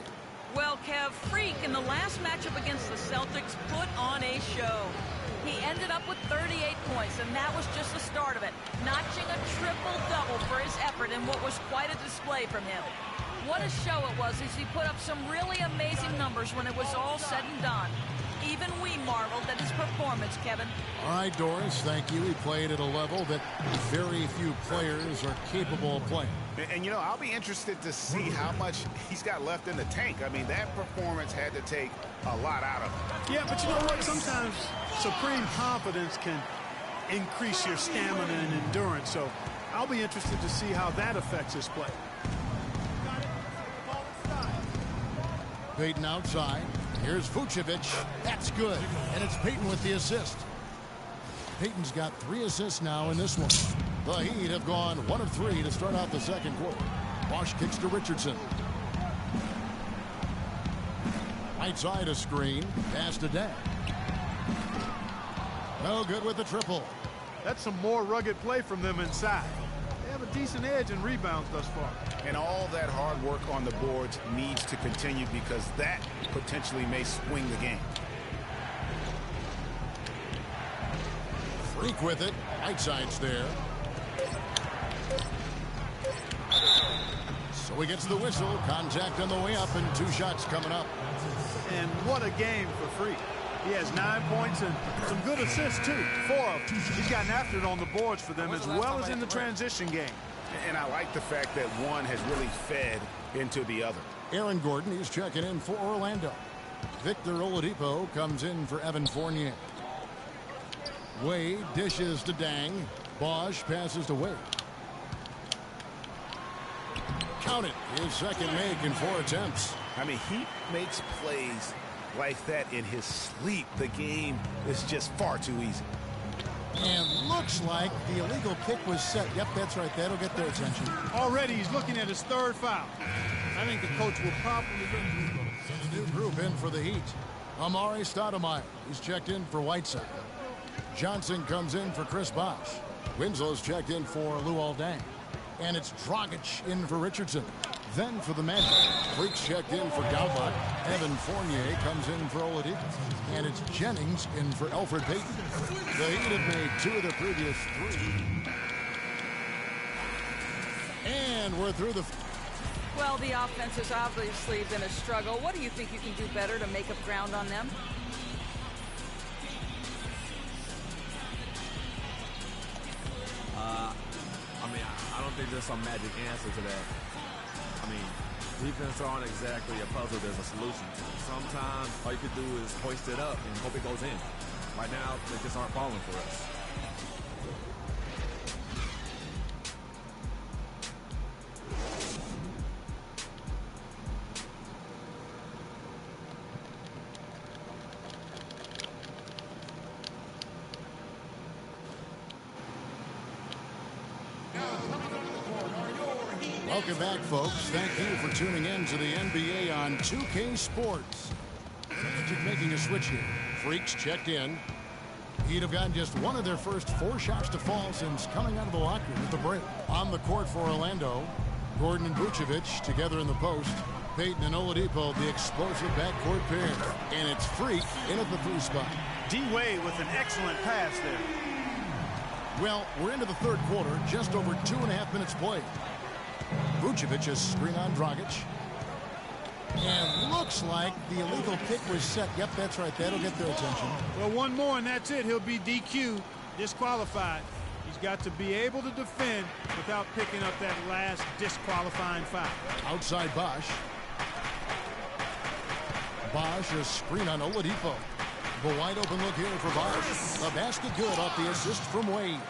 Well, Kev, Freak in the last matchup against the Celtics put on a show. He ended up with 38 points, and that was just the start of it, notching a triple-double for his effort in what was quite a display from him. What a show it was as he put up some really amazing numbers when it was all said and done. Even we marveled at his performance, Kevin. All right, Doris, thank you. He played at a level that very few players are capable of playing. And, you know, I'll be interested to see how much he's got left in the tank. I mean, that performance had to take a lot out of him. Yeah, but you know what? Sometimes supreme confidence can increase your stamina and endurance. So I'll be interested to see how that affects his play. Peyton outside. Here's Vucevic. That's good. And it's Peyton with the assist. Peyton's got 3 assists now in this one. The Heat have gone 1 of 3 to start out the second quarter. Bosh kicks to Richardson. Right side a screen. Pass to Dang. No good with the triple. That's some more rugged play from them inside. They have a decent edge in rebounds thus far. And all that hard work on the boards needs to continue because that potentially may swing the game. Freak with it. Right side's there. So he gets the whistle. Contact on the way up and 2 shots coming up. And what a game for Freak. He has 9 points and some good assists, too. 4 of them. He's gotten after it on the boards for them as well as in the transition game. And I like the fact that one has really fed into the other. Aaron Gordon, he's checking in for Orlando. Victor Oladipo comes in for Evan Fournier. Wade dishes to Dang. Bosh passes to Wade. Count it. His second make in 4 attempts. I mean, he makes plays like that in his sleep. The game is just far too easy. And looks like the illegal kick was set. Yep, that's right. That'll get their attention. Already he's looking at his 3rd foul. I think the coach will probably send a new group in for the Heat. Amari Stoudemire. He's checked in for Whiteside. Johnson comes in for Chris Bosh. Winslow's checked in for Luol Deng. And it's Dragic in for Richardson. Then for the Magic, Freaks checked in for Galbach. Evan Fournier comes in for Oladipo. And it's Jennings in for Elfrid Payton. The Heat have made 2 of their previous 3. And we're through the... Well, the offense has obviously been a struggle. What do you think you can do better to make up ground on them? I mean, I don't think there's some magic answer to that. I mean, defense aren't exactly a puzzle. There's a solution. Sometimes all you can do is hoist it up and hope it goes in. Right now, they just aren't falling for us. Welcome back, folks. Thank you for tuning in to the NBA on 2K Sports. Just making a switch here. Freaks checked in. He'd have gotten just 1 of their first 4 shots to fall since coming out of the locker room with the break. On the court for Orlando, Gordon and Vucevic together in the post. Peyton and Oladipo, the explosive backcourt pair. And it's Freak in at the 3 spot. D-Wade with an excellent pass there. Well, we're into the 3rd quarter, just over 2.5 minutes played. Vucevic is screen on Dragic. And looks like the illegal kick was set. Yep, that's right. That'll get their attention. Well, 1 more and that's it. He'll be DQ'd, disqualified. He's got to be able to defend without picking up that last disqualifying foul. Outside Bosh. Bosh is screen on Oladipo. The wide open look here for Bosh. The basket good off the assist from Wade.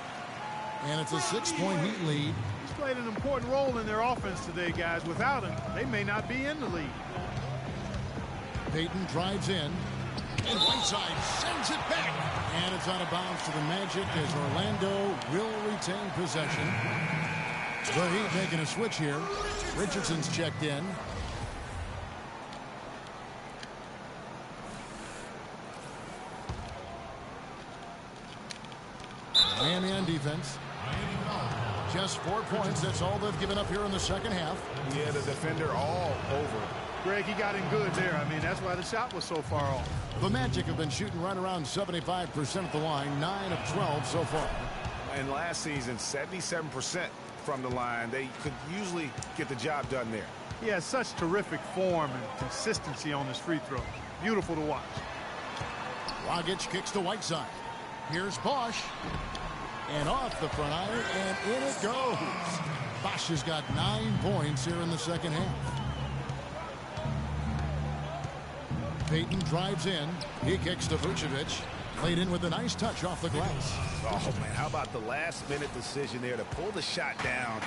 And it's a 6-point Heat lead. He's played an important role in their offense today, guys. Without him, they may not be in the lead. Peyton drives in. And Whiteside sends it back. And it's out of bounds to the Magic as Orlando will retain possession. The Heat making a switch here. Richardson's checked in. Miami on defense. Just 4 points. That's all they've given up here in the second half. Yeah, the defender all over. Greg, he got in good there. I mean, that's why the shot was so far off. The Magic have been shooting right around 75% at the line, 9 of 12 so far. And last season, 77% from the line. They could usually get the job done there. He has such terrific form and consistency on his free throw. Beautiful to watch. Dragic kicks to Whiteside. Here's Bosch. And off the front iron, and in it goes. Bosch has got 9 points here in the second half. Payton drives in. He kicks to Vucevic. Laid in with a nice touch off the glass. Oh, man, how about the last-minute decision there to pull the shot down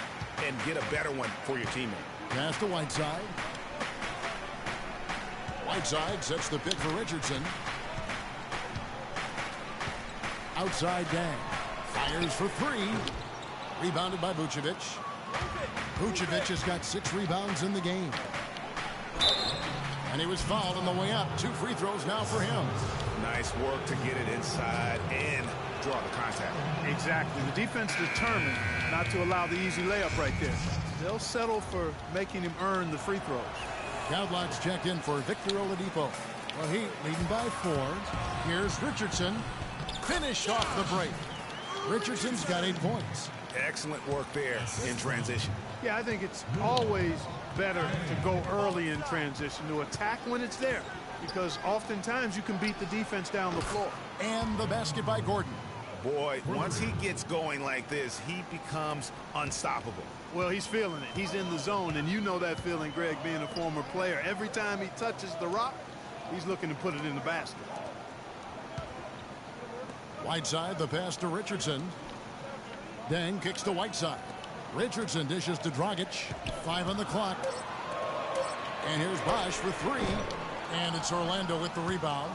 and get a better one for your teammate? Pass to Whiteside. Whiteside sets the pick for Richardson. Outside Dang. Fires for 3. Rebounded by Vucevic. Vucevic has got 6 rebounds in the game. And he was fouled on the way up. 2 free throws now for him. Nice work to get it inside and draw the contact. Exactly. The defense determined not to allow the easy layup right there. They'll settle for making him earn the free throws. Cowblocks checked in for Victor Oladipo. Well, Heat leading by 4. Here's Richardson. Finished off the break. Richardson's got 8 points. Excellent work there in transition. Yeah, I think it's always better to go early in transition, to attack when it's there, because oftentimes you can beat the defense down the floor. And the basket by Gordon. Boy, once he gets going like this, he becomes unstoppable. Well, he's feeling it. He's in the zone, and you know that feeling, Greg, being a former player. Every time he touches the rock, he's looking to put it in the basket. Whiteside, the pass to Richardson. Dang kicks to Whiteside. Richardson dishes to Dragic. 5 on the clock. And here's Bosch for 3. And it's Orlando with the rebound.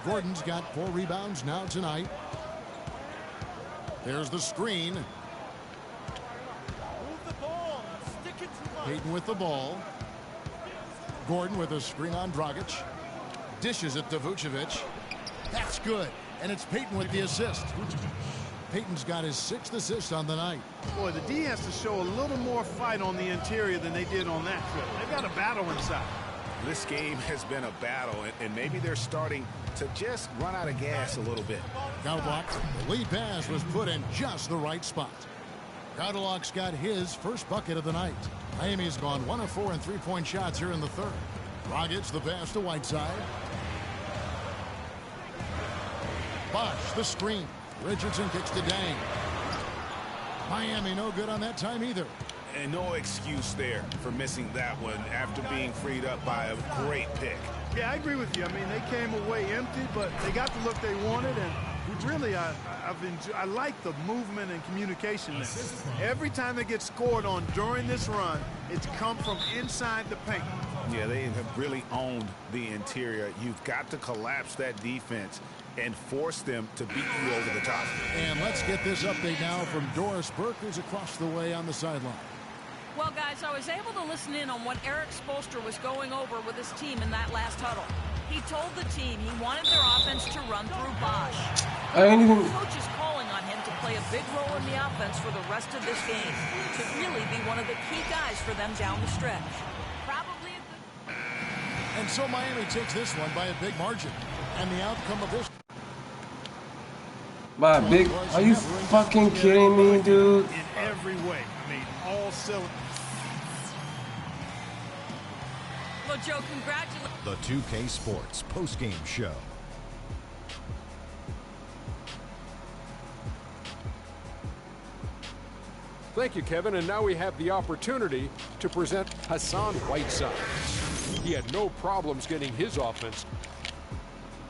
Gordon's got 4 rebounds now tonight. There's the screen. Move the ball. Stick it to Mike. Payton with the ball. Gordon with a screen on Dragic. Dishes it to Vucevic. That's good. And it's Payton with the assist. Payton's got his 6th assist on the night. Boy, the D has to show a little more fight on the interior than they did on that trip. They've got a battle inside. This game has been a battle, and maybe they're starting to just run out of gas a little bit. Cowblock, the lead pass was put in just the right spot. Cowblock's got his first bucket of the night. Miami's gone 1 of 4 in 3-point shots here in the third. Dragic the pass to Whiteside. Bosch the screen. Richardson kicks to Dang. Miami no good on that time either. And no excuse there for missing that one after being freed up by a great pick. Yeah, I agree with you. I mean, they came away empty, but they got the look they wanted, and really, I like the movement and communication there. Every time they get scored on during this run, it's come from inside the paint. Yeah, they have really owned the interior. You've got to collapse that defense and force them to beat you over the top. And let's get this update now from Doris Burke, who's across the way on the sideline. Well, guys, I was able to listen in on what Eric Spoelstra was going over with his team in that last huddle. He told the team he wanted their offense to run through Bosch. The coach is calling on him to play a big role in the offense for the rest of this game, to really be one of the key guys for them down the stretch. Probably a good... And so Miami takes this one by a big margin. And the outcome of this... By a big... Are you fucking kidding me, dude? In every way. I mean, all cylinders. Well, Joe, congratulations. The 2K Sports postgame show. Thank you, Kevin. And now we have the opportunity to present Hassan Whiteside. He had no problems getting his offense.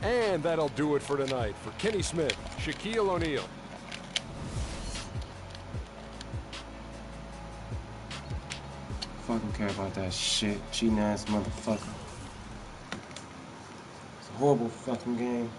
And that'll do it for tonight. For Kenny Smith, Shaquille O'Neal. Fucking care about that shit. Cheating ass motherfucker. horrible fucking game.